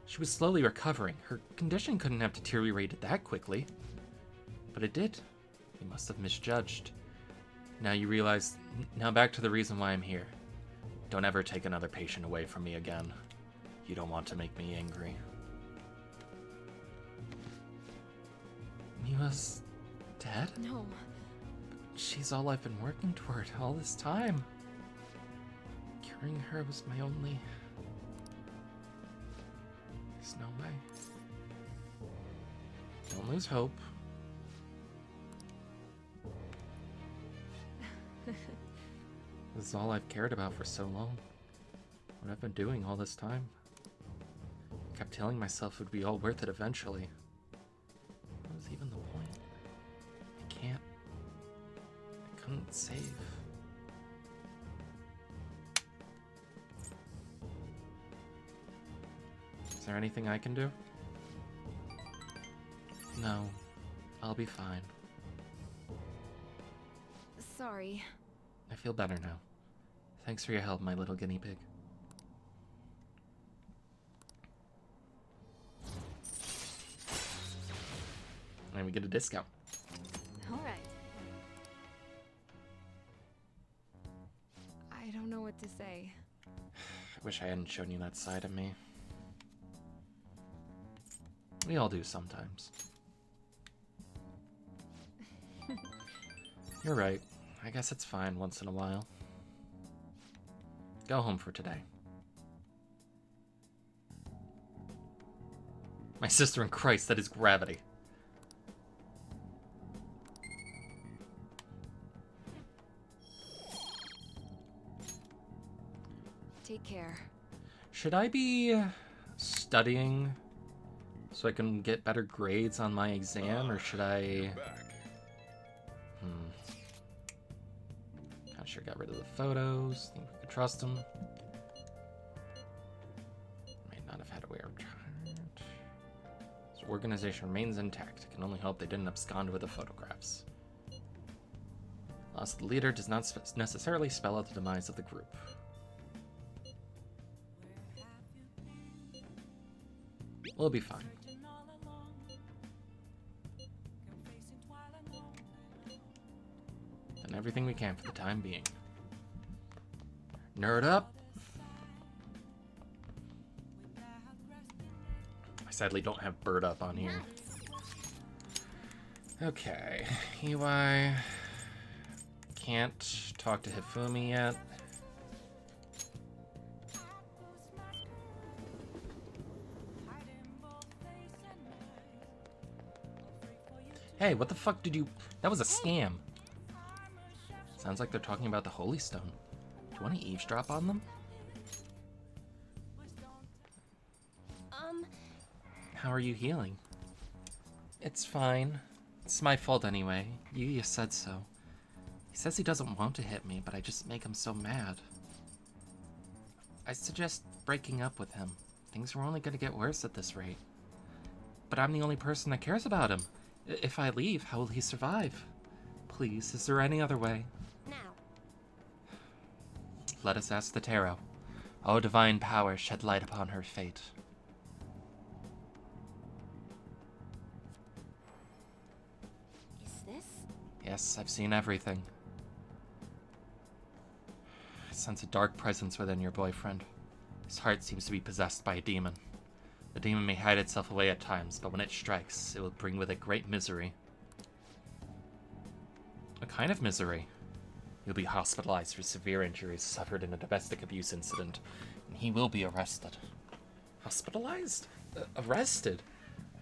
She was slowly recovering. Her condition couldn't have deteriorated that quickly. But it did. You must have misjudged. Now you realize... Now back to the reason why I'm here. Don't ever take another patient away from me again. You don't want to make me angry. Miwa's dead? No. She's all I've been working toward all this time. Curing her was my only... There's no way. Don't lose hope. This is all I've cared about for so long. What I've been doing all this time. I kept telling myself it would be all worth it eventually. What was even the point? I couldn't save. Is there anything I can do? No. I'll be fine. Sorry. I feel better now. Thanks for your help, my little guinea pig. And we get a discount. Alright. I don't know what to say. I wish I hadn't shown you that side of me. We all do sometimes. You're right. I guess it's fine once in a while. Go home for today. My sister in Christ, that is gravity. Take care. Should I be studying so I can get better grades on my exam, or should I... Not sure, got rid of the photos. Think we could trust them. May not have had a way of trying. So organization remains intact. Can only hope they didn't abscond with the photographs. Loss of the leader does not necessarily spell out the demise of the group. We'll be fine. Done everything we can for the time being. Nerd up! I sadly don't have bird up on here. Okay, EY. Can't talk to Hifumi yet. Hey, what the fuck did you... That was a scam. Sounds like they're talking about the Holy Stone. Do you want to eavesdrop on them? How are you healing? It's fine. It's my fault anyway. Yuya said so. He says he doesn't want to hit me, but I just make him so mad. I suggest breaking up with him. Things are only going to get worse at this rate. But I'm the only person that cares about him. If I leave, how will he survive? Please, is there any other way? Now. Let us ask the tarot. O divine power, shed light upon her fate. Is this? Yes, I've seen everything. I sense a dark presence within your boyfriend. His heart seems to be possessed by a demon. The demon may hide itself away at times, but when it strikes, it will bring with it great misery. A kind of misery. You'll be hospitalized for severe injuries suffered in a domestic abuse incident, and he will be arrested. Hospitalized? Arrested?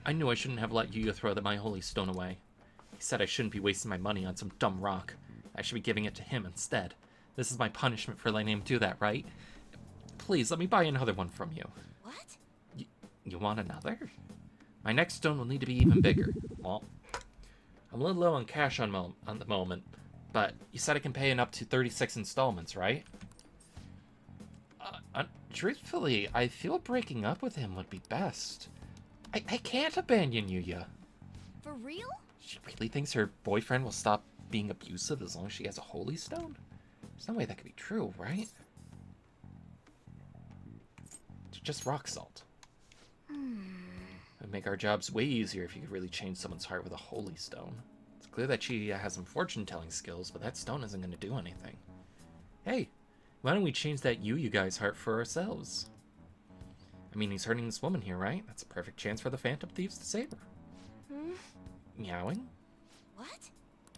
I knew I shouldn't have let Yuya throw my holy stone away. He said I shouldn't be wasting my money on some dumb rock. I should be giving it to him instead. This is my punishment for letting him do that, right? Please, let me buy another one from you. What? You want another? My next stone will need to be even bigger. Well, I'm a little low on cash on the moment, but you said I can pay in up to 36 installments, right? Truthfully, I feel breaking up with him would be best. I can't abandon Yuya. For real? She really thinks her boyfriend will stop being abusive as long as she has a holy stone? There's no way that could be true, right? It's just rock salt. It would make our jobs way easier if you could really change someone's heart with a holy stone. It's clear that she has some fortune-telling skills, but that stone isn't going to do anything. Hey, why don't we change that you guy's heart for ourselves? I mean, he's hurting this woman here, right? That's a perfect chance for the Phantom Thieves to save her. Meowing? What?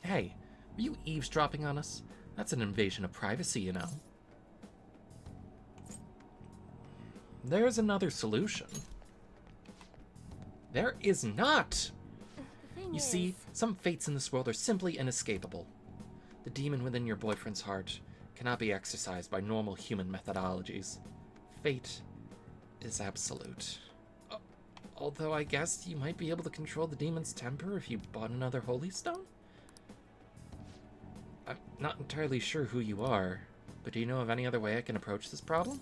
Hey, were you eavesdropping on us? That's an invasion of privacy, you know. There's another solution. There is not! You see, some fates in this world are simply inescapable. The demon within your boyfriend's heart cannot be exorcised by normal human methodologies. Fate is absolute. Although I guess you might be able to control the demon's temper if you bought another holy stone? I'm not entirely sure who you are, but do you know of any other way I can approach this problem?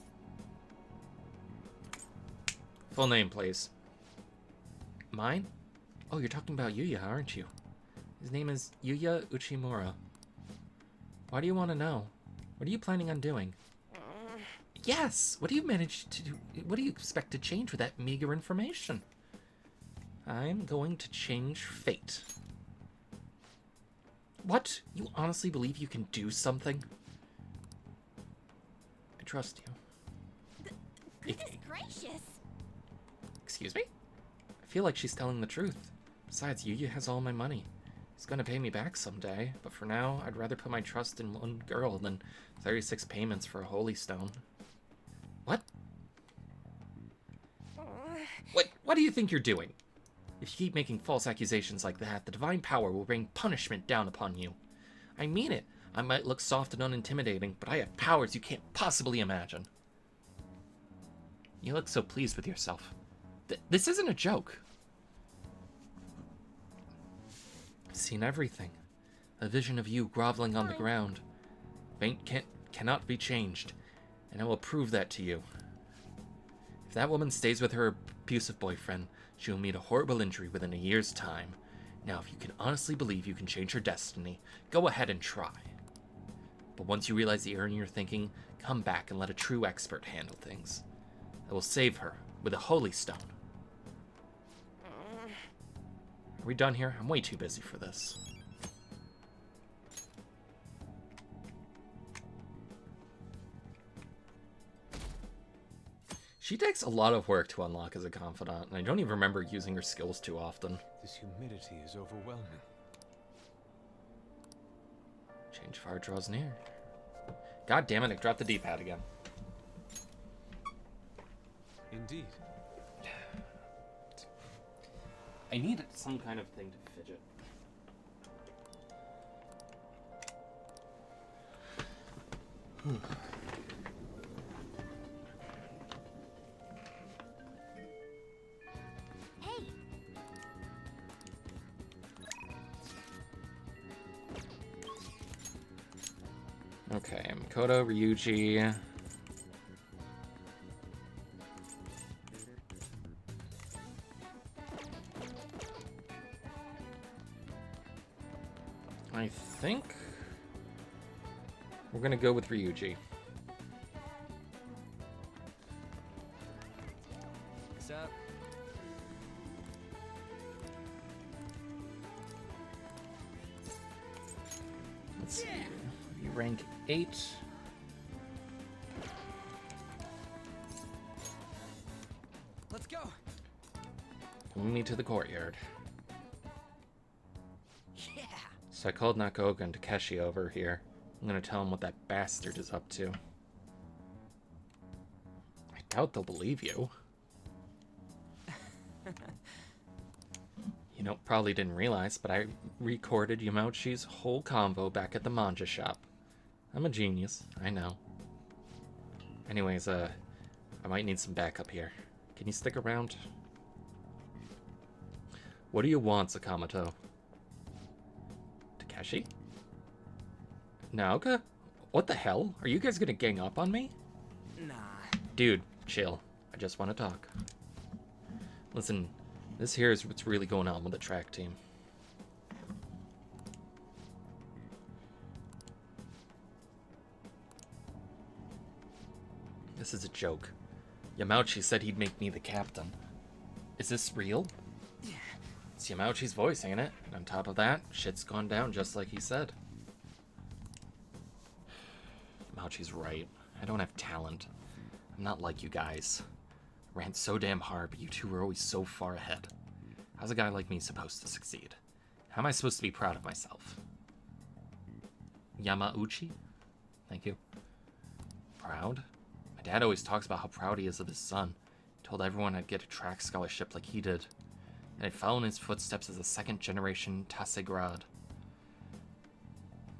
Full name, please. Mine? Oh, you're talking about Yuya, aren't you? His name is Yuya Uchimura. Why do you want to know? What are you planning on doing? Yes! What do you manage to do? What do you expect to change with that meager information? I'm going to change fate. What? You honestly believe you can do something? I trust you. Goodness gracious! Excuse me? I feel like she's telling the truth. Besides, Yuya has all my money. He's gonna pay me back someday, but for now, I'd rather put my trust in one girl than 36 payments for a holy stone. What? What do you think you're doing? If you keep making false accusations like that, the divine power will rain punishment down upon you. I mean it. I might look soft and unintimidating, but I have powers you can't possibly imagine. You look so pleased with yourself. This isn't a joke. I've seen everything. A vision of you groveling on the ground. Fate cannot be changed, and I will prove that to you. If that woman stays with her abusive boyfriend, she will meet a horrible injury within a year's time. Now, if you can honestly believe you can change her destiny, go ahead and try. But once you realize the error in your thinking, come back and let a true expert handle things. I will save her with a holy stone. Are we done here? I'm way too busy for this. She takes a lot of work to unlock as a confidant, and I don't even remember using her skills too often. This humidity is overwhelming. Change fire draws near. God damn it, I dropped the D-pad again. Indeed. I need some kind of thing to fidget. Hey, Okay, Makoto, Ryuji. I think we're gonna go with Ryuji. What's up? Let's see. You rank 8. Let's go. Bring me to the courtyard. Yeah. So I called Nakaoka and Takeshi over here. I'm gonna tell him what that bastard is up to. I doubt they'll believe you. You know, probably didn't realize, but I recorded Yamauchi's whole convo back at the manga shop. I'm a genius, I know. Anyways, I might need some backup here. Can you stick around? What do you want, Sakamoto? Takeshi? Naoka? What the hell? Are you guys gonna gang up on me? Nah. Dude, chill. I just want to talk. Listen, this here is what's really going on with the track team. This is a joke. Yamauchi said he'd make me the captain. Is this real? It's Yamauchi's voice, ain't it? And on top of that, shit's gone down just like he said. Yamauchi's right. I don't have talent. I'm not like you guys. I ran so damn hard, but you two were always so far ahead. How's a guy like me supposed to succeed? How am I supposed to be proud of myself? Yamauchi? Thank you. Proud? My dad always talks about how proud he is of his son. He told everyone I'd get a track scholarship like he did. And I'd follow in his footsteps as a second-generation Tasegrad.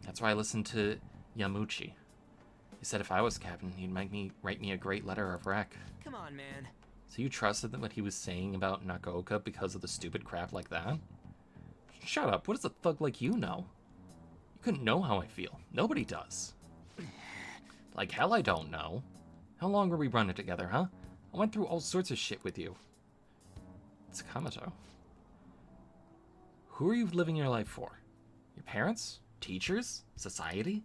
That's why I listened to Yamauchi. He said if I was captain, he'd write me a great letter of rec. Come on, man. So you trusted what he was saying about Nakaoka because of the stupid crap like that? Shut up, what does a thug like you know? You couldn't know how I feel. Nobody does. Like hell I don't know. How long were we running together, huh? I went through all sorts of shit with you. It's Sakamoto. Who are you living your life for? Your parents? Teachers? Society?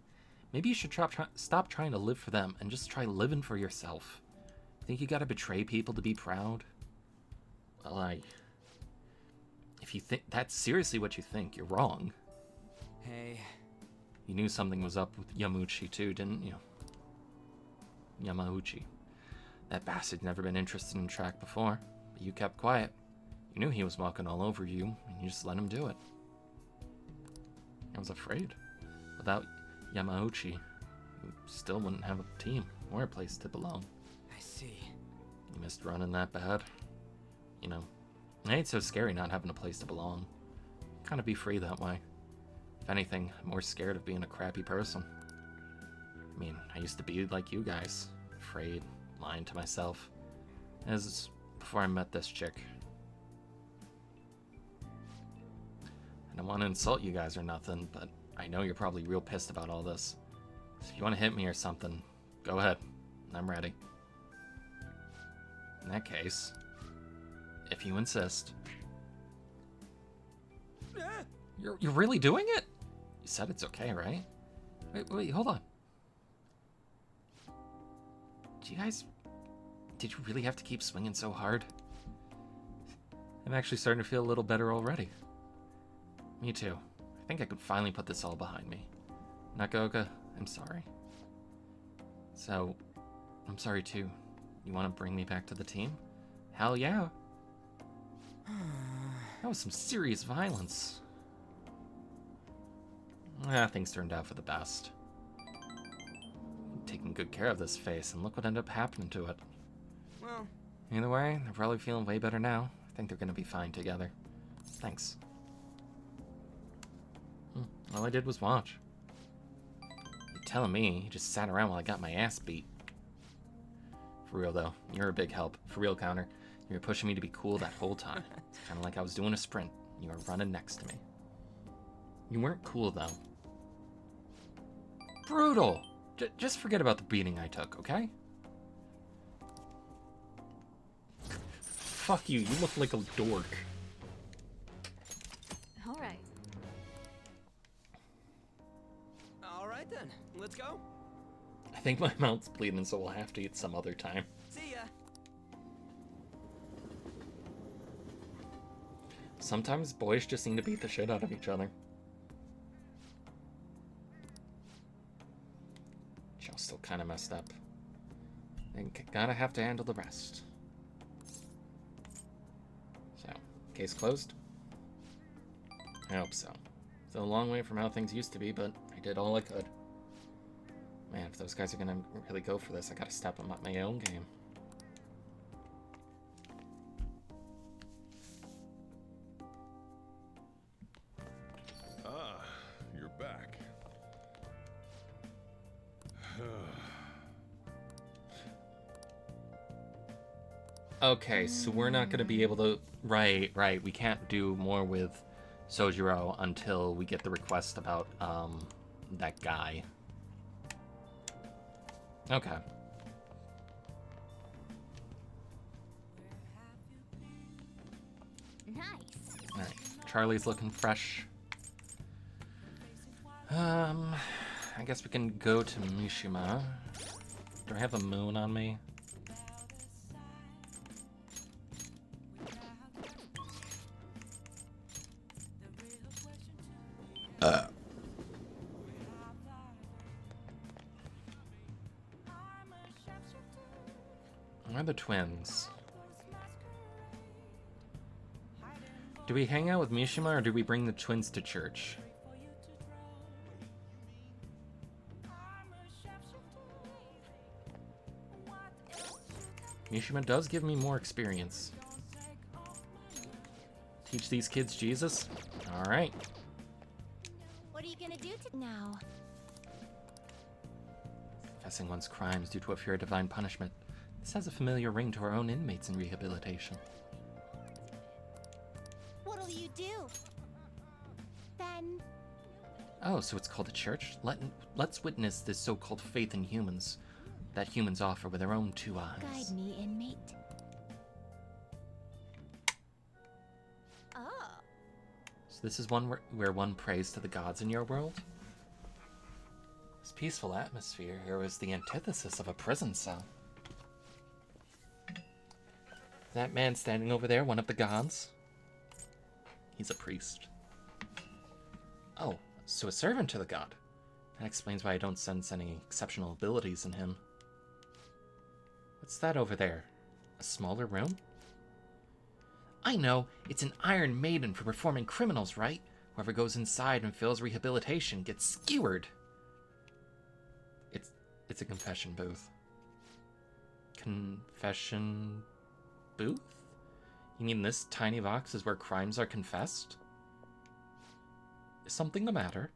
Maybe you should stop trying to live for them and just try living for yourself. Think you gotta betray people to be proud? Well, if you think that's seriously what you think, you're wrong. Hey. You knew something was up with Yamauchi too, didn't you? Yamauchi. That bastard's never been interested in track before, but you kept quiet. You knew he was walking all over you, and you just let him do it. I was afraid. Without Yamauchi, you still wouldn't have a team or a place to belong. I see. You missed running that bad. You know, it ain't so scary not having a place to belong. Kind of be free that way. If anything, I'm more scared of being a crappy person. I mean, I used to be like you guys. Afraid, lying to myself. As before I met this chick. I don't want to insult you guys or nothing, but I know you're probably real pissed about all this. So if you want to hit me or something, go ahead. I'm ready. In that case, if you insist. You're really doing it? You said it's okay, right? Wait, hold on. Did you really have to keep swinging so hard? I'm actually starting to feel a little better already. Me too. I think I could finally put this all behind me. Nakaoka, I'm sorry. So, I'm sorry too. You want to bring me back to the team? Hell yeah. That was some serious violence. Things turned out for the best. Taking good care of this face, and look what ended up happening to it. Well, either way, they're probably feeling way better now. I think they're gonna be fine together. Thanks. All I did was watch. You're telling me you just sat around while I got my ass beat. For real though, you're a big help. For real, Counter. You were pushing me to be cool that whole time. It's kind of like I was doing a sprint. You were running next to me. You weren't cool though. Brutal! Just forget about the beating I took, okay? Fuck you, you look like a dork. Alright. Alright then, let's go. I think my mouth's bleeding, so we'll have to eat some other time. See ya. Sometimes boys just need to beat the shit out of each other. Joe's still kind of messed up. Think gotta have to handle the rest. So, case closed? I hope so. Still a long way from how things used to be, but I did all I could. Man, if those guys are gonna really go for this, I gotta step up my own game. Ah, you're back. Okay, so we're not gonna be able to... Right, we can't do more with Sojiro until we get the request about, that guy. Okay. Nice. Alright, Charlie's looking fresh. I guess we can go to Mishima. Do I have a moon on me? Where are the twins? Do we hang out with Mishima or do we bring the twins to church? Mishima does give me more experience. Teach these kids Jesus? Alright. What are you gonna do now? Confessing one's crimes due to a fear of divine punishment. This has a familiar ring to our own inmates in rehabilitation. What'll you do? Then... Oh, so it's called a church? Let's witness this so-called faith in humans that humans offer with their own two eyes. Guide me, inmate. Oh. So this is one where one prays to the gods in your world? This peaceful atmosphere here is the antithesis of a prison cell. That man standing over there, one of the gods? He's a priest. Oh, so a servant to the god. That explains why I don't sense any exceptional abilities in him. What's that over there? A smaller room? I know, it's an Iron Maiden for reforming criminals, right? Whoever goes inside and fails rehabilitation gets skewered. It's a confession booth. Confession booth? You mean this tiny box is where crimes are confessed? Is something the matter?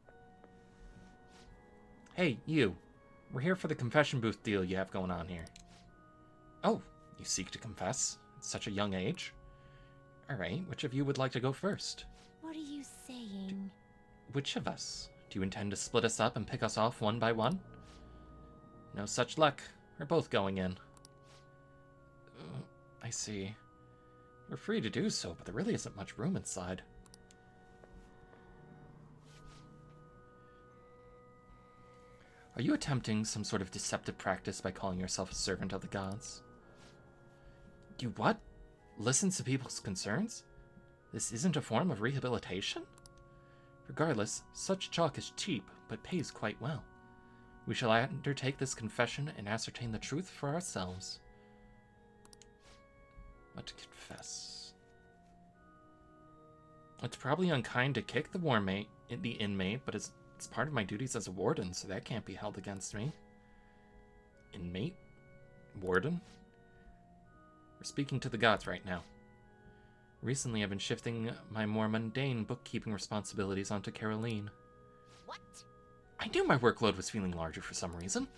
Hey, you. We're here for the confession booth deal you have going on here. Oh, you seek to confess? At such a young age? Alright, which of you would like to go first? What are you saying? Which of us? Do you intend to split us up and pick us off one by one? No such luck. We're both going in. I see. You're free to do so, but there really isn't much room inside. Are you attempting some sort of deceptive practice by calling yourself a servant of the gods? You what? Listen to people's concerns? This isn't a form of rehabilitation? Regardless, such talk is cheap, but pays quite well. We shall undertake this confession and ascertain the truth for ourselves. What to confess? It's probably unkind to kick the inmate, but it's part of my duties as a warden, so that can't be held against me. Inmate? Warden? We're speaking to the gods right now. Recently, I've been shifting my more mundane bookkeeping responsibilities onto Caroline. What? I knew my workload was feeling larger for some reason,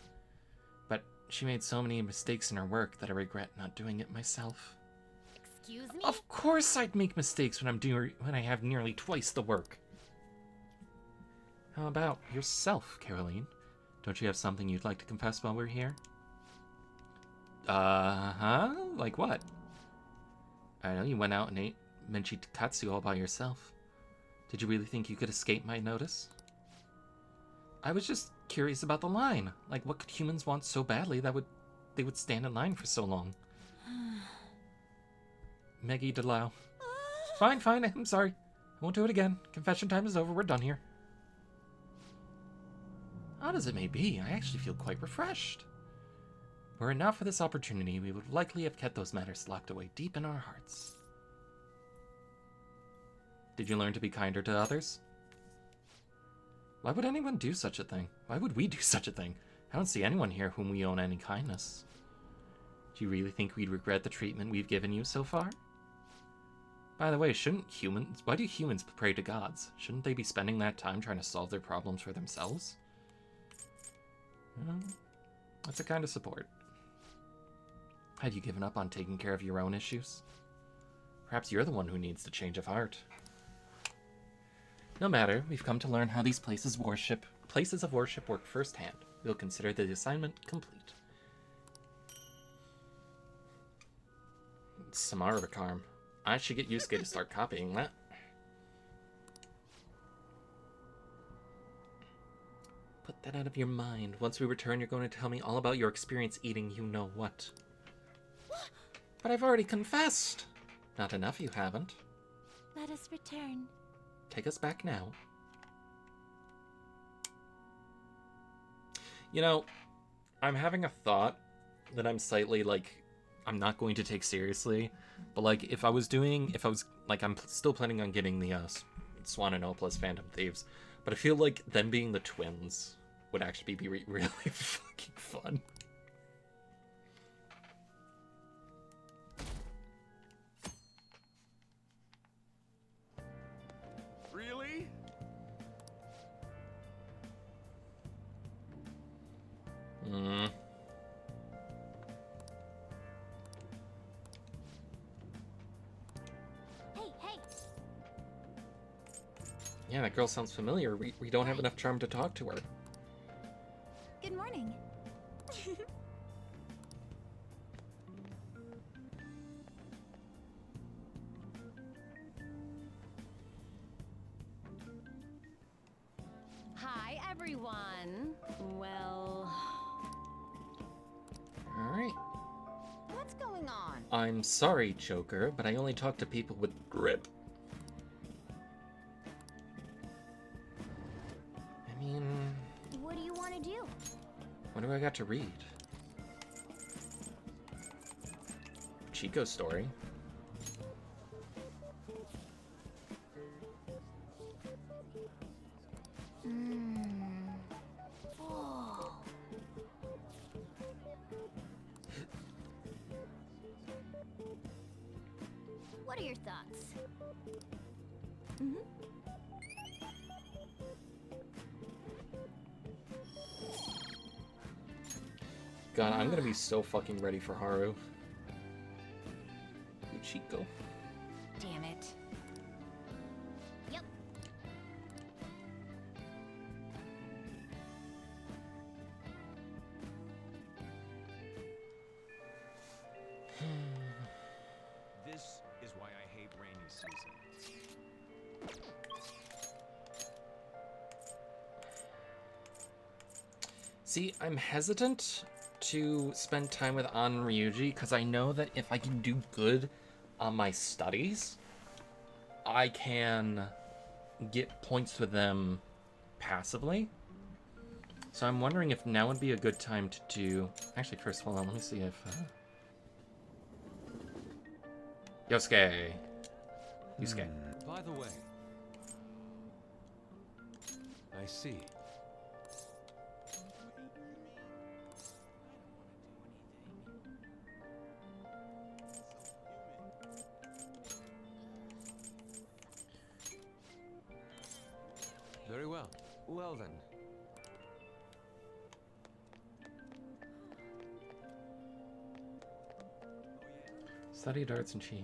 but she made so many mistakes in her work that I regret not doing it myself. Excuse me? Of course I'd make mistakes when I have nearly twice the work. How about yourself, Caroline? Don't you have something you'd like to confess while we're here? Uh-huh? Like what? I know you went out and ate Menchikatsu all by yourself. Did you really think you could escape my notice? I was just curious about the line. Like, what could humans want so badly that they would stand in line for so long? Meggie DeLau. Fine, I'm sorry. I won't do it again. Confession time is over, we're done here. Odd as it may be, I actually feel quite refreshed. Were it not for this opportunity, we would likely have kept those matters locked away deep in our hearts. Did you learn to be kinder to others? Why would anyone do such a thing? Why would we do such a thing? I don't see anyone here whom we owe any kindness. Do you really think we'd regret the treatment we've given you so far? By the way, why do humans pray to gods? Shouldn't they be spending that time trying to solve their problems for themselves? Well, that's a kind of support. Had you given up on taking care of your own issues? Perhaps you're the one who needs the change of heart. No matter, we've come to learn how these places of worship work firsthand. We'll consider the assignment complete. Samara Karm. I should get Yusuke to start copying that. Put that out of your mind. Once we return, you're going to tell me all about your experience eating you-know-what. But I've already confessed. Not enough you haven't. Let us return. Take us back now. You know, I'm having a thought that I'm slightly, I'm not going to take seriously. But, I'm still planning on getting the Swan and Opal's Phantom Thieves. But I feel like them being the twins would actually be really fucking fun. Really? Hey! Yeah, that girl sounds familiar. We don't have enough charm to talk to her. Good morning. Hi, everyone. Well, Alright. what's going on? I'm sorry, Joker, but I only talk to people with grip. I mean... What do you want to do? What do I got to read? Chico's story. Whoa. What are your thoughts? God, I'm gonna be so fucking ready for Haru. Chico. Damn it. Yep. This is why I hate rainy season. See, I'm hesitant to spend time with An and Ryuji because I know that if I can do good on my studies, I can get points with them passively. So I'm wondering if now would be a good time to do... Actually, first, hold on, let me see if... Yusuke. By the way, I see. Very well. Well then. Studied arts and Chia.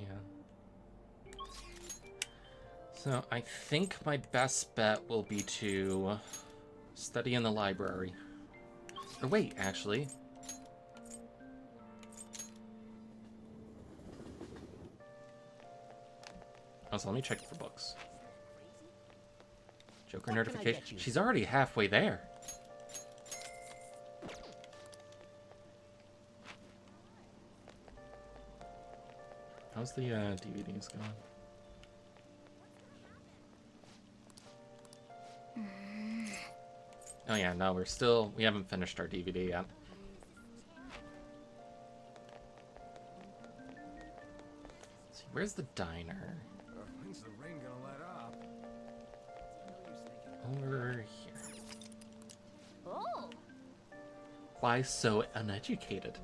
So I think my best bet will be to study in the library. Or wait, actually. Also, let me check for books. Joker notification. She's already halfway there. How's the DVDs going? Oh yeah, no, we haven't finished our DVD yet. Let's see, where's the diner? When's the rain gonna let up? Over here. Oh! Why so uneducated?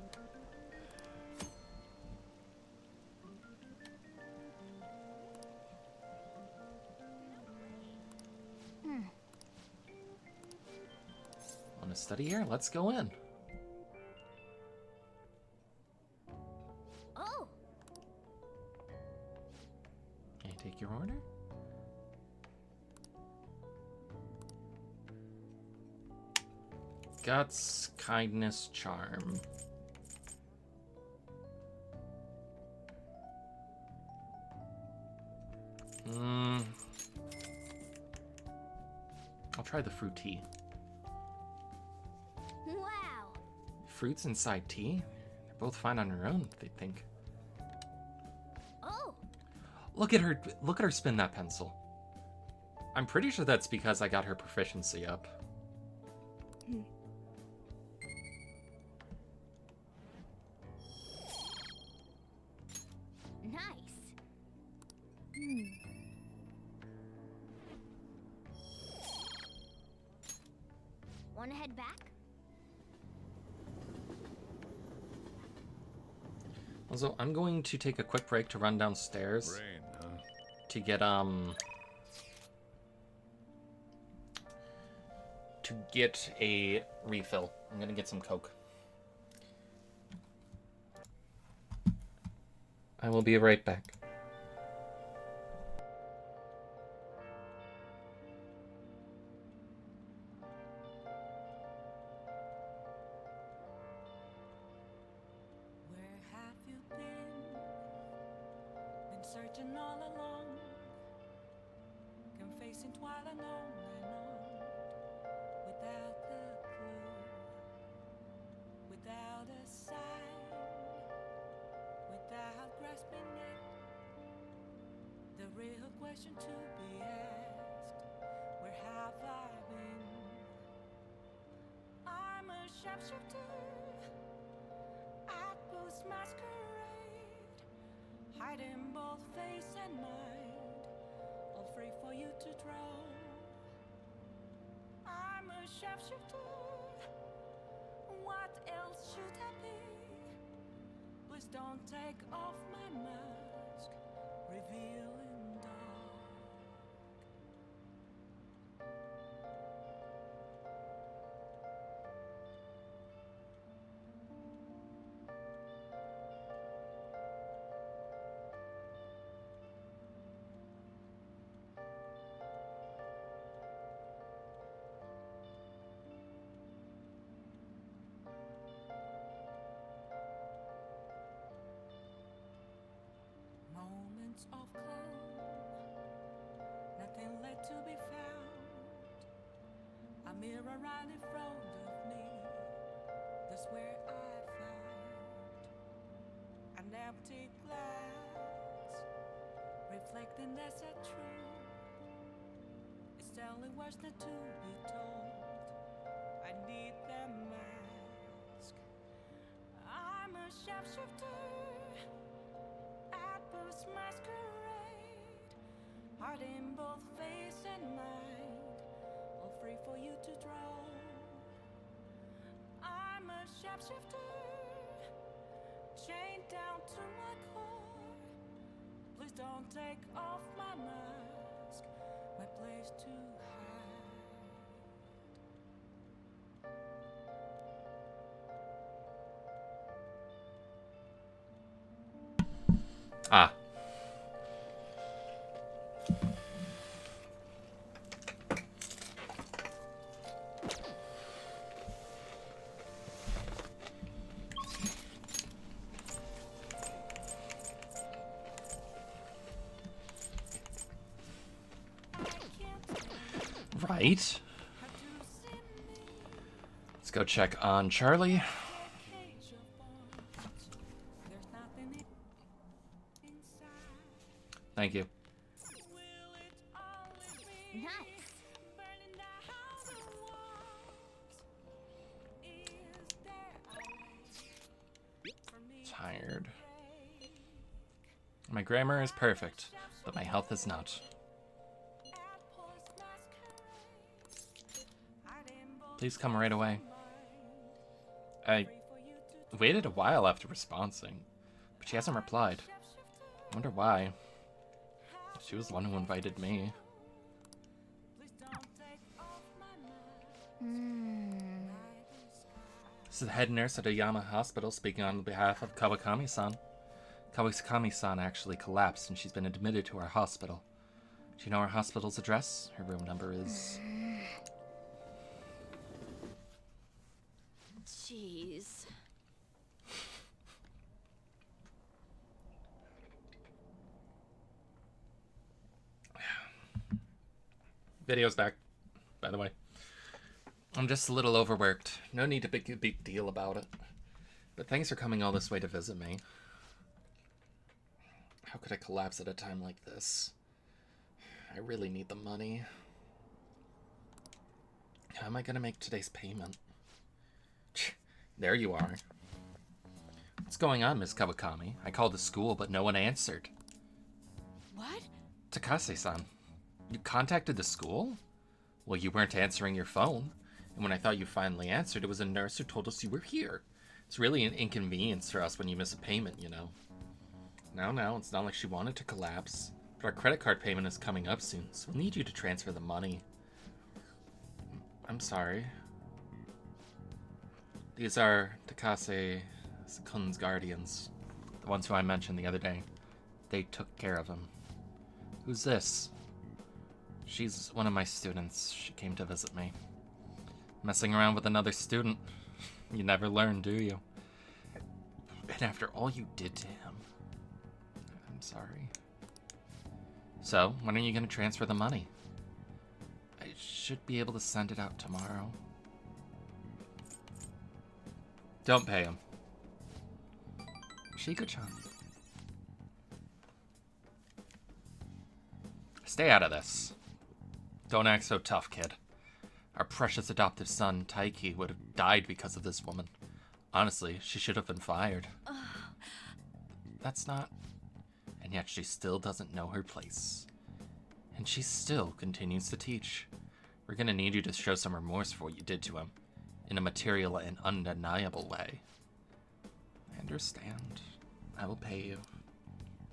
Want to study here? Let's go in. Oh! Can I take your order? Guts, kindness, charm. I'll try the fruit tea. Wow. Fruits inside tea? They're both fine on their own, they think. Oh! Look at her spin that pencil. I'm pretty sure that's because I got her proficiency up. Nice. Wanna head back? Also, I'm going to take a quick break to run downstairs Rain, huh? to get a refill. I'm gonna get some Coke. I will be right back. Where have you been? Been searching all along, confessing while on and on, without a clue, without a sign, without grasping it. The real question to be asked: where have I been? I'm a sharpshooter at Boost Masquerade, hiding both face and mind, all free for you to draw. I'm a sharpshooter, what else should I be? Please don't take off my mask, revealing dark. Moments of calm, nothing left to be found. A mirror right in front of me, that's where I found an empty glass, reflecting that's a truth. It's telling words not to be told. I need the mask. I'm a sharpshooter at Boost Masquerade, heart in both face and mind, all free for you to draw. I'm a sharpshooter, chained down to my core. Please don't take off my mask, my place to hide. Ah. fight. Let's go check on Charlie. Thank you. Nice. Tired. My grammar is perfect, but my health is not. Please come right away. I waited a while after responding, but she hasn't replied. I wonder why. She was the one who invited me. This is the head nurse at Oyama Hospital speaking on behalf of Kawakami-san. Kawakami-san actually collapsed and she's been admitted to our hospital. Do you know our hospital's address? Her room number is... Jeez. Video's back, by the way. I'm just a little overworked. No need to make a big deal about it. But thanks for coming all this way to visit me. How could I collapse at a time like this? I really need the money. How am I gonna make today's payment? There you are. What's going on, Miss Kawakami? I called the school, but no one answered. What? Takase-san, you contacted the school? Well, you weren't answering your phone. And when I thought you finally answered, it was a nurse who told us you were here. It's really an inconvenience for us when you miss a payment, you know. No, it's not like she wanted to collapse. But our credit card payment is coming up soon, so we'll need you to transfer the money. I'm sorry. These are Takase-kun's guardians. The ones who I mentioned the other day. They took care of him. Who's this? She's one of my students. She came to visit me. Messing around with another student. You never learn, do you? And after all you did to him. I'm sorry. So, when are you going to transfer the money? I should be able to send it out tomorrow. Don't pay him. Shiko-chan. Stay out of this. Don't act so tough, kid. Our precious adoptive son, Taiki, would have died because of this woman. Honestly, she should have been fired. That's not... And yet she still doesn't know her place. And she still continues to teach. We're gonna need you to show some remorse for what you did to him. In a material and undeniable way. I understand. I will pay you.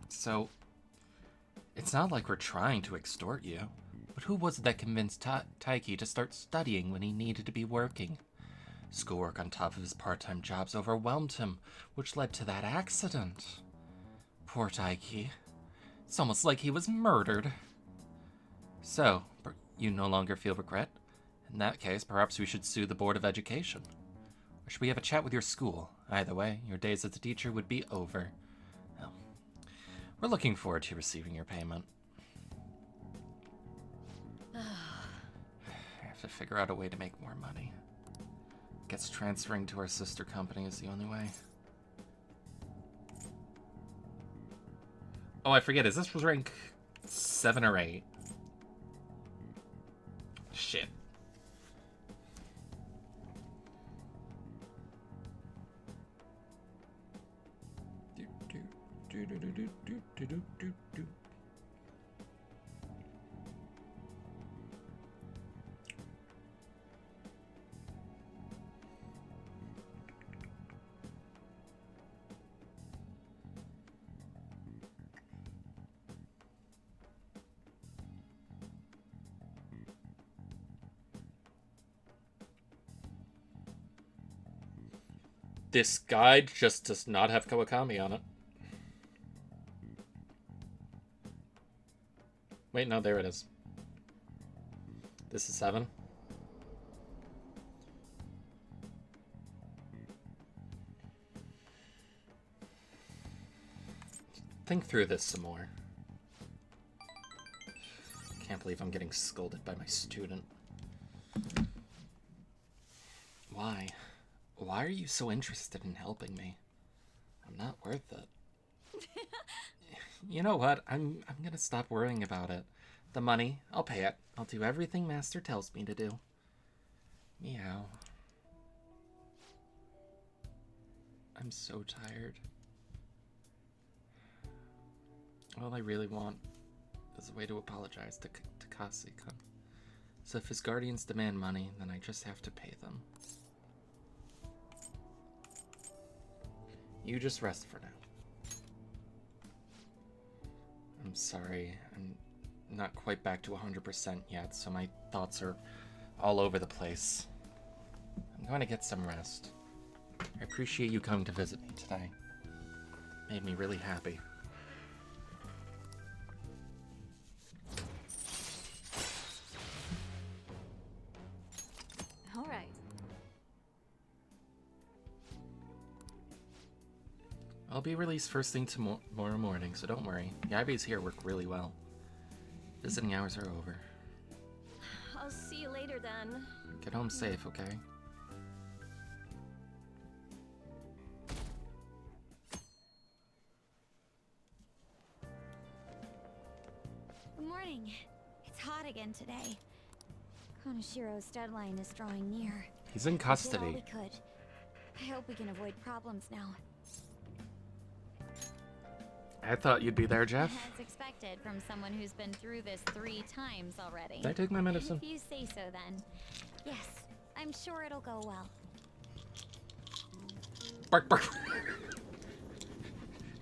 So, it's not like we're trying to extort you. But who was it that convinced Taiki to start studying when he needed to be working? Schoolwork on top of his part-time jobs overwhelmed him, which led to that accident. Poor Taiki. It's almost like he was murdered. So, you no longer feel regret? In that case, perhaps we should sue the Board of Education. Or should we have a chat with your school? Either way, your days as a teacher would be over. Well, we're looking forward to receiving your payment. I have to figure out a way to make more money. Guess transferring to our sister company is the only way. Oh, I forget, is this rank 7 or 8? Shit. This guide just does not have Kawakami on it. Wait, no, there it is. This is 7. Think through this some more. Can't believe I'm getting scolded by my student. Why? Why are you so interested in helping me? I'm not worth it. You know what? I'm gonna stop worrying about it. The money, I'll pay it. I'll do everything Master tells me to do. Meow. I'm so tired. All I really want is a way to apologize to Takase-kun. So if his guardians demand money, then I just have to pay them. You just rest for now. I'm sorry, I'm not quite back to 100% yet, so my thoughts are all over the place. I'm going to get some rest. I appreciate you coming to visit me today. Made me really happy. All right. I'll be released first thing tomorrow morning, so don't worry. The IVs here work really well. Visiting hours are over. I'll see you later then. Get home safe, okay? Good morning. It's hot again today. Konoshiro's deadline is drawing near. He's in We did all custody. we could. I hope we can avoid problems now. I thought you'd be there, Jeff. As expected from someone who's been through this 3 times already. Did I take my medicine? If you say so, then. Yes, I'm sure it'll go well. Bark, bark.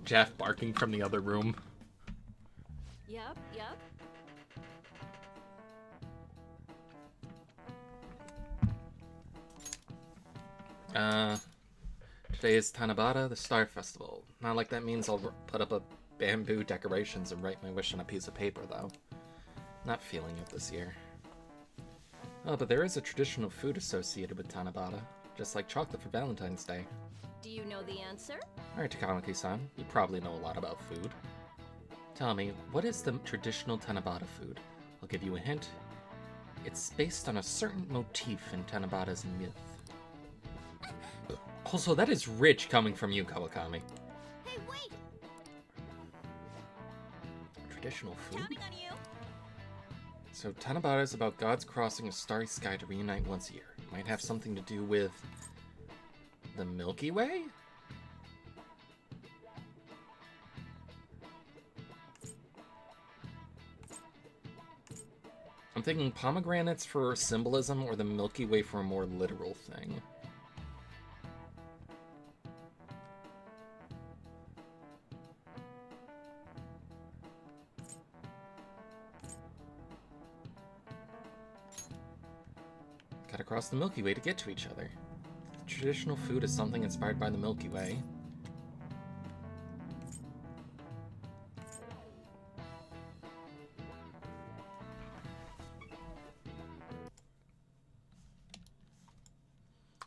Jeff barking from the other room. Yep. Today is Tanabata, the Star Festival. Not like that means I'll put up a bamboo decorations and write my wish on a piece of paper, though. Not feeling it this year. Oh, but there is a traditional food associated with Tanabata, just like chocolate for Valentine's Day. Do you know the answer? Alright, Takamaki-san, you probably know a lot about food. Tell me, what is the traditional Tanabata food? I'll give you a hint. It's based on a certain motif in Tanabata's myth. Also, that is rich coming from you, Kawakami. Hey, wait! Traditional food? Counting on you! So, Tanabata is about gods crossing a starry sky to reunite once a year. It might have something to do with the Milky Way? I'm thinking pomegranates for symbolism or the Milky Way for a more literal thing. Gotta cross the Milky Way to get to each other. The traditional food is something inspired by the Milky Way.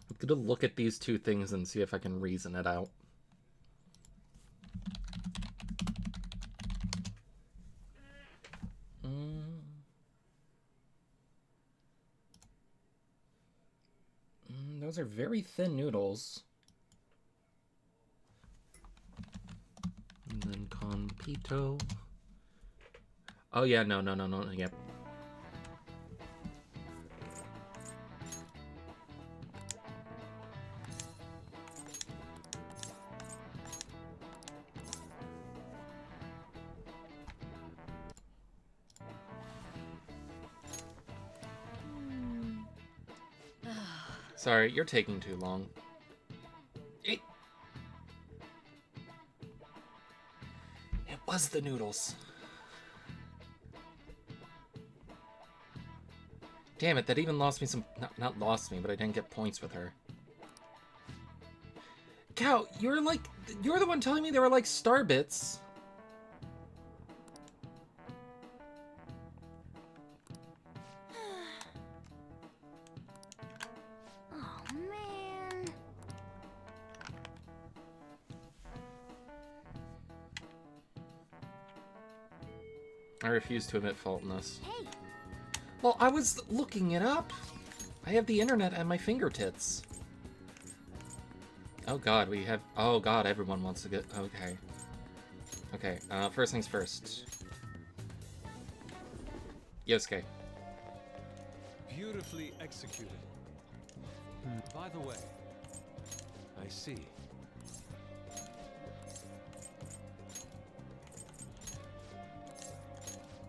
I'm gonna look at these two things and see if I can reason it out. Those are very thin noodles. And then compito. Oh yeah, no, yep. Sorry, you're taking too long. It was the noodles. Damn it, that even lost me some... Not lost me, but I didn't get points with her. Cow, you're the one telling me they were like star bits. Oh, man. I refuse to admit fault in this. Hey, Well, I was looking it up. I have the internet at my fingertips. Oh god, we have... Oh god, everyone wants to get... Okay. Okay, first things first. Yosuke. Beautifully executed. By the way, I see.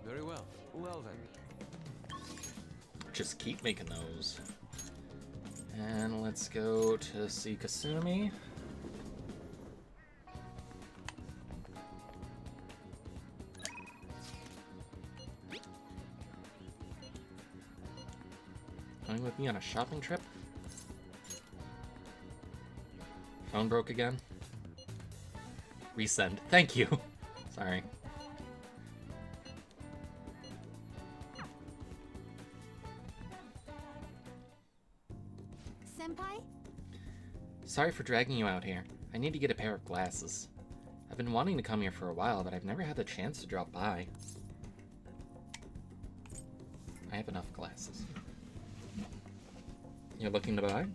Very well. Well then. Just keep making those. And let's go to see Kasumi. Going with me on a shopping trip? Phone broke again? Resend. Thank you. Sorry. Senpai? Sorry for dragging you out here. I need to get a pair of glasses. I've been wanting to come here for a while, but I've never had the chance to drop by. I have enough glasses. You're looking to buy?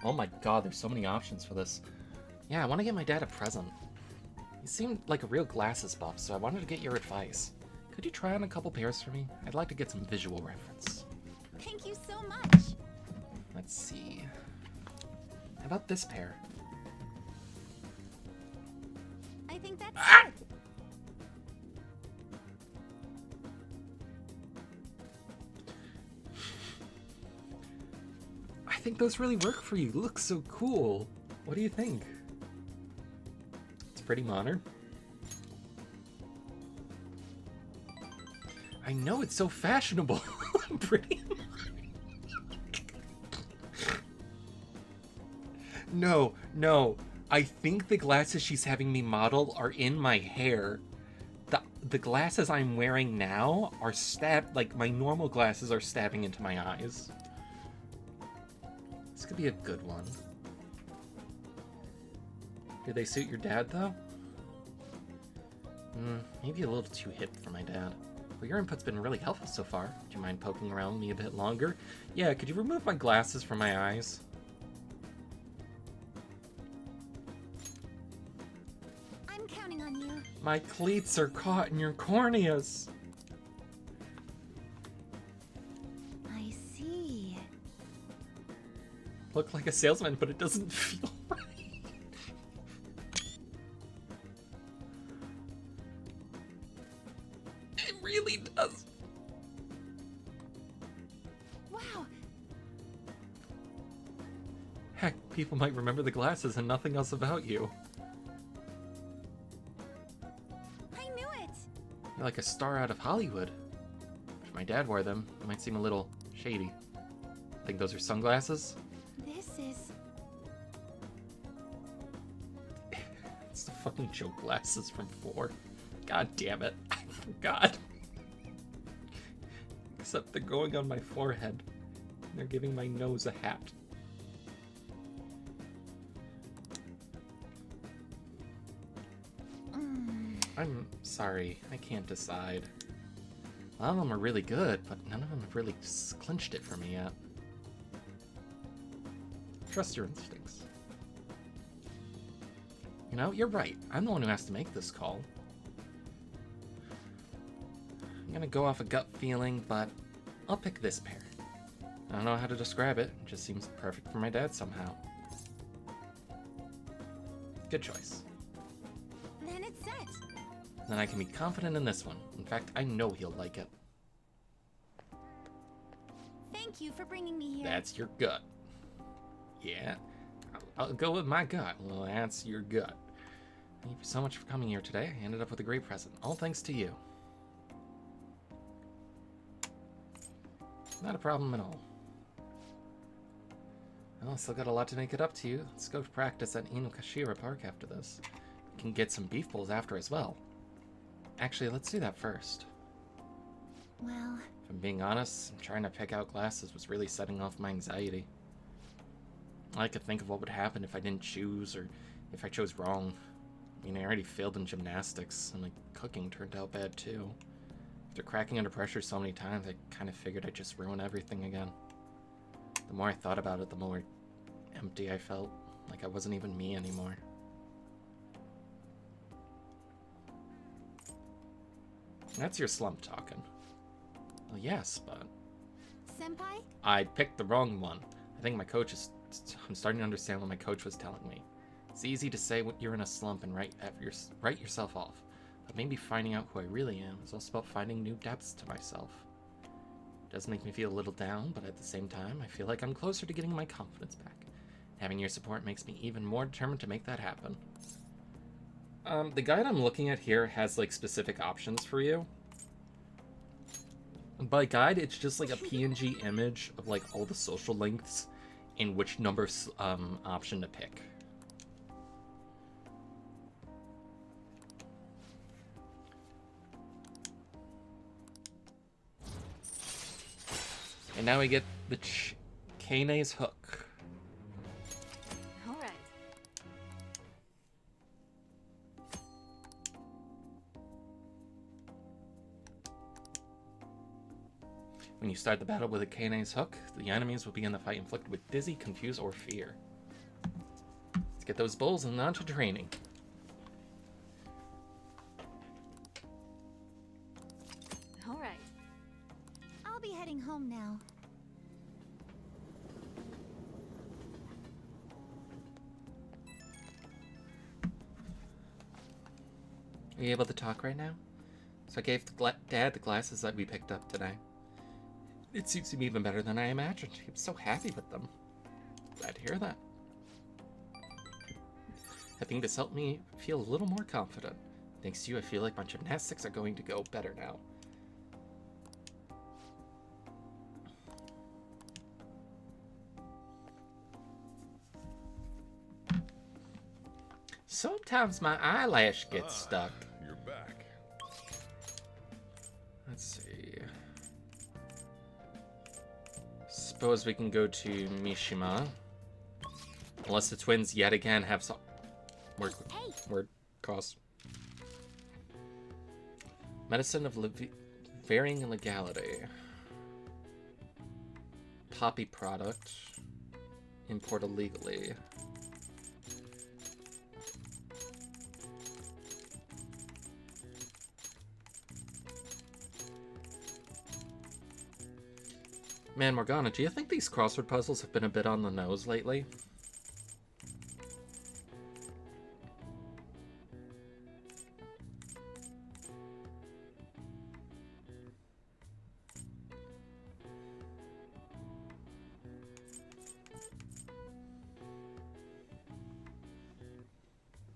Oh my god, there's so many options for this. Yeah, I want to get my dad a present. He seemed like a real glasses buff, so I wanted to get your advice. Could you try on a couple pairs for me? I'd like to get some visual reference. Thank you so much. Let's see. How about this pair? I think that's good. I think those really work for you. Look so cool. What do you think? It's pretty modern. I know, it's so fashionable. Pretty. No. I think the glasses she's having me model are in my hair. The glasses I'm wearing now are like my normal glasses are stabbing into my eyes. This could be a good one. Do they suit your dad, though? Maybe a little too hip for my dad. Well, your input's been really helpful so far. Do you mind poking around me a bit longer? Yeah, could you remove my glasses from my eyes? I'm counting on you. My cleats are caught in your corneas. I see. Look like a salesman, but it doesn't feel right. It really does. Wow. Heck, people might remember the glasses and nothing else about you. I knew it. You're like a star out of Hollywood. If my dad wore them, it might seem a little shady. Think those are sunglasses? This is... It's the fucking joke glasses from 4. God damn it. I forgot. Except they're going on my forehead. And they're giving my nose a hat. I'm sorry. I can't decide. A lot of them are really good, but none of them have really clinched it for me yet. Trust your instincts. You know, you're right. I'm the one who has to make this call. I'm gonna go off a gut feeling, but I'll pick this pair. I don't know how to describe it. It just seems perfect for my dad somehow. Good choice. Then it's set. Then I can be confident in this one. In fact, I know he'll like it. Thank you for bringing me here. That's your gut. Yeah, I'll go with my gut. Well, that's your gut. Thank you so much for coming here today. I ended up with a great present. All thanks to you. Not a problem at all. Well, I still got a lot to make it up to you. Let's go practice at Inukashira Park after this. We can get some beef bowls after as well. Actually, let's do that first. Well... If I'm being honest, trying to pick out glasses was really setting off my anxiety. I could think of what would happen if I didn't choose, or if I chose wrong. I mean, I already failed in gymnastics, and my cooking turned out bad too. After cracking under pressure so many times, I kind of figured I'd just ruin everything again. The more I thought about it, the more empty I felt. Like I wasn't even me anymore. That's your slump talking. Well, yes, but... Senpai? I picked the wrong one. I think my coach is... I'm starting to understand what my coach was telling me. It's easy to say when you're in a slump and write yourself off. But maybe finding out who I really am is also about finding new depths to myself. It does make me feel a little down, but at the same time, I feel like I'm closer to getting my confidence back. Having your support makes me even more determined to make that happen. The guide I'm looking at here has like specific options for you. By guide, it's just like a PNG image of like all the social links and which number option to pick. And now we get the Kane's hook. All right. When you start the battle with a Kane's hook, the enemies will begin the fight inflicted with dizzy, confuse, or fear. Let's get those bowls and on to training. All right. I'll be heading home now. Are you able to talk right now? So I gave Dad the glasses that we picked up today. It suits him even better than I imagined. He was so happy with them. Glad to hear that. I think this helped me feel a little more confident. Thanks to you, I feel like my gymnastics are going to go better now. Sometimes my eyelash gets stuck. You're back. Let's see. Suppose we can go to Mishima. Unless the twins yet again have some word cost. Medicine of varying legality. Poppy product. Import illegally. Man, Morgana, do you think these crossword puzzles have been a bit on the nose lately?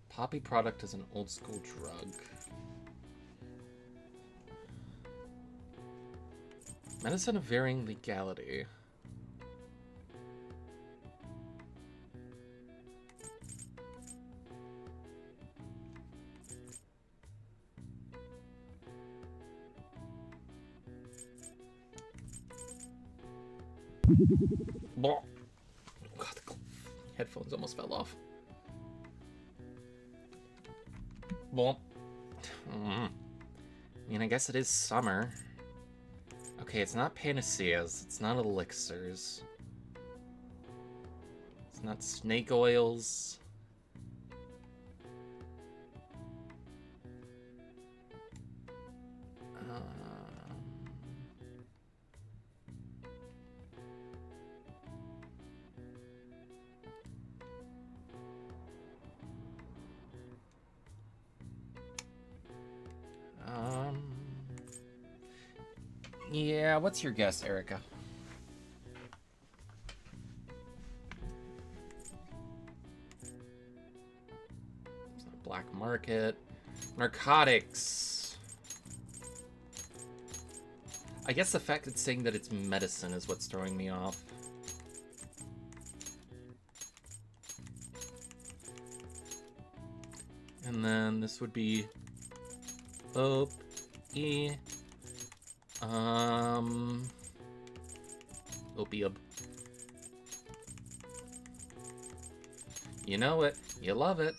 Poppy product is an old school drug. Medicine of varying legality. God, the headphones almost fell off. Well, I mean, I guess it is summer. Okay, it's not panaceas, it's not elixirs. It's not snake oils. Yeah, what's your guess, Erica? Black market. Narcotics. I guess the fact it's saying that it's medicine is what's throwing me off. And then this would be opium. You know it. You love it.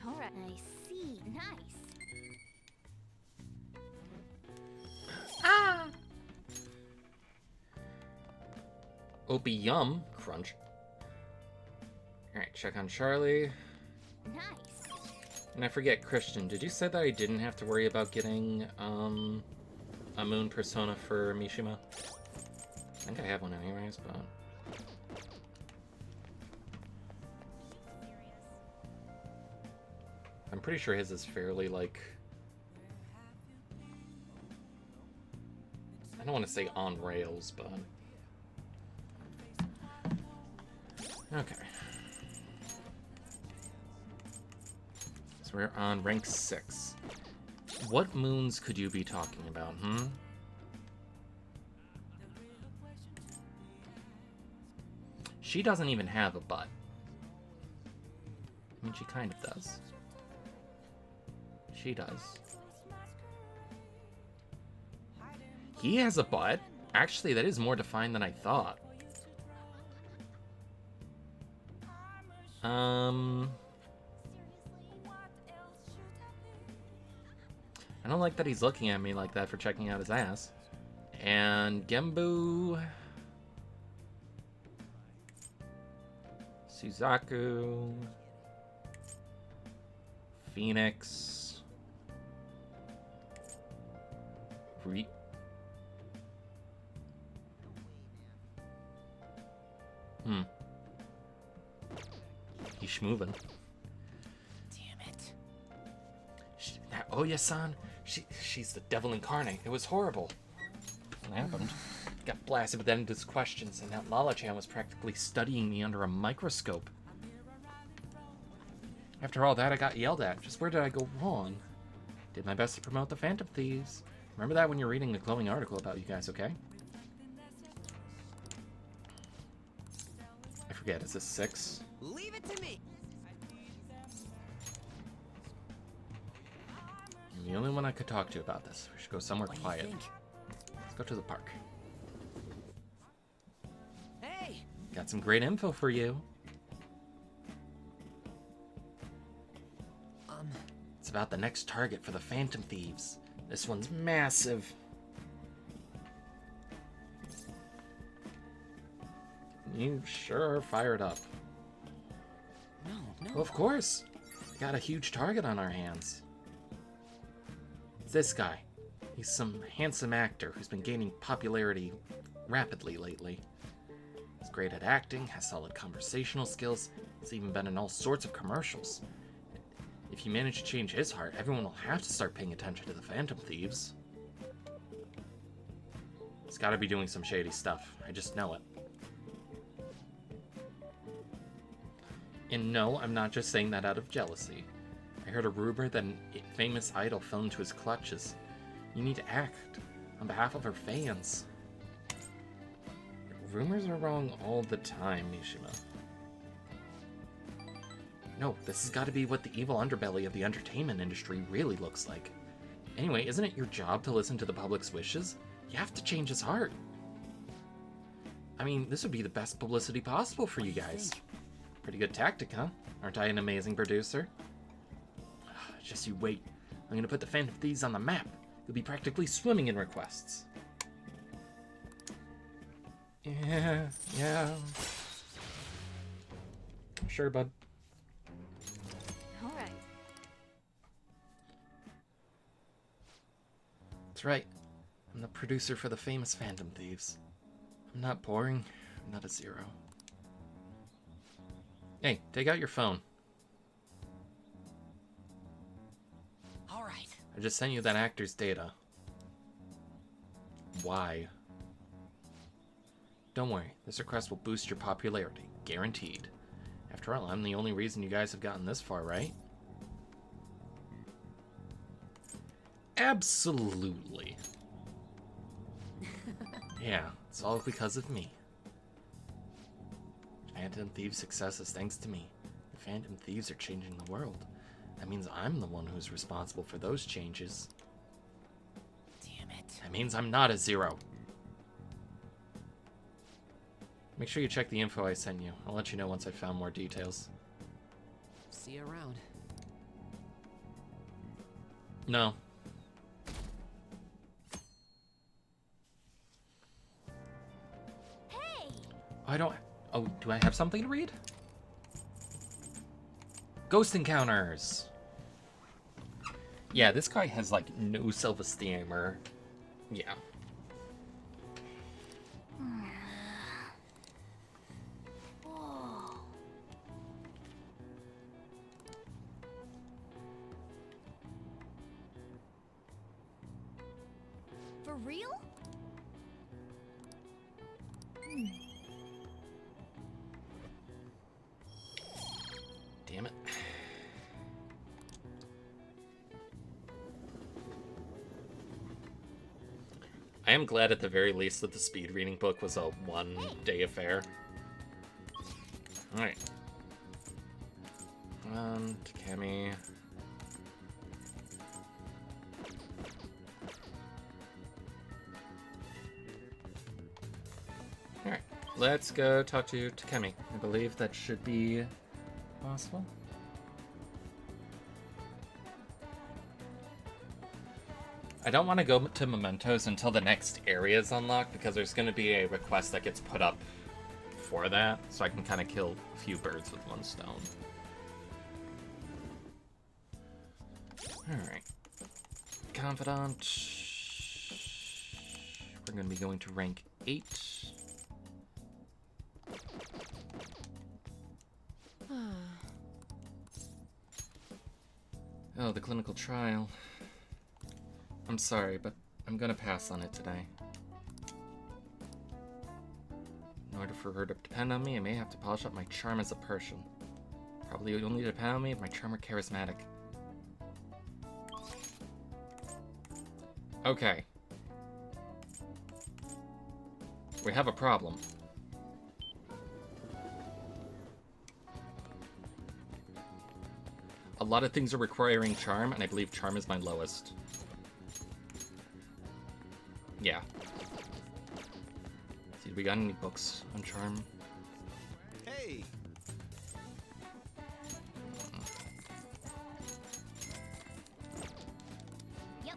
All right. I see. Nice. Opium. Crunch. Alright, check on Charlie. Nice. And I forget, Christian, did you say that I didn't have to worry about getting, a moon persona for Mishima? I think I have one anyways, but... I'm pretty sure his is fairly, like... I don't want to say on rails, but... Okay. So we're on rank 6. What moons could you be talking about, hmm? She doesn't even have a butt. I mean, she kind of does. She does. He has a butt. Actually, that is more defined than I thought. I don't like that he's looking at me like that for checking out his ass. And Gembu... Suzaku... Phoenix... He's moving. Damn it. That Oya-san, she's the devil incarnate. It was horrible. What happened? Got blasted with endless questions, and that Lala-chan was practically studying me under a microscope. After all that, I got yelled at. Just where did I go wrong? Did my best to promote the Phantom Thieves. Remember that when you're reading the glowing article about you guys, okay? I forget, is this 6? Leave it to me. You're the only one I could talk to about this. We should go somewhere quiet. Let's go to the park. Hey! Got some great info for you. It's about the next target for the Phantom Thieves. This one's massive. You sure are fired up. No. Well, of course. We got a huge target on our hands. It's this guy. He's some handsome actor who's been gaining popularity rapidly lately. He's great at acting, has solid conversational skills, he's even been in all sorts of commercials. If you manage to change his heart, everyone will have to start paying attention to the Phantom Thieves. He's gotta be doing some shady stuff. I just know it. And no, I'm not just saying that out of jealousy. I heard a rumor that a famous idol fell into his clutches. You need to act on behalf of our fans. Rumors are wrong all the time, Mishima. No, this has got to be what the evil underbelly of the entertainment industry really looks like. Anyway, isn't it your job to listen to the public's wishes? You have to change his heart. I mean, this would be the best publicity possible for you guys. Pretty good tactic, huh? Aren't I an amazing producer? Just you wait. I'm gonna put the Phantom Thieves on the map. You'll be practically swimming in requests. Yeah. Sure, bud. Alright. That's right. I'm the producer for the famous Phantom Thieves. I'm not boring. I'm not a zero. Hey, take out your phone. Alright. I just sent you that actor's data. Why? Don't worry, this request will boost your popularity. Guaranteed. After all, I'm the only reason you guys have gotten this far, right? Absolutely. Yeah, it's all because of me. Phantom Thieves' success is thanks to me. The Phantom Thieves are changing the world. That means I'm the one who's responsible for those changes. Damn it. That means I'm not a zero. Make sure you check the info I sent you. I'll let you know once I found more details. See you around. No. Hey! I don't... Oh, do I have something to read? Ghost encounters! Yeah, this guy has, like, no self-esteem or... Yeah. For real? Damn it. I am glad at the very least that the speed reading book was a one-day affair. Alright. Takemi. Alright, let's go talk to Takemi. I believe that should be possible. I don't want to go to Mementos until the next area is unlocked because there's going to be a request that gets put up for that, so I can kind of kill a few birds with one stone. Alright. Confidant. We're going to be going to rank 8. Oh, the clinical trial. I'm sorry, but I'm gonna pass on it today. In order for her to depend on me, I may have to polish up my charm as a person. Probably you'll need to depend on me if my charm are charismatic. Okay. We have a problem. A lot of things are requiring charm, and I believe charm is my lowest. Yeah. See, we got any books on charm? Hey! Yep.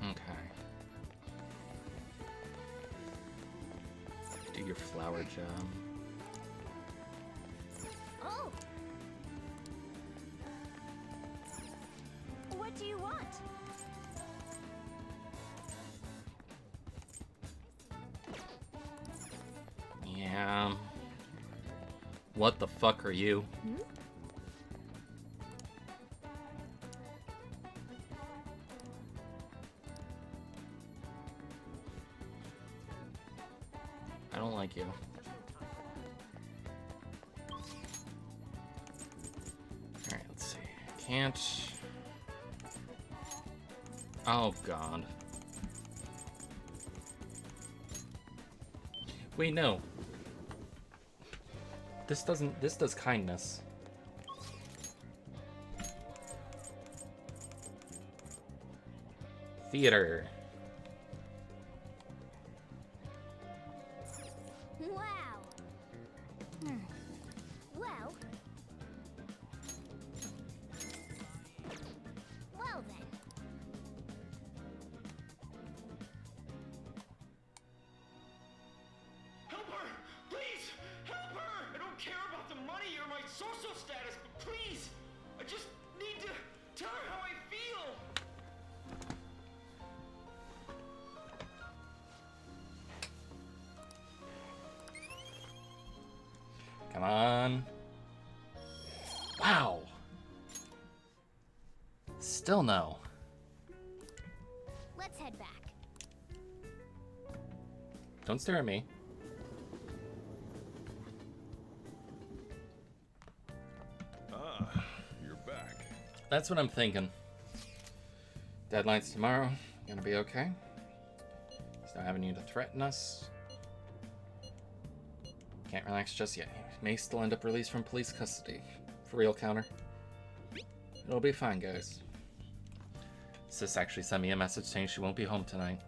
Okay. Do your flower job. Oh! What do you want? Yeah. What the fuck are you? I don't like you. Alright, let's see. Can't... Oh, God. Wait, no. This does kindness. Theater. Wow. Well. Well then. Help her! Please! Help her! I don't care about the money or my social status, but please! I just need to tell her how I feel! Come on. Wow. Still no. Let's head back. Don't stare at me. Ah, you're back. That's what I'm thinking. Deadline's tomorrow. Gonna be okay. He's not having you to threaten us. Can't relax just yet. He may still end up released from police custody. For real, Counter. It'll be fine, guys. Sis actually sent me a message saying she won't be home tonight.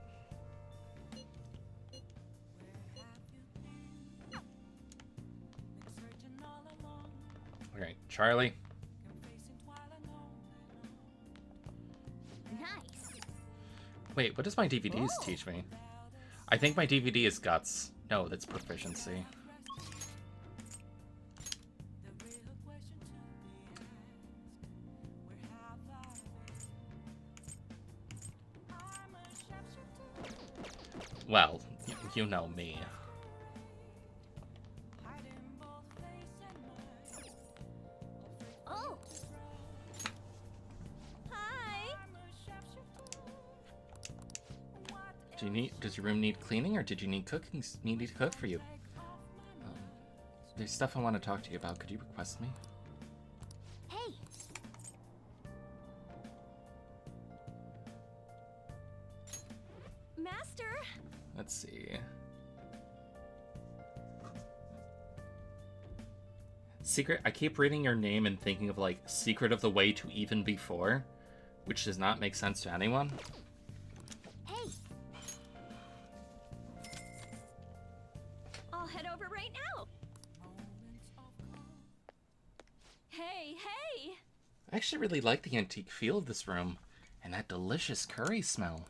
Alright, Charlie. Nice. Wait, what does my DVDs teach me? I think my DVD is guts. No, that's proficiency. Well, you know me. Oh. Hi. Does your room need cleaning, or did you need cooking? Need to cook for you? There's stuff I want to talk to you about. Could you request me? Hey! Master. Let's see. Secret. I keep reading your name and thinking of like Secret of the Way to Even Before, which does not make sense to anyone. Hey! I'll head over right now. Hey, hey! I actually really like the antique feel of this room and that delicious curry smell.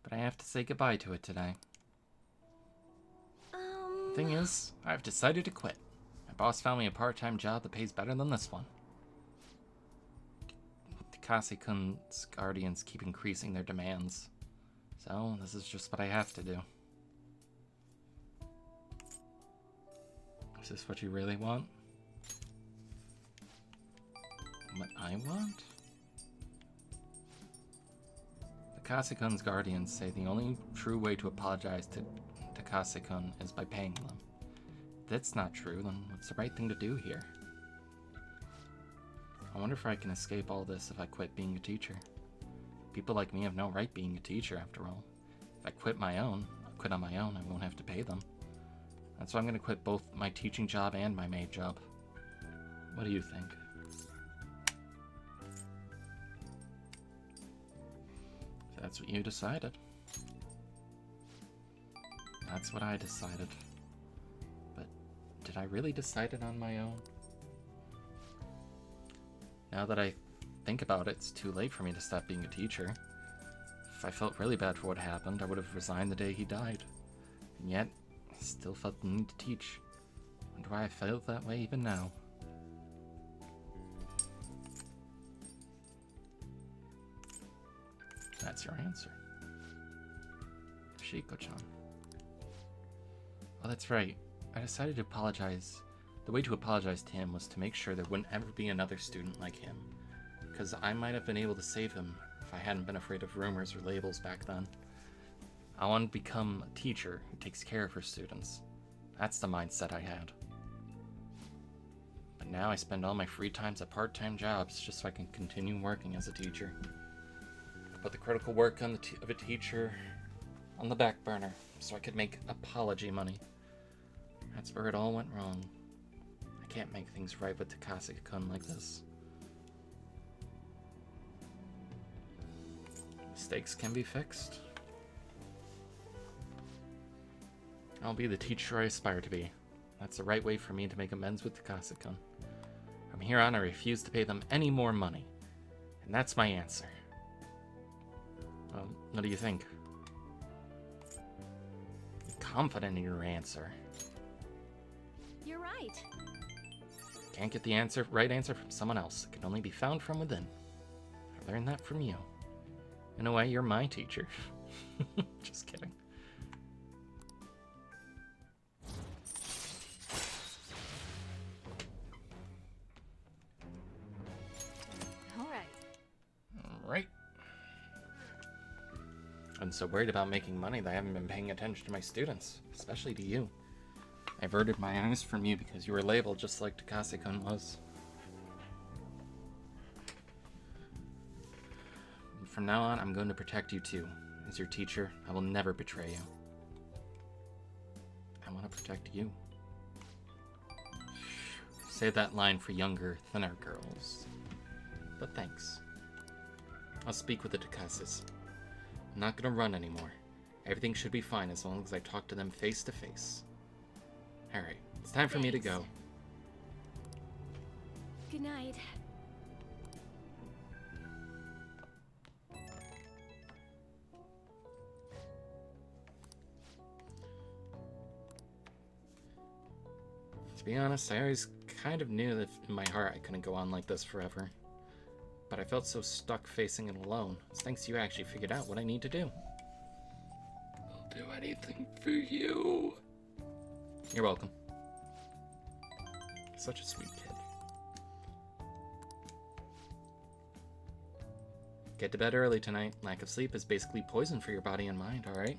But I have to say goodbye to it today. Thing is, I've decided to quit. My boss found me a part-time job that pays better than this one. Takase-kun's guardians keep increasing their demands. So, this is just what I have to do. Is this what you really want? What I want? Takase-kun's guardians say the only true way to apologize to Takase-kun is by paying them. If that's not true, then what's the right thing to do here? I wonder if I can escape all this if I quit being a teacher. People like me have no right being a teacher, after all. If I quit on my own, I won't have to pay them. That's why I'm going to quit both my teaching job and my maid job. What do you think? That's what you decided. That's what I decided. But did I really decide it on my own? Now that I think about it, it's too late for me to stop being a teacher. If I felt really bad for what happened, I would have resigned the day he died. And yet, I still felt the need to teach. Wonder why I felt that way even now. That's your answer. Shiko-chan. Oh, that's right. I decided to apologize. The way to apologize to him was to make sure there wouldn't ever be another student like him. Because I might have been able to save him if I hadn't been afraid of rumors or labels back then. I want to become a teacher who takes care of her students. That's the mindset I had. But now I spend all my free times at part-time jobs just so I can continue working as a teacher. Put the critical work of a teacher on the back burner so I could make apology money. That's where it all went wrong. I can't make things right with Takase-kun like this. Mistakes can be fixed. I'll be the teacher I aspire to be. That's the right way for me to make amends with Takase-kun. From here on, I refuse to pay them any more money. And that's my answer. Well, what do you think? Be confident in your answer. You're right. Can't get the right answer from someone else. It can only be found from within. I learned that from you. In a way, you're my teacher. Just kidding. Alright. I'm so worried about making money that I haven't been paying attention to my students, especially to you. I averted my eyes from you because you were labeled just like Takase-kun was. From now on, I'm going to protect you too. As your teacher, I will never betray you. I want to protect you. Save that line for younger, thinner girls. But thanks. I'll speak with the Takases. I'm not gonna run anymore. Everything should be fine as long as I talk to them face to face. Alright, it's time for me to go. Good night. To be honest, I always kind of knew that in my heart I couldn't go on like this forever. But I felt so stuck facing it alone. It's thanks to you I actually figured out what I need to do. I'll do anything for you. You're welcome. Such a sweet kid. Get to bed early tonight. Lack of sleep is basically poison for your body and mind, alright?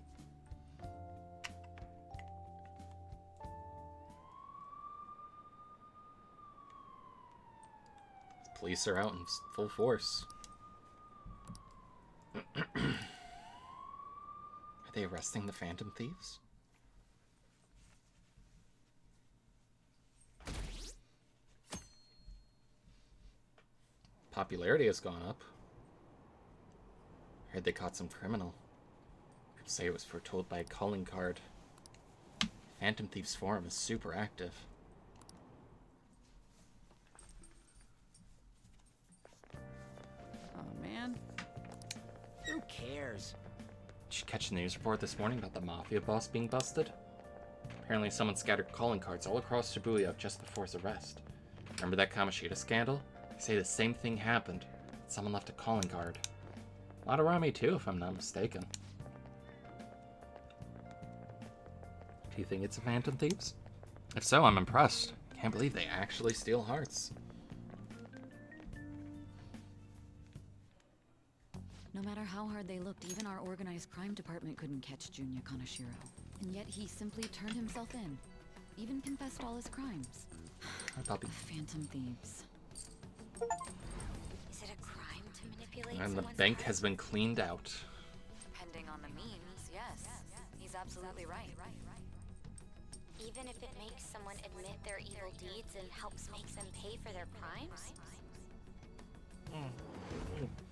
Police are out in full force. Are they arresting the Phantom Thieves? Popularity has gone up. I heard they caught some criminal. Could say it was foretold by a calling card. Phantom Thieves forum is super active. Oh man. Who cares? Did you catch the news report this morning about the mafia boss being busted? Apparently someone scattered calling cards all across Shibuya just before his arrest. Remember that Kamoshida scandal? They say the same thing happened. Someone left a calling card. A lot around me too, if I'm not mistaken. Do you think it's a Phantom Thieves? If so, I'm impressed. Can't believe they actually steal hearts. No matter how hard they looked, even our organized crime department couldn't catch Junya Kanashiro. And yet he simply turned himself in. Even confessed all his crimes. Puppy. Phantom Thieves. Is it a crime to manipulate And the someone's bank heart? has been cleaned out. Depending on the means, yes. He's absolutely right. Even if it makes someone admit their evil deeds and helps make them pay for their crimes?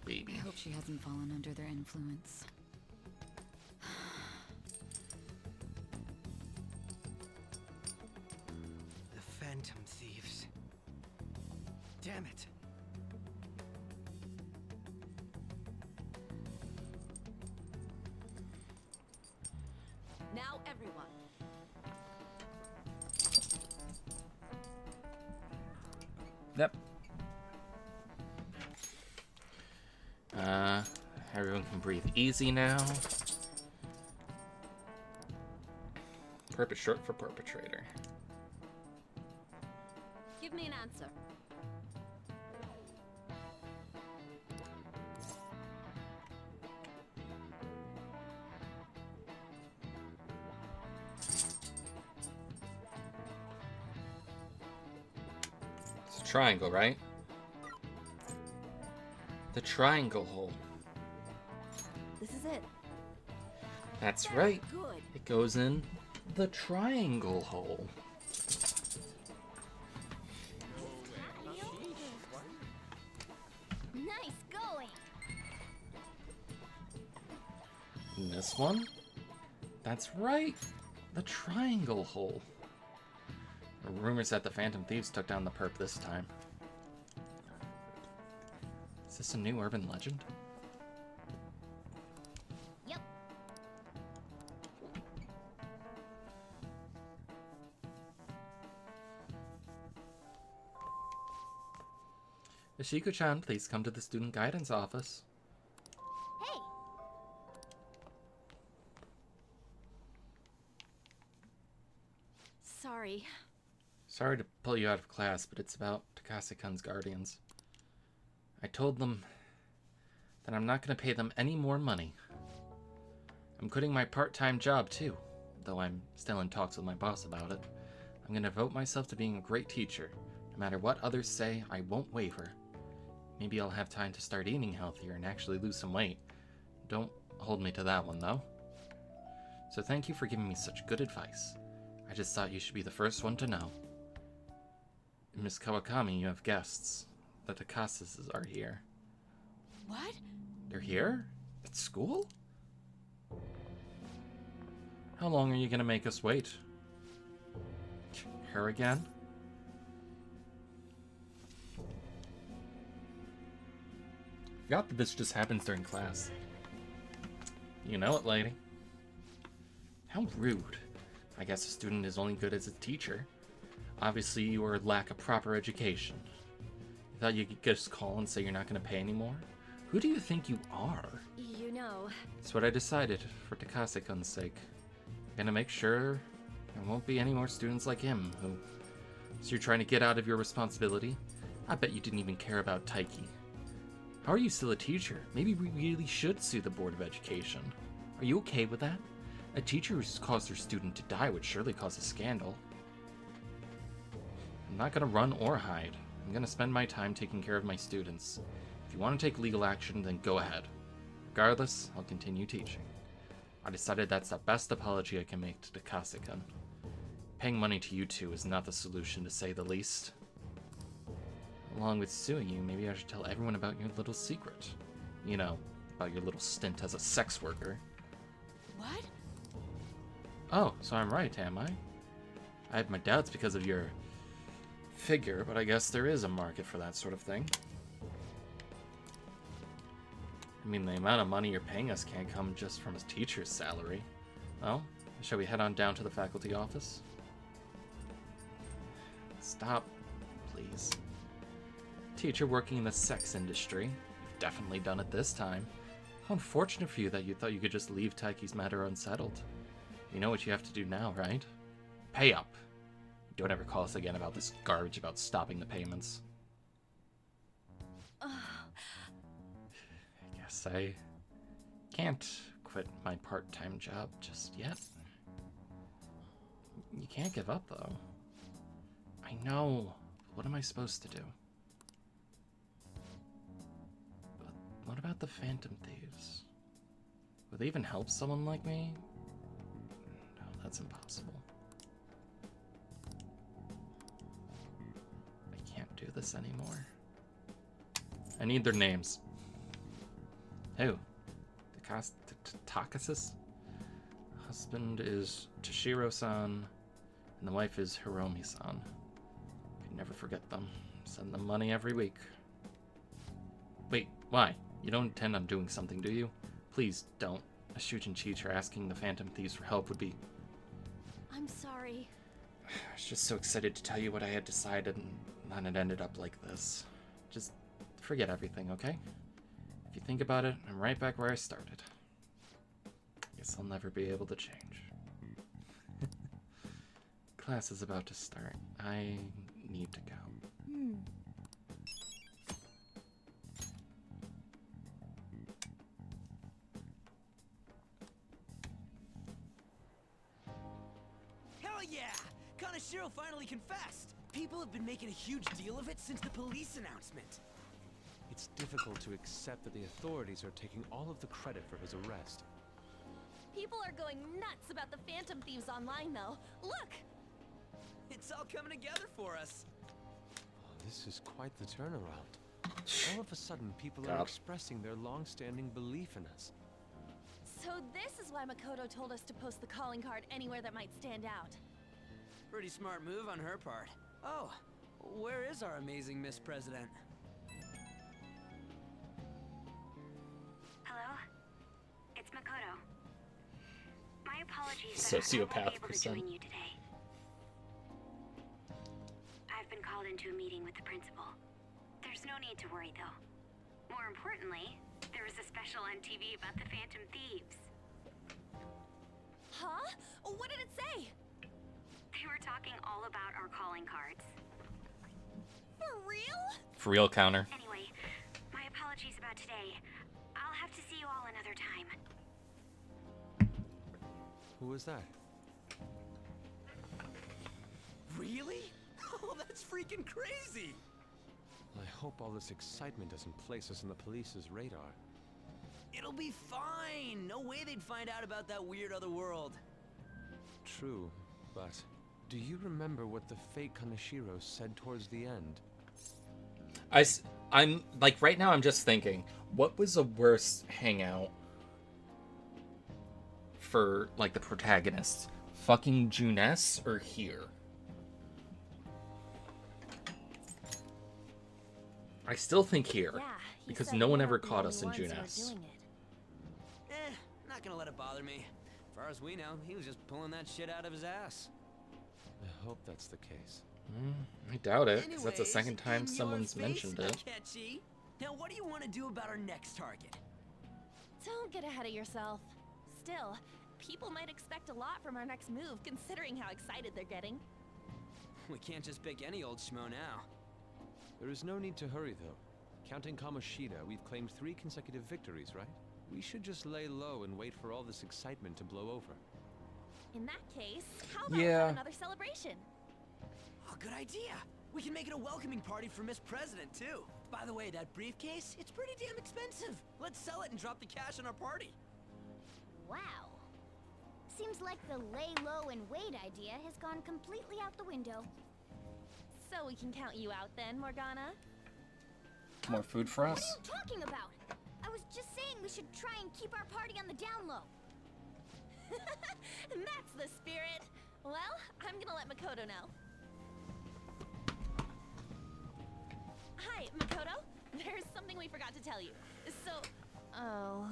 Baby. I hope she hasn't fallen under their influence. The Phantom Thieves. Damn it. Now everyone. Yep. Everyone can breathe easy now. Perp is short for perpetrator. Give me an answer. It's a triangle, right? The triangle hole. This is it. That's right. Good. It goes in the triangle hole. Nice going. And this one? That's right. The triangle hole. Rumors that the Phantom Thieves took down the perp this time. Is this a new urban legend? Yep. Ishiko-chan, please come to the student guidance office. Hey. Sorry. Sorry to pull you out of class, but it's about Takase-kun's guardians. I told them that I'm not going to pay them any more money. I'm quitting my part-time job too, though I'm still in talks with my boss about it. I'm going to devote myself to being a great teacher. No matter what others say, I won't waver. Maybe I'll have time to start eating healthier and actually lose some weight. Don't hold me to that one, though. So thank you for giving me such good advice. I just thought you should be the first one to know. Miss Kawakami, you have guests. The Takases are here. What? They're here? At school? How long are you gonna make us wait? Her again? Forgot that this just happens during class. You know it, lady. How rude. I guess a student is only good as a teacher. Obviously, your lack of proper education. You thought you could just call and say you're not going to pay anymore? Who do you think you are? You know... That's what I decided, for Takase-kun's sake. I'm gonna make sure there won't be any more students like him who... So you're trying to get out of your responsibility? I bet you didn't even care about Taiki. How are you still a teacher? Maybe we really should sue the Board of Education. Are you okay with that? A teacher who's caused their student to die would surely cause a scandal. I'm not gonna run or hide. I'm gonna spend my time taking care of my students. If you want to take legal action, then go ahead. Regardless, I'll continue teaching. I decided that's the best apology I can make to Takase-kun. Paying money to you two is not the solution, to say the least. Along with suing you, maybe I should tell everyone about your little secret. You know, about your little stint as a sex worker. What? Oh, so I'm right, am I? I have my doubts because of your figure, but I guess there is a market for that sort of thing. I mean, the amount of money you're paying us can't come just from a teacher's salary. Well, shall we head on down to the faculty office? Stop, please. Teacher working in the sex industry. You've definitely done it this time. How unfortunate for you that you thought you could just leave Taiki's matter unsettled. You know what you have to do now, right? Pay up. Don't ever call us again about this garbage about stopping the payments. I guess I can't quit my part-time job just yet. You can't give up, though. I know. What am I supposed to do? But what about the Phantom Thieves? Would they even help someone like me? No, that's impossible. I can't do this anymore. I need their names. Who? Takasis? Husband is Toshiro-san, and the wife is Hiromi-san. Can never forget them. Send them money every week. Wait, why? You don't intend on doing something, do you? Please don't. A Shujin teacher asking the Phantom Thieves for help would be... I'm sorry. I was just so excited to tell you what I had decided, and then it ended up like this. Just forget everything, okay? If you think about it, I'm right back where I started. Guess I'll never be able to change. Class is about to start. I need to go. Hell yeah! Kaneshiro finally confessed! People have been making a huge deal of it since the police announcement. It's difficult to accept that the authorities are taking all of the credit for his arrest. People are going nuts about the Phantom Thieves online, though. Look! It's all coming together for us. Oh, this is quite the turnaround. All of a sudden, people are expressing their long-standing belief in us. So this is why Makoto told us to post the calling card anywhere that might stand out. Pretty smart move on her part. Oh, where is our amazing Miss President? Hello? It's Makoto. My apologies, Sociopath but I won't be able to percent. join you today. I've been called into a meeting with the principal. There's no need to worry, though. More importantly, there was a special on TV about the Phantom Thieves. Huh? What did it say? They were talking all about our calling cards. For real? For real, counter. Anyway, my apologies about today. I'll have to see you all another time. Who was that? Really? Oh, that's freaking crazy! I hope all this excitement doesn't place us on the police's radar. It'll be fine! No way they'd find out about that weird other world. True, but do you remember what the fake Kaneshiro said towards the end? I'm like, right now I'm just thinking, what was a worse hangout for, like, the protagonists? Fucking Junes or here? I still think here, Yeah, because no one ever caught us in Junes. Not gonna let it bother me. As far as we know, he was just pulling that shit out of his ass. I hope that's the case. I doubt it, because that's the Anyways, second time in someone's your face, mentioned it. Akechi. Now, what do you want to do about our next target? Don't get ahead of yourself. Still, people might expect a lot from our next move, considering how excited they're getting. We can't just pick any old schmo now. There is no need to hurry, though. Counting Kamoshida, we've claimed 3 consecutive victories, right? We should just lay low and wait for all this excitement to blow over. In that case, how about we have another celebration? Oh, good idea. We can make it a welcoming party for Miss President, too. By the way, that briefcase, it's pretty damn expensive. Let's sell it and drop the cash on our party. Wow. Seems like the lay low and wait idea has gone completely out the window. So we can count you out then, Morgana? More food for What us? are you talking about? I was just saying we should try and keep our party on the down low. That's the spirit. Well, I'm gonna let Makoto know. Hi, Makoto. There's something we forgot to tell you. So, oh.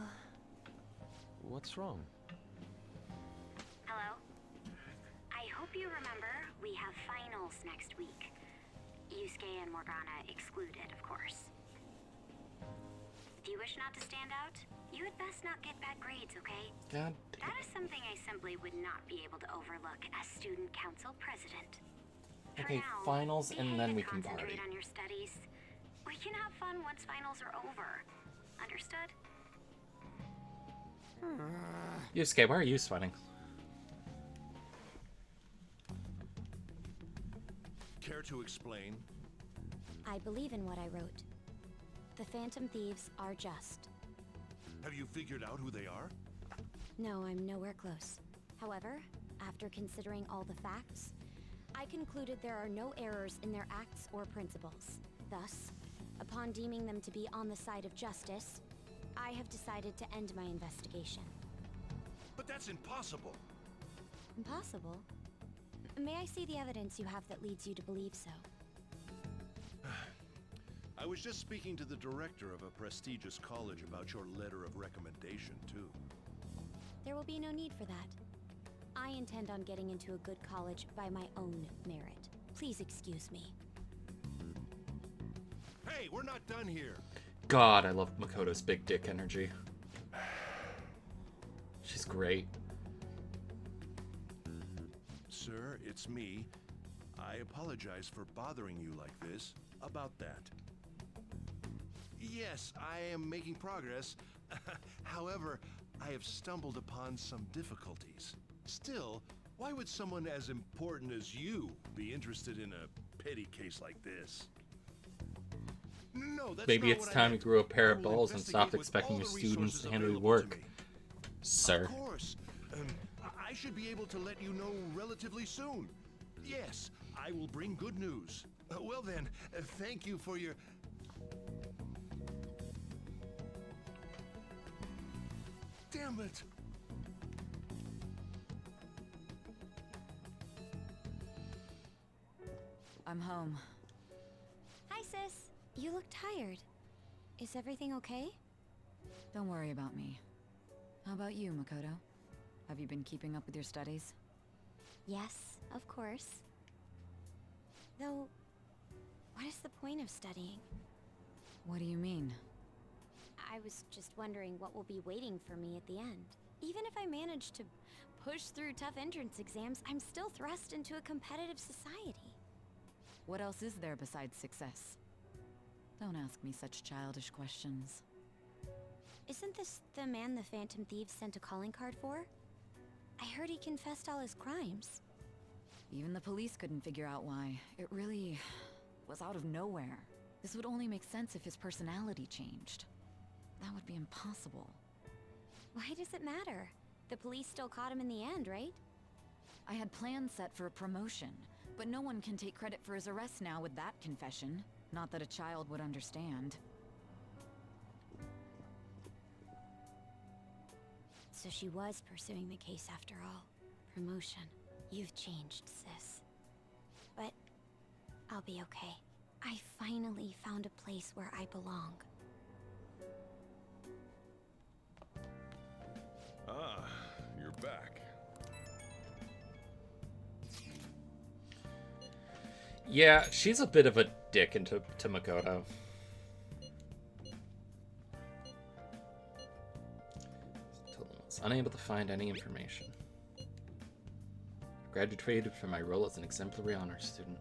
What's wrong? Hello? I hope you remember we have finals next week. Yusuke and Morgana excluded, of course. If you wish not to stand out, you had best not get bad grades, okay? God. That is something I simply would not be able to overlook as student council president. For Okay, now, finals behave and then we can concentrate party. on your studies. We can have fun once finals are over. Understood? Yusuke, why are you sweating? Care to explain? I believe in what I wrote. The Phantom Thieves are just. Have you figured out who they are? No, I'm nowhere close. However, after considering all the facts, I concluded there are no errors in their acts or principles. Thus, upon deeming them to be on the side of justice, I have decided to end my investigation. But that's impossible. Impossible? May I see the evidence you have that leads you to believe so? I was just speaking to the director of a prestigious college about your letter of recommendation, too. There will be no need for that. I intend on getting into a good college by my own merit. Please excuse me. Hey, we're not done here. God, I love Makoto's big dick energy. She's great. Sir, it's me. I apologize for bothering you like this about that. Yes, I am making progress. However, I have stumbled upon some difficulties. Still, why would someone as important as you be interested in a petty case like this? No, that's Maybe not it's what I time you meant. grew a pair I of will balls and stopped investigate with expecting all your the students resources to handle your available to work, me. sir. Of course. I should be able to let you know relatively soon. Yes, I will bring good news. Well then, thank you for your... Damn it! I'm home. Hi, sis. You look tired. Is everything okay? Don't worry about me. How about you, Makoto? Have you been keeping up with your studies? Yes, of course. Though, what is the point of studying? What do you mean? I was just wondering what will be waiting for me at the end. Even if I manage to push through tough entrance exams, I'm still thrust into a competitive society. What else is there besides success? Don't ask me such childish questions. Isn't this the man the Phantom Thieves sent a calling card for? I heard he confessed all his crimes. Even the police couldn't figure out why. It really was out of nowhere. This would only make sense if his personality changed. That would be impossible. Why does it matter? The police still caught him in the end, right? I had plans set for a promotion, but no one can take credit for his arrest now with that confession. Not that a child would understand. So she was pursuing the case after all. Promotion. You've changed, sis. But I'll be okay. I finally found a place where I belong. Ah, you're back. Yeah, she's a bit of a dick to Makoto. Was unable to find any information. Graduated from my role as an exemplary honor student.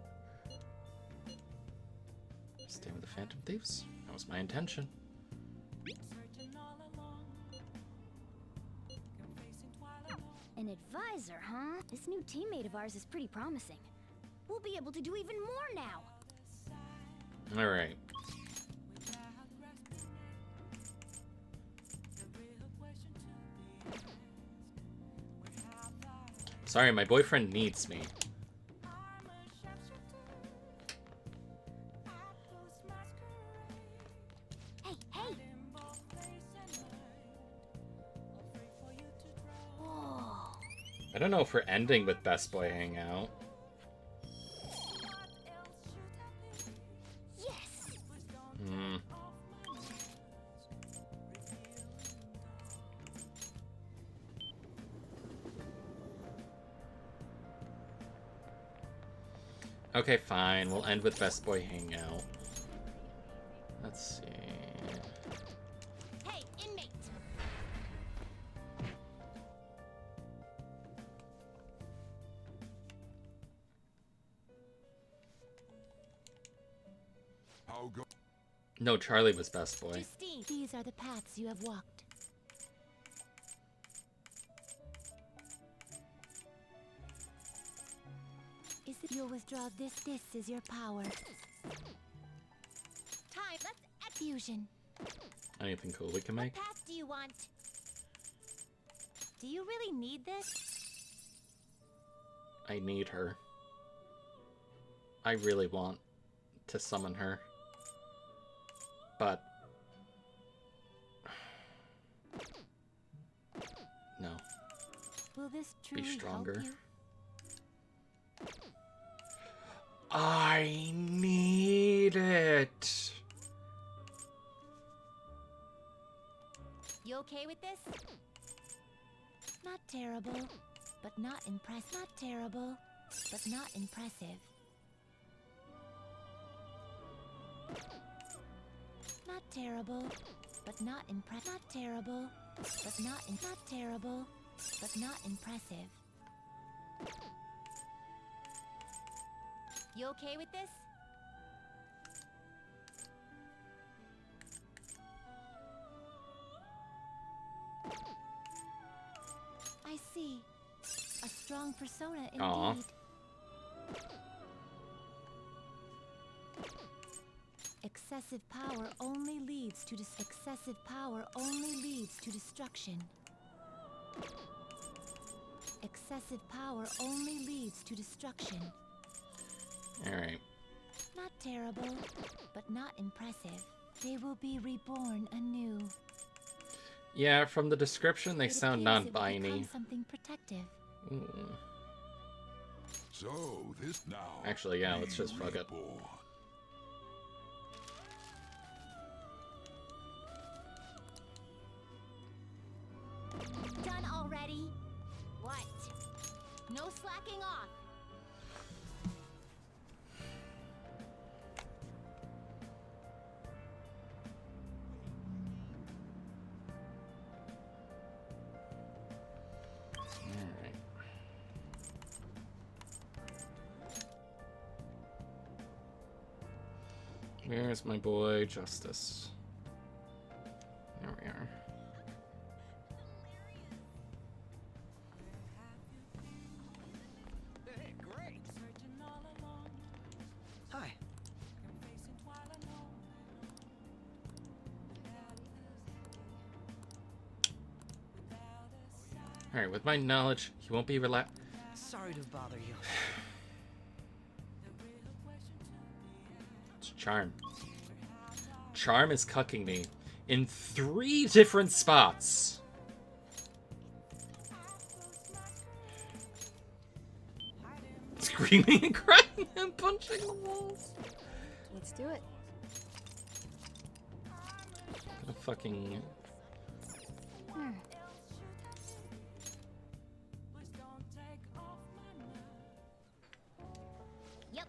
Stay with the Phantom Thieves? That was my intention. An advisor, huh? This new teammate of ours is pretty promising. We'll be able to do even more now. Alright. Sorry, my boyfriend needs me. Hey, hey! Whoa. I don't know if we're ending with Best Boy Hangout. Yes! Okay, fine. We'll end with Best Boy Hangout. Let's see. Hey, inmate! How go? No, Charlie was Best Boy. Justine! These are the paths you have walked. Is it you'll withdraw this? This is your power. Time, let's Fusion. Anything cool we can make? What path do you want? Do you really need this? I need her. I really want to summon her. But... no. Will this truly Be stronger. help you? I need it! You okay with this? Not terrible, but not impressive. Not terrible, but not impressive. Not terrible, but not impressive. Not terrible, but not terrible, but not impressive. You okay with this? I see. A strong persona indeed. Aw. Excessive power only leads to excessive power only leads to destruction. Excessive power only leads to destruction. Alright. Not terrible, but not impressive. They will be reborn anew. Yeah, from the description, they It sound appears it will non-binary. become something protective. Ooh. So this now. Actually, yeah, be let's just fuck it. reborn. Done already? What? No slacking off. Alright. Where's my boy Justice? There we are. Hey, great! Hi. Alright, with my knowledge, he won't be Sorry to bother you. It's Charm. Charm is cucking me in 3 different spots. Screaming and crying and punching the walls. Let's do it. A fucking... Yep.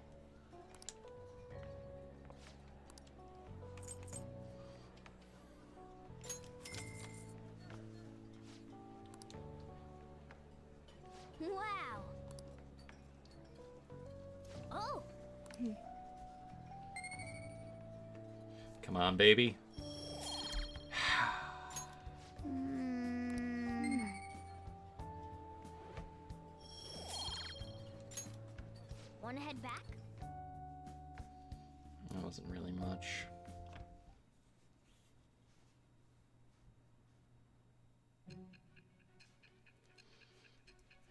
Wow. Oh. Come on, baby. Wanna head back? That wasn't really much.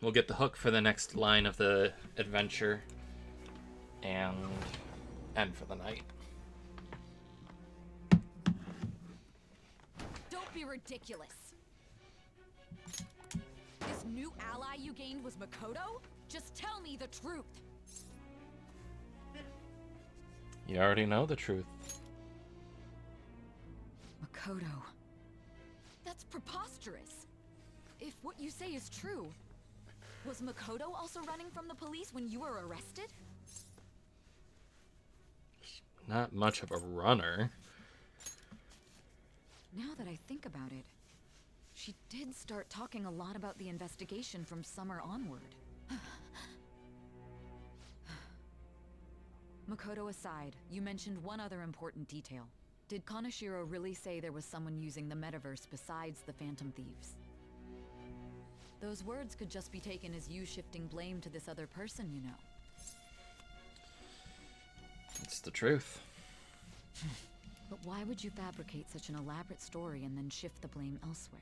We'll get the hook for the next line of the adventure and end for the night. Don't be ridiculous. This new ally you gained was Makoto? Just tell me the truth. You already know the truth. Makoto. That's preposterous. If what you say is true, was Makoto also running from the police when you were arrested? Not much of a runner. Now that I think about it, she did start talking a lot about the investigation from summer onward. Makoto aside, you mentioned one other important detail. Did Kaneshiro really say there was someone using the metaverse besides the Phantom Thieves? Those words could just be taken as you shifting blame to this other person, you know. It's the truth. But why would you fabricate such an elaborate story and then shift the blame elsewhere?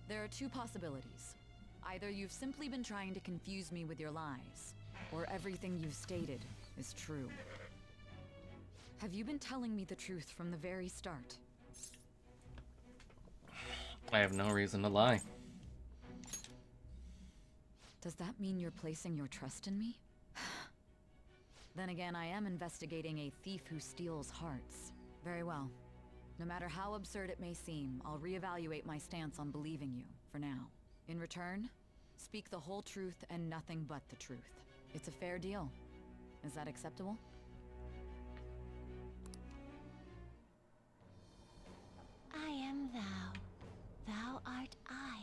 There are two possibilities. Either you've simply been trying to confuse me with your lies, or everything you've stated is true. Have you been telling me the truth from the very start? I have no reason to lie. Does that mean you're placing your trust in me? Then again, I am investigating a thief who steals hearts. Very well. No matter how absurd it may seem, I'll reevaluate my stance on believing you, for now. In return, speak the whole truth and nothing but the truth. It's a fair deal. Is that acceptable? I am thou. Thou art I.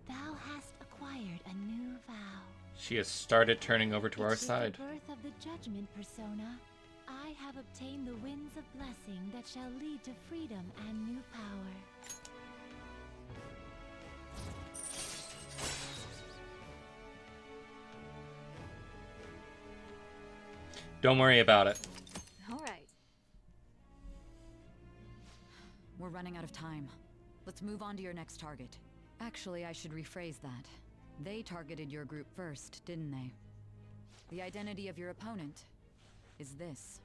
Thou hast acquired a new vow. She has started turning over to our side. The birth of the judgment persona, I have obtained the winds of blessing that shall lead to freedom and new power. Don't worry about it. All right. We're running out of time. Let's move on to your next target. Actually, I should rephrase that. They targeted your group first, didn't they? The identity of your opponent is this.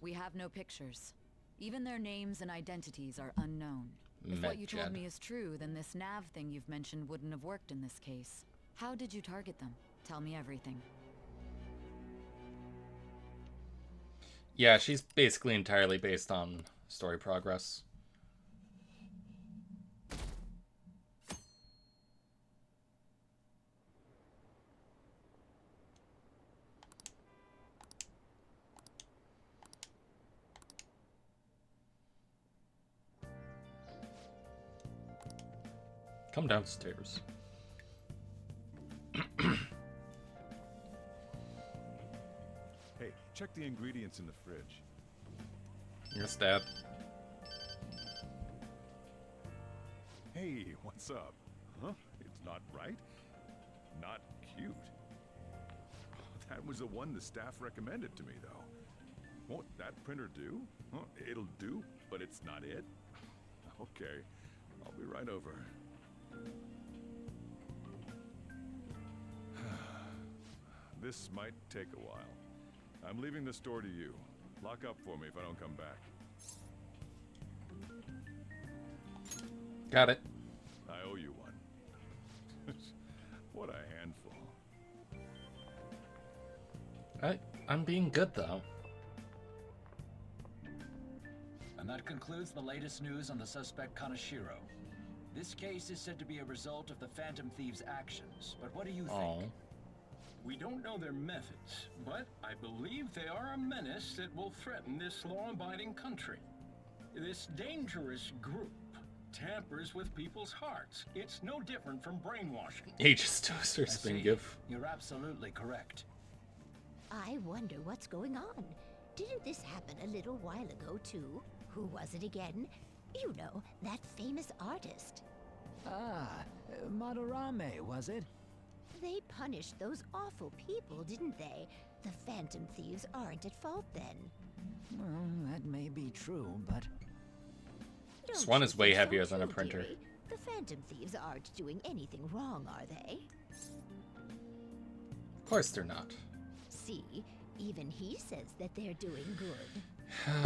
We have no pictures. Even their names and identities are unknown. If what you told me is true, then this nav thing you've mentioned wouldn't have worked in this case. How did you target them? Tell me everything. Yeah, she's basically entirely based on story progress. Come downstairs. Hey, check the ingredients in the fridge. Yes, Dad. Hey, what's up? Huh? It's not right? Not cute. That was the one the staff recommended to me, though. Won't that printer do? Huh? It'll do, but it's not it? Okay, I'll be right over. This might take a while. I'm leaving the store to you. Lock up for me if I don't come back. Got it. I owe you one. What a handful. I'm being good, though. And that concludes the latest news on the suspect Kaneshiro. This case is said to be a result of the Phantom Thieves' actions, but what do you think? We don't know their methods, but I believe they are a menace that will threaten this law-abiding country. This dangerous group tampers with people's hearts. It's no different from brainwashing. Aegis Toaster spin gif. You're absolutely correct. I wonder what's going on. Didn't this happen a little while ago, too? Who was it again? You know, that famous artist. Ah, Madarame, was it? They punished those awful people, didn't they? The Phantom Thieves aren't at fault then. Well, that may be true, but... This one is way heavier than a printer. Dearie? The Phantom Thieves aren't doing anything wrong, are they? Of course they're not. See, even he says that they're doing good.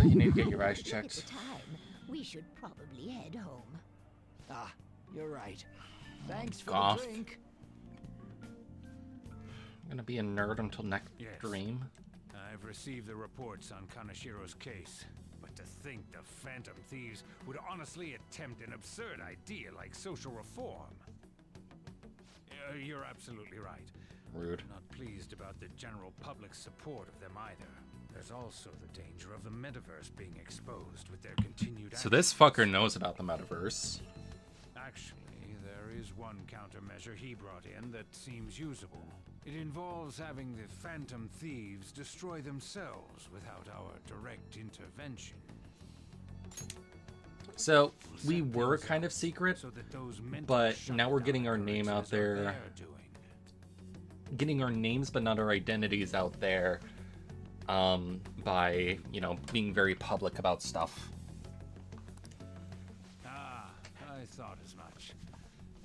You need to get your eyes checked. Look at the time. We should probably head home. Ah, you're right. Thanks for Goth. the drink. I'm gonna be a nerd until next stream. I've received the reports on Kanashiro's case, but to think the Phantom Thieves would honestly attempt an absurd idea like social reform. You're absolutely right. Rude. Not pleased about the general public's support of them either. There's also the danger of the metaverse being exposed with their continued So this fucker knows about the metaverse. Actually, there is one countermeasure he brought in that seems usable. It involves having the Phantom Thieves destroy themselves without our direct intervention. So we were kind of secret, but now we're getting our name out there. Getting our names but not our identities out there by, you know, being very public about stuff. Ah, I thought as much.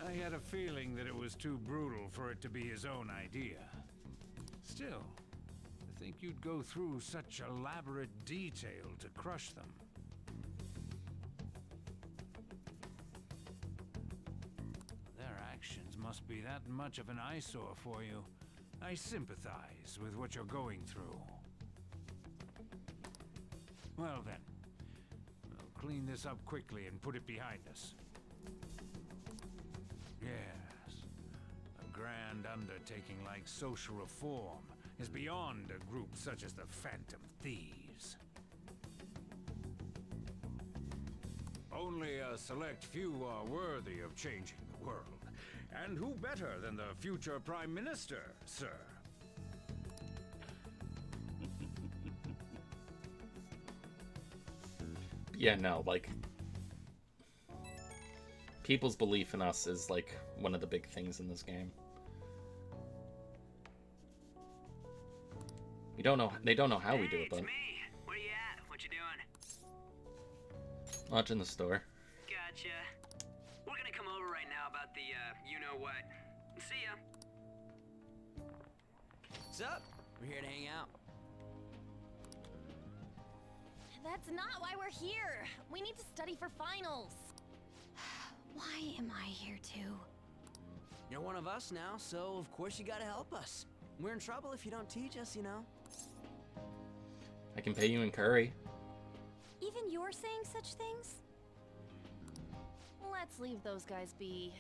I had a feeling that it was too brutal for it to be his own idea. Still, I think you'd go through such elaborate detail to crush them. Their actions must be that much of an eyesore for you. I sympathize with what you're going through. Well then, we'll clean this up quickly and put it behind us. Yes, a grand undertaking like social reform is beyond a group such as the Phantom Thieves. Only a select few are worthy of changing the world. And who better than the future Prime Minister, sir? Yeah, no, like, people's belief in us is like one of the big things in this game. We don't know, they don't know how we do it, but Me. Where you at? What you doing? watching the store. Gotcha. We're gonna come over right now about the, you-know-what. See ya. What's up? We're here to hang out. That's not why we're here. We need to study for finals. Why am I here too? You're one of us now, so of course you gotta help us. We're in trouble if you don't teach us, you know. I can pay you in curry. Even you're saying such things? Let's leave those guys be.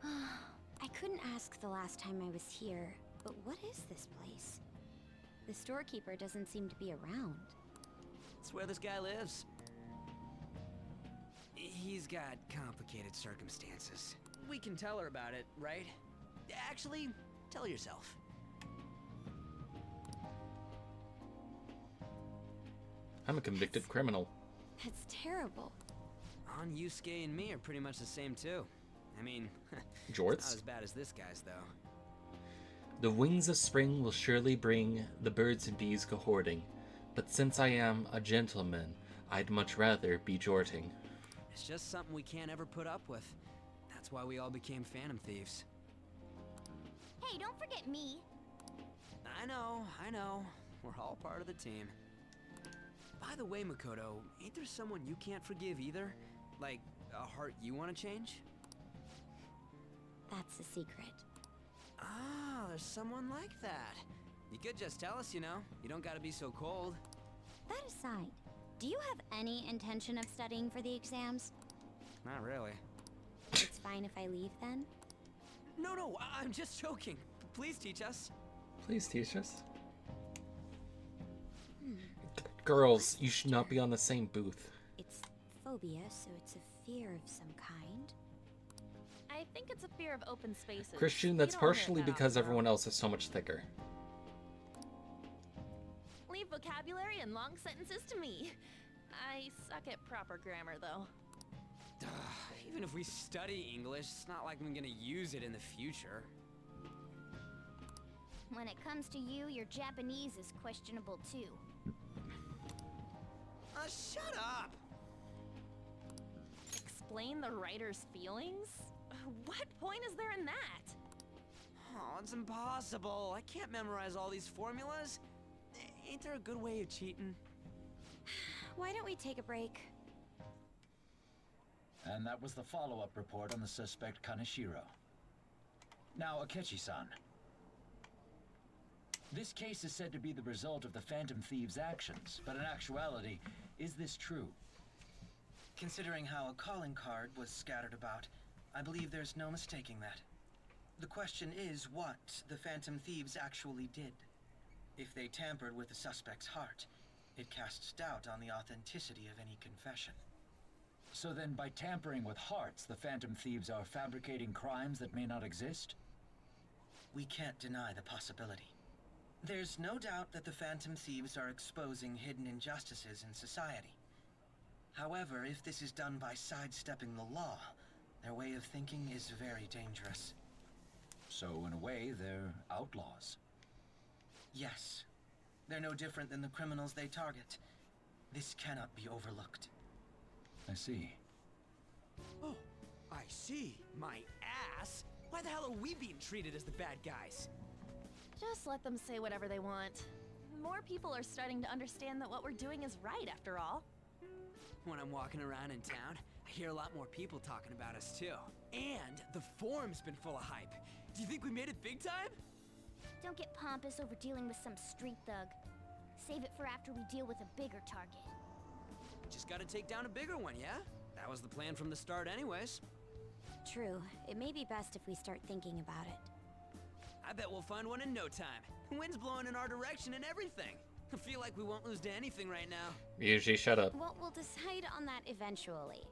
I couldn't ask the last time I was here, but what is this place? The storekeeper doesn't seem to be around. It's where this guy lives. He's got complicated circumstances. We can tell her about it, right? Actually, tell yourself. I'm a convicted criminal. That's terrible. On Yusuke and me are pretty much the same too. I mean, Jorts? not as bad as this guy's though. The wings of spring will surely bring the birds and bees cohorting, but since I am a gentleman, I'd much rather be jorting. It's just something we can't ever put up with. That's why we all became Phantom Thieves. Hey, don't forget me. I know. We're all part of the team. By the way, Makoto, ain't there someone you can't forgive either? Like, a heart you want to change? That's a secret. Ah, there's someone like that. You could just tell us, you know. You don't gotta be so cold. That aside, do you have any intention of studying for the exams? Not really. It's fine if I leave then? No, I'm just joking. Please teach us. Please teach us. Girls, you should not be on the same booth. It's phobia, so it's a fear of some kind. I think it's a fear of open spaces. Christian, You that's don't hear partially that because often, everyone else is so much thicker. Leave vocabulary and long sentences to me. I suck at proper grammar, though. Even if we study English, it's not like I'm gonna use it in the future. When it comes to you, your Japanese is questionable too. Shut up! Explain the writer's feelings? What point is there in that? Oh, it's impossible. I can't memorize all these formulas. Ain't there a good way of cheating? Why don't we take a break? And that was the follow-up report on the suspect Kaneshiro. Now, Akechi-san. This case is said to be the result of the Phantom Thieves' actions, but in actuality, is this true? Considering how a calling card was scattered about, I believe there's no mistaking that. The question is what the Phantom Thieves actually did. If they tampered with the suspect's heart, it casts doubt on the authenticity of any confession. So then, by tampering with hearts, the Phantom Thieves are fabricating crimes that may not exist? We can't deny the possibility. There's no doubt that the Phantom Thieves are exposing hidden injustices in society. However, if this is done by sidestepping the law, their way of thinking is very dangerous. So, in a way, they're outlaws. Yes. They're no different than the criminals they target. This cannot be overlooked. I see. Oh, I see. My ass? Why the hell are we being treated as the bad guys? Just let them say whatever they want. More people are starting to understand that what we're doing is right, after all. When I'm walking around in town, I hear a lot more people talking about us too. And the forum's been full of hype. Do you think we made it big time? Don't get pompous over dealing with some street thug. Save it for after we deal with a bigger target. Just gotta take down a bigger one, yeah? That was the plan from the start anyways. True. It may be best if we start thinking about it. I bet we'll find one in no time. The wind's blowing in our direction and everything. I feel like we won't lose to anything right now. Ryuji, shut up. Well, we'll decide on that eventually.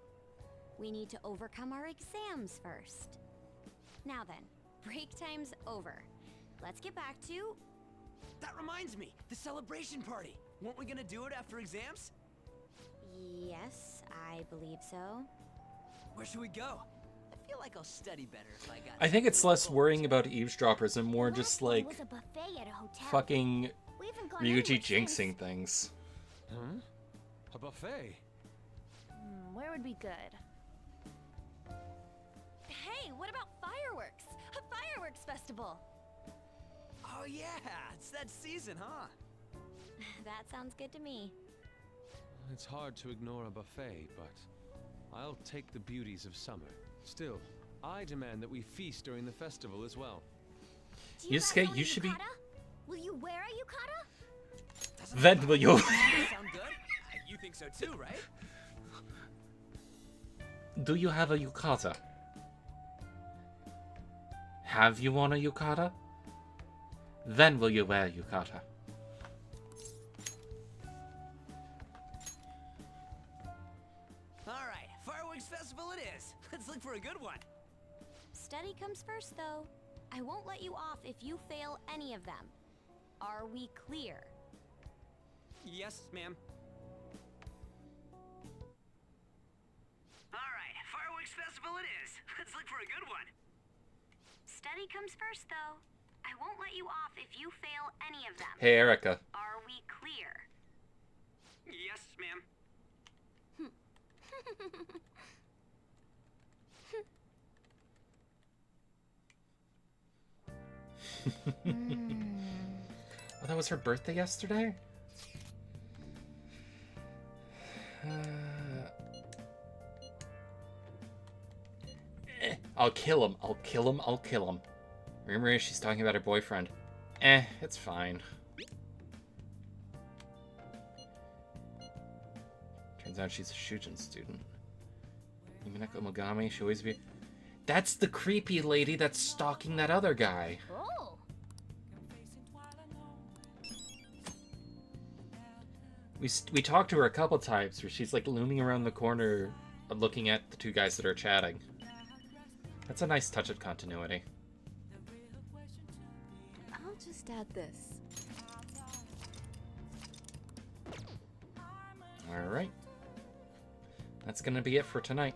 We need to overcome our exams first. Now then, break time's over. Let's get back to... That reminds me, the celebration party. Weren't we gonna do it after exams? Yes, I believe so. Where should we go? I feel like I'll study better if I got... I think it's less worrying about eavesdroppers and more just like Was a buffet at a hotel. fucking We haven't gone Ryuji anywhere jinxing since. things. Huh? A buffet? Where would be good? Hey, what about fireworks? A fireworks festival! Oh yeah, it's that season, huh? That sounds good to me. It's hard to ignore a buffet, but I'll take the beauties of summer. Still, I demand that we feast during the festival as well. Yusuke, you should be... Will you wear a yukata? Then will you... Sound good? You think so too, right? Do you have a yukata? Have you worn a yukata? Then will you wear a yukata? Alright, fireworks festival it is. Let's look for a good one. Study comes first, though. I won't let you off if you fail any of them. Are we clear? Yes, ma'am. Alright, fireworks festival it is. Let's look for a good one. Study comes first, though. I won't let you off if you fail any of them. Hey, Erica. Are we clear? Yes, ma'am. Oh, that was her birthday yesterday? I'll kill him. I'll kill him. I'll kill him. Remember, she's talking about her boyfriend. It's fine. Turns out she's a Shujin student. Yumineko Mogami, she always be... That's the creepy lady that's stalking that other guy. Oh! We talked to her a couple times where she's like looming around the corner looking at the two guys that are chatting. That's a nice touch of continuity. I'll just add this. Alright. That's gonna be it for tonight.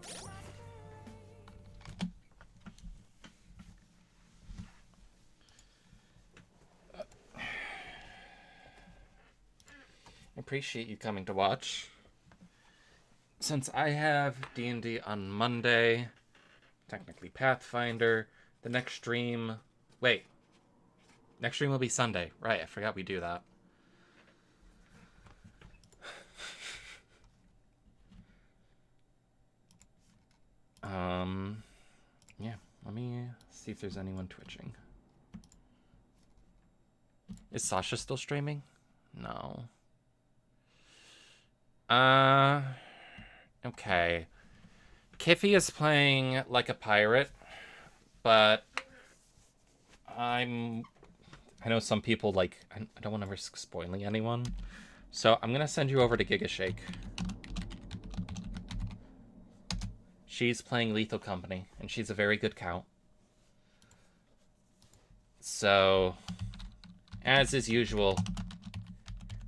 Appreciate you coming to watch. Since I have D&D on Monday, technically Pathfinder, the next stream... Wait. Next stream will be Sunday. Right, I forgot we do that. Yeah, let me see if there's anyone twitching. Is Sasha still streaming? No. Okay. Kiffy is playing like a pirate, but I know some people like, I don't want to risk spoiling anyone, so I'm gonna send you over to Gigashake. She's playing Lethal Company, and she's a very good cow. So, as is usual,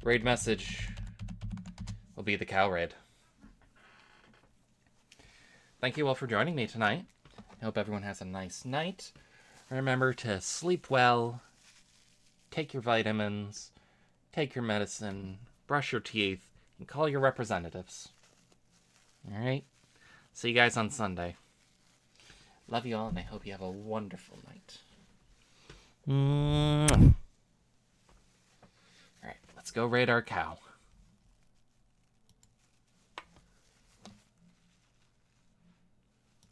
raid message will be the cow raid. Thank you all for joining me tonight. I hope everyone has a nice night. Remember to sleep well, take your vitamins, take your medicine, brush your teeth, and call your representatives. Alright? See you guys on Sunday. Love you all, and I hope you have a wonderful night. Alright, let's go raid our cow.